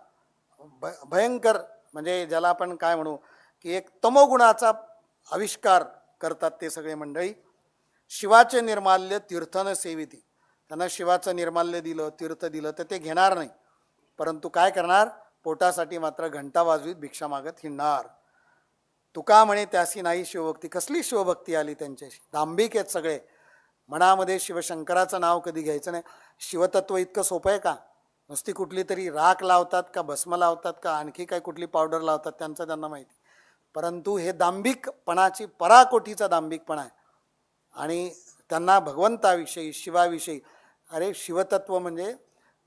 भयंकर म्हणजे ज्याला आपण काय म्हणू की एक तमोगुणाचा आविष्कार करतात ते सगळे मंडळी. शिवाचे निर्माल्य तीर्थन सेविती, त्यांना शिवाचं निर्माल्य दिलं, तीर्थ दिलं तर ते घेणार नाही, परंतु काय करणार, पोटासाठी मात्र घंटा वाजवीत भिक्षा मागत हिंडणार. तुका म्हणे त्यासी नाही शिवभक्ती. कसली शिवभक्ती आली त्यांच्याशी, दांभिक आहेत सगळे. मनामध्ये शिवशंकराचं नाव कधी घ्यायचं नाही. शिवतत्व इतकं सोपं आहे का? नुसती कुठली तरी राख लावतात का, भस्म लावतात का, आणखी काय कुठली पावडर लावतात, त्यांचं त्यांना माहिती. परंतु हे दांभिकपणाची पराकोटीचा दांभिकपणा आहे. आणि त्यांना भगवंताविषयी, शिवाविषयी, अरे शिवतत्व म्हणजे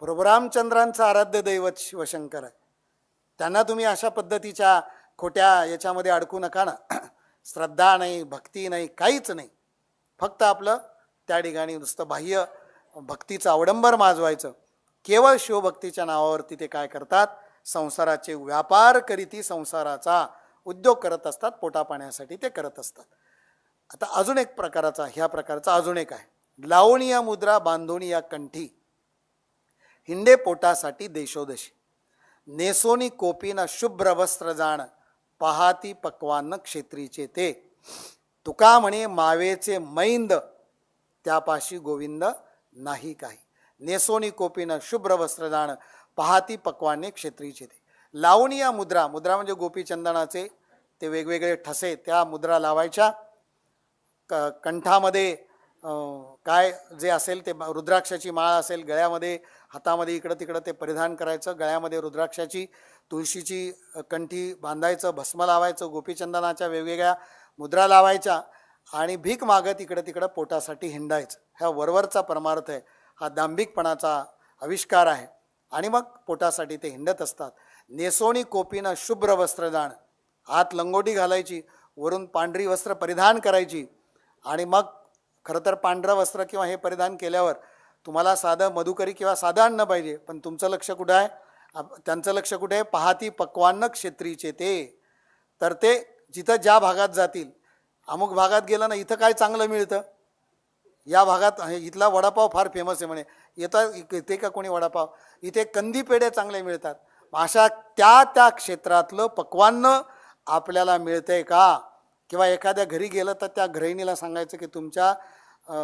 प्रभुरामचंद्रांचं आराध्य दैवत शिवशंकर आहे. त्यांना तुम्ही अशा पद्धतीच्या खोट्या याच्यामध्ये अडकू नका ना. श्रद्धा नाही, भक्ती नाही, काहीच नाही. फक्त आपलं त्या ठिकाणी नुसतं बाह्य भक्तीचं अवडंबर माजवायचं. केवळ शिवभक्तीच्या नावावरती ते काय करतात, संसाराचे व्यापार करीती संसाराचा उद्योग करत असतात, पोटापाण्यासाठी ते करत असतात. आता अजून एक प्रकाराचा, ह्या प्रकारचा अजून एक आहे, लावणीया मुद्रा बांधोनिया कंठी, हिंडे पोटासाठी देशोदेशी, नेसोनी कोपीन शुभ्र वस्त्र जाण, पाहाती पक्वान्न क्षेत्रीचे ते, तुका म्हणे मावेचे मैंद, त्यापाशी गोविंद नाही काही. नेसोनी कोपीन शुभ्र वस्त्र जाण, पाहाती पक्वान्ने क्षेत्रीचे ते. लावणीया मुद्रा, मुद्रा म्हणजे गोपीचंदनाचे ते वेगवेगळे ठसे, त्या मुद्रा लावायच्या. कंठामध्ये काय जे असेल ते, रुद्राक्षाची माळ असेल, गळ्यामध्ये, हातामध्ये इकडं तिकडं ते परिधान करायचं. गळ्यामध्ये रुद्राक्षाची, तुळशीची कंठी बांधायचं, भस्म लावायचं, गोपीचंदनाच्या वेगवेगळ्या मुद्रा लावायच्या आणि भीक मागत इकडं तिकडं पोटासाठी हिंडायचं. ह्या वरवरचा परमार्थ आहे, हा दांभिकपणाचा आविष्कार आहे. आणि मग पोटासाठी ते हिंडत असतात. नेसोणी कोपीनं शुभ्र वस्त्र जाण, आत लंगोटी घालायची, वरून पांढरी वस्त्र परिधान करायची. आणि मग खरं तर पांढरं वस्त्र किंवा हे परिधान केल्यावर तुम्हाला साधं मधुकरी किंवा साधं अन्न पाहिजे, पण तुमचं लक्ष कुठं आहे, त्यांचं लक्ष कुठे आहे, पाहाती पक्वान्न क्षेत्रीचे ते. तर ते जिथं ज्या भागात जातील, अमुक भागात गेलं ना, इथं काय चांगलं मिळतं, या भागात इथला वडापाव फार फेमस आहे म्हणे, येते का कोणी वडापाव, इथे कंदी पेढे चांगले मिळतात. अशा त्या त्या क्षेत्रातलं पक्वान्न आपल्याला मिळतंय का? किंवा एखाद्या घरी गेलं तर त्या गृहिणीला सांगायचं की तुमच्या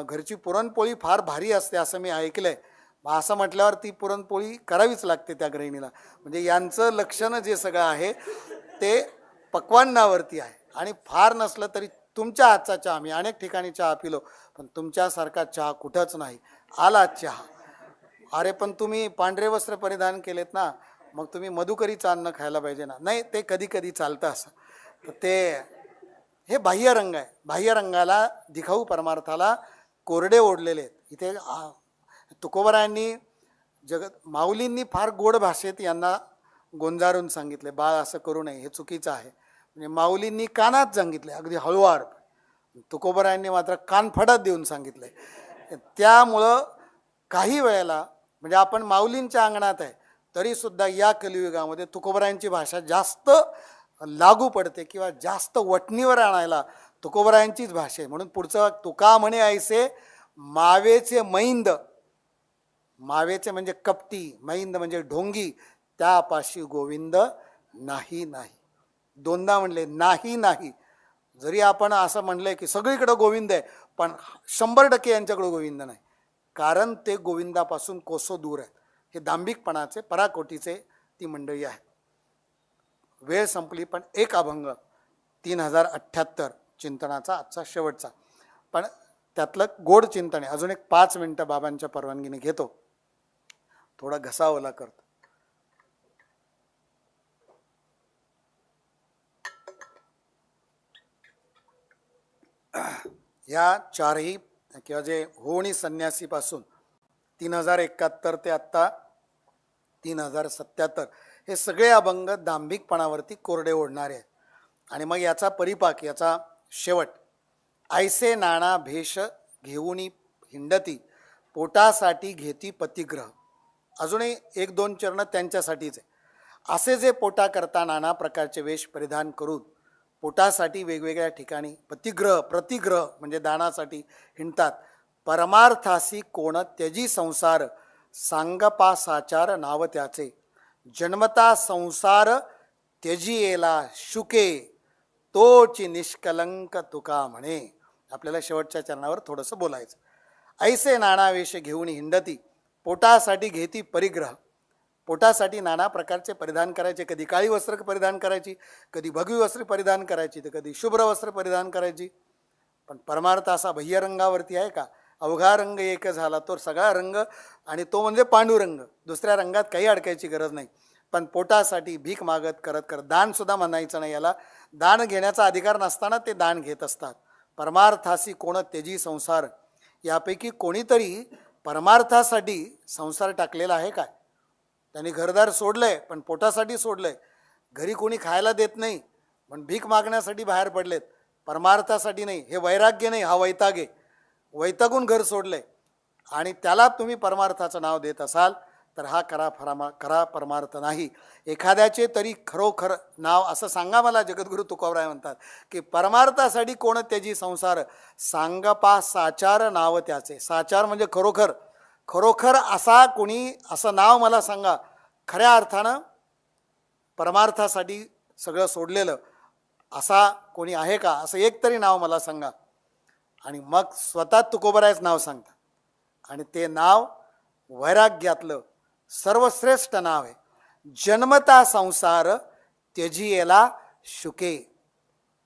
घरची पुरणपोळी फार भारी असते असं मी ऐकलं आहे. असं म्हटल्यावर ती पुरणपोळी करावीच लागते त्या गृहिणीला. म्हणजे यांचं लक्षणं जे सगळं आहे ते पक्वान्नावरती आहे. आणि फार नसलं तरी तुमच्या हातचा चहा, मी अनेक ठिकाणी चहा पिलो, पण तुमच्यासारखा चहा कुठंच नाही. आला चहा, अरे पण तुम्ही पांढरे वस्त्र परिधान केलेत ना, मग तुम्ही मधुकरीचं अन्न खायला पाहिजे ना. नाही, ते कधी कधी चालतं असं. तर ते हे बाह्य रंग आहे. बाह्य रंगाला, दिखाऊ परमार्थाला कोरडे ओढलेले आहेत. इथे तुकोबरायांनी, माऊलींनी फार गोड भाषेत यांना गोंजारून सांगितले, बाळ असं करू नये, हे चुकीचं आहे. म्हणजे माऊलींनी कानात सांगितले अगदी हळुवार, तुकोबरायांनी मात्र कानफडात देऊन सांगितले. त्यामुळं काही वेळेला म्हणजे आपण माऊलींच्या अंगणात आहे तरीसुद्धा या कलियुगामध्ये तुकोबरायांची भाषा जास्त लागू पडते किंवा जास्त वटणीवर आणायला तुकोबरायांचीच भाषा आहे. म्हणून पुढचं, तुका म्हणे ऐसे मावेचे मैंद, मावेचे म्हणजे कपटी, मैंद म्हणजे ढोंगी, त्यापाशी गोविंद नाही नाही. दोनदा म्हणले नाही नाही. जरी आपण असं म्हणलंय की सगळीकडं गोविंद आहे, पण 100% यांच्याकडं गोविंद नाही, कारण ते गोविंदापासून कोसो दूर आहेत. हे दांभिकपणाचे पराकोटीचे ती मंडळी आहेत. वेळ संपली, पण एक अभंग 3078 चिंतनाचा आजचा शेवटचा, पण त्यातलं गोड चिंतन आहे. अजून एक 5 मिनटं बाबांच्या परवानगीने घेतो, थोडा घसा ओला करतो. या चारही किंवा जे होणी संन्यासीपासून 3071 ते आत्ता 3077 हे सगळे अभंग दांभिकपणावरती कोरडे ओढणारे आहेत. आणि मग याचा परिपाक, याचा शेवट, ऐसे नाना भेष घेऊनी हिंडती, पोटासाठी घेती पतिग्रह. अजूनही 1-2 चरण त्यांच्यासाठीच आहे. असे जे पोटा करता नाना प्रकारचे वेश परिधान करून पोटासाठी वेगवेगळ्या ठिकाणी प्रतिग्रह म्हणजे दानासाठी हिंडतात. परमार्थासी कोण त्यजी संसार, सांगपा साचार नाव त्याचे, जन्मता संसार त्यजियेला शुके तोची निष्कलंक तुका म्हणे. आपल्याला शेवटच्या चरणावर थोडंसं बोलायचं. ऐसे नानावेश घेऊन हिंडती पोटासाठी घेती परिग्रह. पोटासाठी नाना प्रकारचे परिधान करायचे. कधी काळी वस्त्र परिधान करायची, कधी भगवी वस्त्र परिधान करायची, तर कधी शुभ्र वस्त्र परिधान करायची. पण परमार्थ असा बाह्यरंगावरती आहे का? अवघा रंग एक झाला तो सगळा रंग, आणि तो म्हणजे पांडुरंग. दुसऱ्या रंगात काही अडकायची गरज नाही. पण पोटासाठी भीक मागत करत करत, दानसुद्धा म्हणायचं नाही याला. दान घेण्याचा अधिकार नसताना ते दान घेत असतात. परमार्थासी कोण त्यजी संसार. यापैकी कोणीतरी परमार्थासाठी संसार टाकलेला आहे काय? त्यांनी घरदार सोडलंय पण पोटासाठी सोडलंय. घरी कोणी खायला देत नाही पण भीक मागण्यासाठी बाहेर पडलेत, परमार्थासाठी नाही. हे वैराग्य नाही, हा वैताग आहे. वैतागून घर सोडलंय आणि त्याला तुम्ही परमार्थाचं नाव देत असाल तर हा खरा परमार्थ नाही. एखाद्याचे तरी खरोखर नाव असं सांगा मला. जगद्गुरु तुकोबराय म्हणतात की परमार्थासाठी कोण त्याची संसार, सांगपा साचार नाव त्याचे. साचार म्हणजे खरोखर. खरोखर असा कोणी असं नाव मला सांगा, खऱ्या अर्थानं परमार्थासाठी सगळं सोडलेलं असा कोणी आहे का? असं एक तरी नाव मला सांगा. आणि मग स्वतः तुकोबरायच नाव सांगतात. आणि ते नाव वैराग्यातलं सर्वश्रेष्ठ नाव आहे. जन्मता संसार त्यजियेला शुके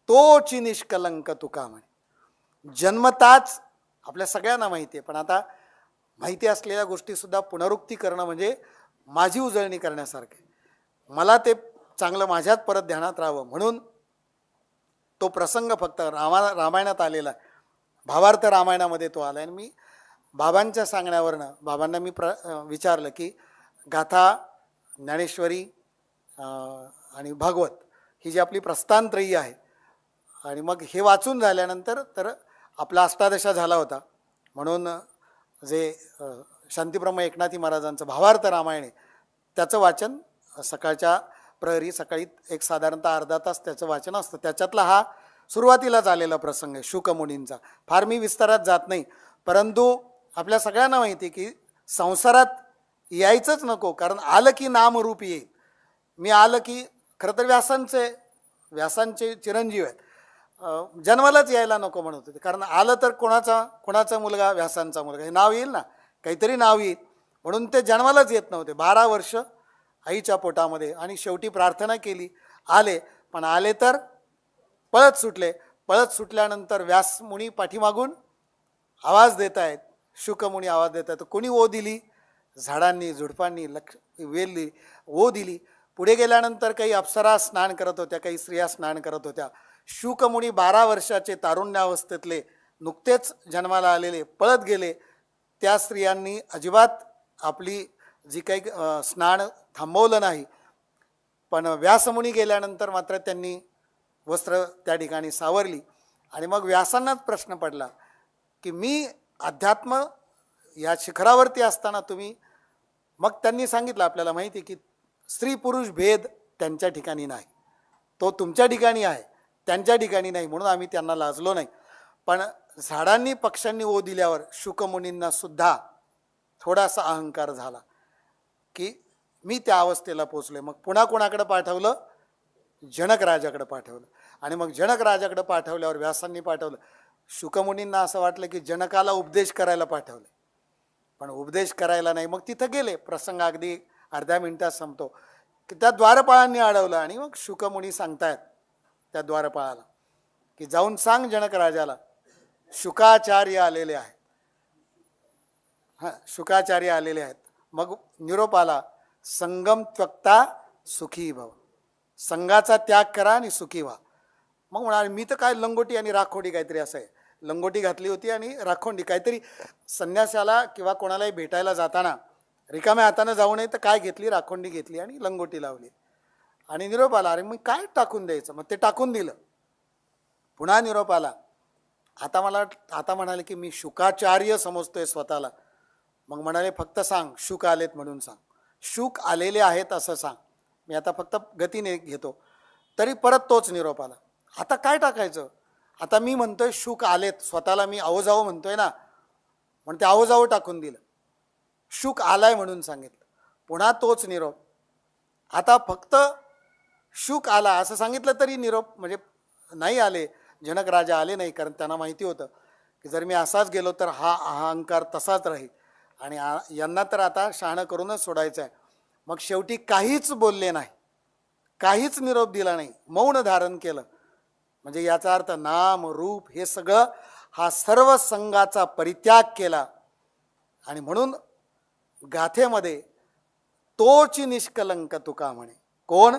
तोची निष्कलंक तुका म्हणे. जन्मताच आपल्या सगळ्यांना माहिती आहे, पण आता माहिती असलेल्या गोष्टीसुद्धा पुनरुक्ती करणं म्हणजे माझी उजळणी करण्यासारखे. मला ते चांगलं माझ्यात परत ध्यानात राहावं म्हणून तो प्रसंग फक्त रामायणात आलेला आहे. भावार्थ रामायणामध्ये तो आला. आणि मी बाबांच्या सांगण्यावरनं बाबांना मी विचारलं की गाथा, ज्ञानेश्वरी आणि भागवत ही जी आपली प्रस्थानत्रयी आहे, आणि मग हे वाचून झाल्यानंतर तर आपला अष्टादशा झाला होता. म्हणून जे शांतीब्रह्म एकनाथी महाराजांचं भावार्थ रामायण आहे त्याचं वाचन सकाळच्या प्रहरी, सकाळी एक साधारणतः अर्धा तास त्याचं वाचन असतं. त्याच्यातला हा सुरुवातीलाच आलेला प्रसंग आहे शुकमुनींचा. फार मी विस्तारात जात नाही, परंतु आपल्या सगळ्यांना माहिती की संसारात यायचंच नको, कारण आलं की नामरूप येईल. मी आलं की खरं तर व्यासांचे चिरंजीव आहेत. जन्मालाच यायला नको म्हणत होते, कारण आलं तर कोणाचा मुलगा? व्यासांचा मुलगा. हे नाव येईल ना, काहीतरी नाव येईल, म्हणून ते जन्मालाच येत नव्हते. 12 वर्ष आईच्या पोटामध्ये. आणि शेवटी प्रार्थना केली, आले. पण आले तर पळत सुटले. पळत सुटल्यानंतर व्यासमुनी पाठीमागून आवाज देत आहेत, शुकमुनी आवाज देत आहेत. कोणी ओ दिली? झाडांनी, झुडपांनी वेलली ओ दिली. पुढे गेल्यानंतर काही अप्सरा स्नान करत होत्या, काही स्त्रिया स्नान करत होत्या. शुकमुनी 12 वर्षाचे तारुण्यावस्थेतले, नुकतेच जन्माला आलेले, पळत गेले. त्या स्त्रियांनी अजिबात आपली जी काही स्नान थांबवलं नाही. पण व्यासमुनी गेल्यानंतर मात्र त्यांनी वस्त्र त्या ठिकाणी सावरली. आणि मग व्यासांनाच प्रश्न पडला की मी अध्यात्म या शिखरावरती असताना तुम्ही, मग त्यांनी सांगितलं आपल्याला माहिती की स्त्री पुरुष भेद त्यांच्या ठिकाणी नाही, तो तुमच्या ठिकाणी आहे, त्यांच्या ठिकाणी नाही, म्हणून आम्ही त्यांना लाजलो नाही. पण झाडांनी पक्ष्यांनी ओ दिल्यावर शुकमुनींना सुद्धा थोडासा अहंकार झाला की मी त्या अवस्थेला पोचले. मग पुन्हा कोणाकडे पाठवलं? जनक राजाकडे पाठवलं. आणि मग जनक राजाकडे पाठवल्यावर व्यासांनी पाठवलं. शुकमुनींना असं वाटलं की जनकाला उपदेश करायला पाठवलं, पण उपदेश करायला नाही. मग तिथं गेले. प्रसंग अगदी अर्ध्या मिनिटात संपतो की त्या द्वारपाळांनी अडवलं. आणि मग शुकमुनी सांगतायत त्या द्वारपाळाला की जाऊन सांग जनक राजाला शुकाचार्य आलेले आहेत. शुकाचार्य आलेले आहेत. मग निरोप आला, संगम त्यक्ता सुखी भव. संघाचा त्याग करा आणि सुखी व्हा. मग म्हणाले मी तर काय लंगोटी आणि राखोंडी काहीतरी असं आहे. लंगोटी घातली होती आणि राखोंडी काहीतरी. संन्यासाला किंवा कोणालाही भेटायला जाताना रिकाम्या हातानं जाऊ नये तर काय घेतली? राखोंडी घेतली आणि लंगोटी लावली. आणि निरोप आला. अरे मग काय टाकून द्यायचं? मग ते टाकून दिलं. पुन्हा निरोप आला. आता म्हणाले की मी शुकाचार्य समजतोय स्वतःला. मग म्हणाले फक्त सांग शुक आलेत म्हणून सांग, शुक आलेले आहेत असं सांग, मी आता फक्त गतीने घेतो. तरी परत तोच निरोप आला. आता काय टाकायचं? आता मी म्हणतोय शुक आलेत, स्वतःला मी आवजावं म्हणतोय ना, म्हणून ते आवजावं टाकून दिलं. शुक आलाय म्हणून सांगितलं. पुन्हा तोच निरोप. आता फक्त शुक आला असं सांगितलं तरी निरोप म्हणजे नाही आले, जनक राजा आले नाही, कारण त्यांना माहिती होतं की जर मी असाच गेलो तर हा अहंकार तसाच राहील आणि यांना तर आता शहाणं करूनच सोडायचं आहे. मग शेवटी काहीच बोलले नाही, काहीच निरोप दिला नाही, मौन धारण केलं. म्हणजे याचा अर्थ नाम रूप हे सगळं हा सर्व संघाचा परित्याग केला. आणि म्हणून गाथेमध्ये तोची निष्कलंक तुका म्हणे, कोण?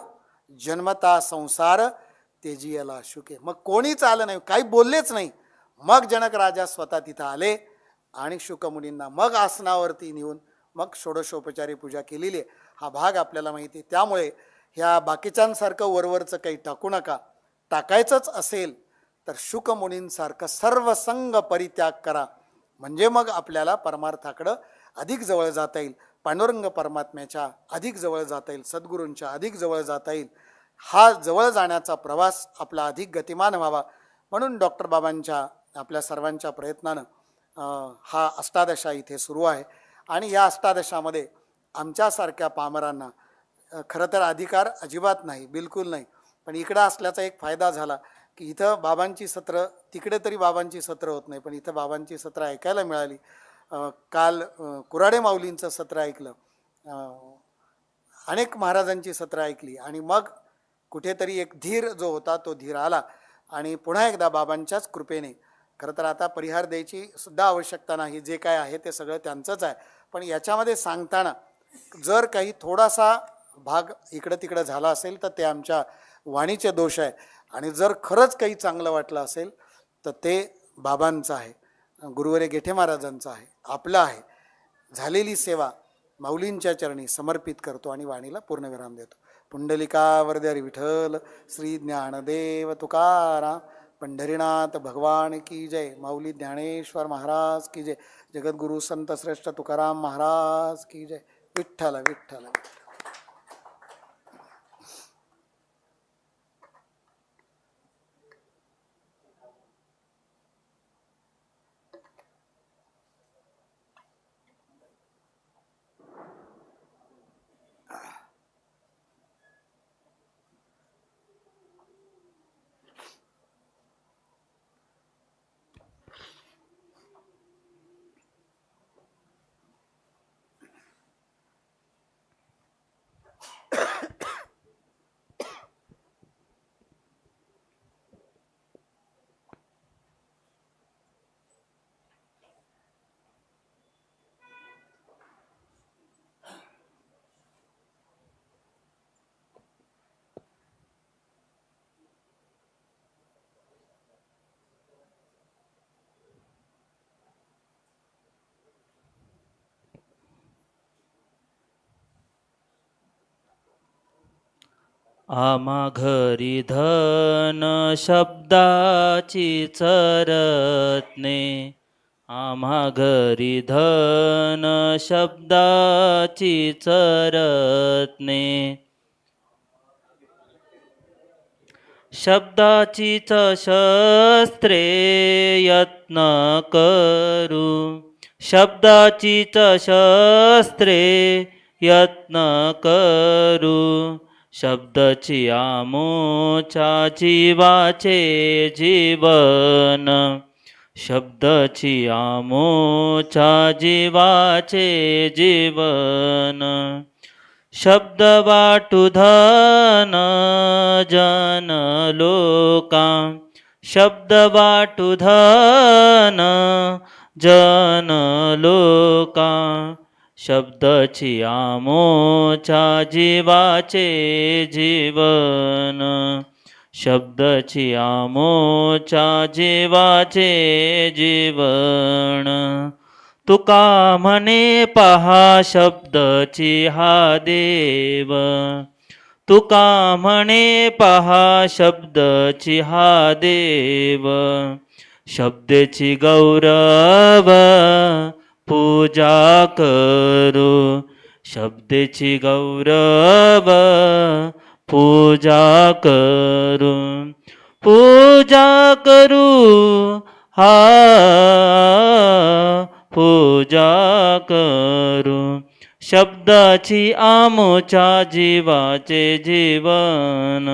जन्मता संसार तेजियला शुके. मग कोणीच आलं नाही, काही बोललेच नाही. मग जनक राजा स्वतः तिथं आले आणि शुकमुनींना मग आसनावरती नेऊन मग षोडशोपचारी पूजा केलेली आहे. हा भाग आपल्याला माहिती आहे. त्यामुळे ह्या बाकीच्यांसारखं वरवरचं काही टाकू नका. टाकायचंच असेल तर शुकमुनींसारखं सर्व संग परित्याग करा, म्हणजे मग आपल्याला परमार्थाकडं अधिक जवळ जाता येईल, पांडुरंग परमात्म्याच्या अधिक जवळ जाता येईल, सद्गुरूंच्या अधिक जवळ जाता येईल. हा जवळ जाण्याचा प्रवास आपला अधिक गतिमान व्हावा म्हणून डॉक्टर बाबांच्या आपल्या सर्वांच्या प्रयत्नानं हा अष्टादशा इथे सुरू आहे. आणि या अष्टादशामध्ये आमच्यासारख्या पामरांना खरं तर अधिकार अजिबात नाही, बिलकुल नाही. पण इकडं असल्याचा एक फायदा झाला की इथं बाबांची सत्र, तिकडे तरी बाबांची सत्र होत नाही, पण इथं बाबांची सत्र ऐकायला मिळाली. काल कुराडे माऊलींचं सत्र ऐकलं, अनेक महाराजांची सत्र ऐकली आणि मग कुठेतरी एक धीर जो होता तो धीर आला. आणि पुन्हा एकदा बाबांच्याच कृपेने, खरं तर आता परिहार द्यायची सुद्धा आवश्यकता नाही, जे काय आहे ते सगळं त्यांचंच आहे. पण याच्यामध्ये सांगताना जर काही थोडासा भाग इकडं तिकडं झाला असेल तर ते आमच्या वाणीचे दोष आहे. आणि जर खरंच काही चांगलं वाटलं असेल तर ते बाबांचं आहे, गुरुवरे गेठे महाराजांचं आहे, आपलं आहे. झालेली सेवा माऊलींच्या चरणी समर्पित करतो आणि वाणीला पूर्णविराम देतो. पुंडलिका वरदे हरी विठ्ठल, श्री ज्ञानदेव तुकाराम, पंढरीनाथ भगवान की जय, माऊली ज्ञानेश्वर महाराज की जय, जगद्गुरु संत श्रेष्ठ तुकाराम महाराज की जय. विठ्ठल विठ्ठल. आम्हा घरी धन शब्दाची चरत्ने, आम्हा घरी धन शब्दाची चरत्ने, शब्दाचीच शस्त्रे यत्न करू, शब्दाचीच शस्त्रे यत्न करू, शब्दची आमोच्या जीवाचे जीवन, शब्दची आमोच्या जीवाचे जीवन, शब्द वाटू धन जन लोका, शब्द वाटू धन जन लोका, शब्दची आमोच्या जीवाचे जीवन, शब्दची आमोच्या जीवाचे जीवन. तुका म्हणे पहा शब्दची हा देव, तुका म्हणे पहा शब्दची हा देव, शब्देची गौरव पूजा करू, शब्देची गौरव पूजा करू, पूजा करू हा पूजा करू, शब्दाची आमोच्या जीवाचे जीवन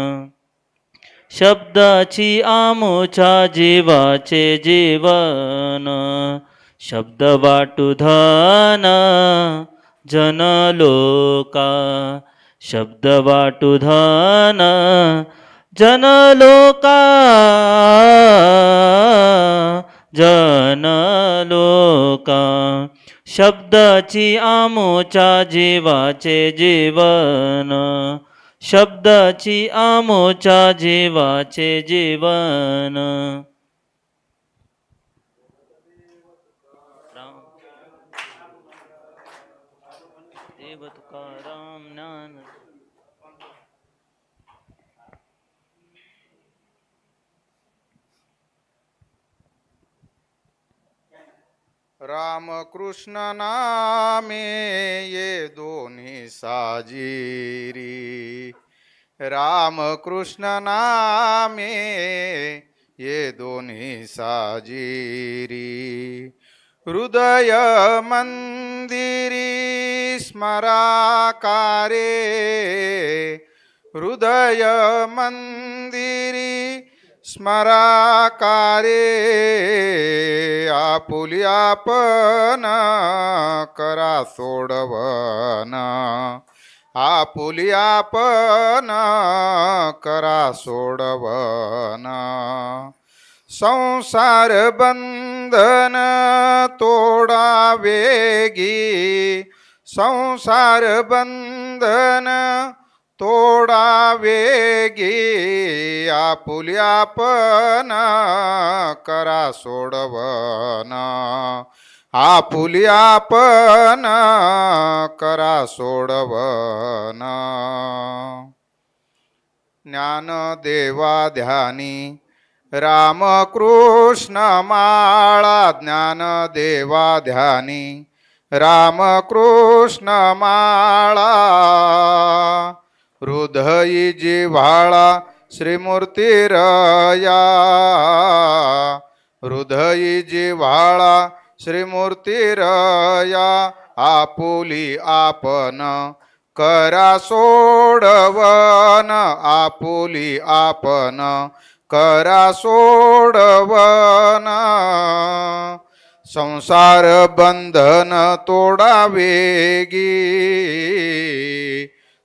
शब्दाची आमोच्या जीवाचे जीवन शब्द वाटू धन जनलोका शब्द वाटू धन जनलोका जनलोका शब्दाची आमोच्या जीवाचे जीवन शब्दाची आमोच्या जीवाचे जीवन देव तुकाराम ज्ञान राम कृष्ण नामे ये दोन्ही साजिरी राम कृष्ण नामे ये दोन्ही साजिरी हृदय मंदिरी स्मराकारे हृदय मंदिरी स्मराकारे आपुली आपण करा सोडवन आपुली आपण करा सोडवन संसार बंधन तोडा वेगी संसार बंधन तोडा वेगी आपुली आपण करा सोडवन आपुली आपण करा सोडवन ज्ञानदेवा ध्यानी रामकृष्ण माळा ज्ञानदेवा ध्यानी रामकृष्ण माळा हृदयी जिव्हाळा श्रीमूर्तिरया हृदयी जिव्हाळा श्रीमूर्तिरया आपुली आपण करा सोडवन आपुली आपण करा सोडवन संसार बंधन तोडा वेगी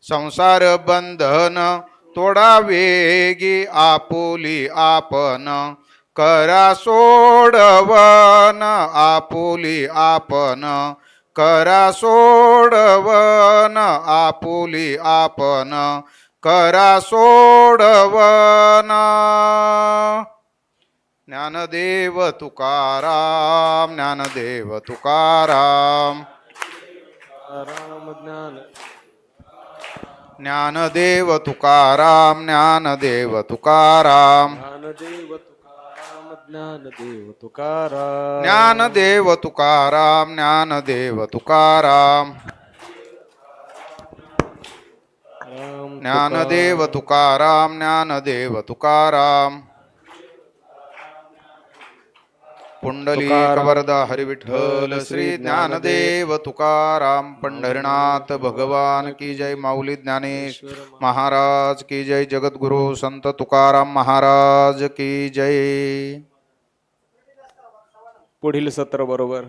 संसार बंधन तोडा वेगी आपुली आपण करा सोडवन आपुली आपण करा सोडवन आपुली आपण करा सोडवन ज्ञानदेव तुकाराम ज्ञानदेव तुकाराम राम ज्ञान ज्ञानदेव तुकाराम ज्ञानदेव तुकाराम ज्ञानदेव तुकाराम ज्ञानदेव तुकाराम ज्ञानदेव तुकाराम ज्ञानदेव तुकाराम राम ज्ञानदेव तुकाराम ज्ञानदेव तुकाराम पुंडलीक वरदा हरिविठ्ठल श्री ज्ञानदेव तुकाराम पंढरीनाथ भगवान की जय माऊली ज्ञानेश महाराज की जय जगद्गुरु संत तुकाराम महाराज की जय पुढील सत्र बरोबर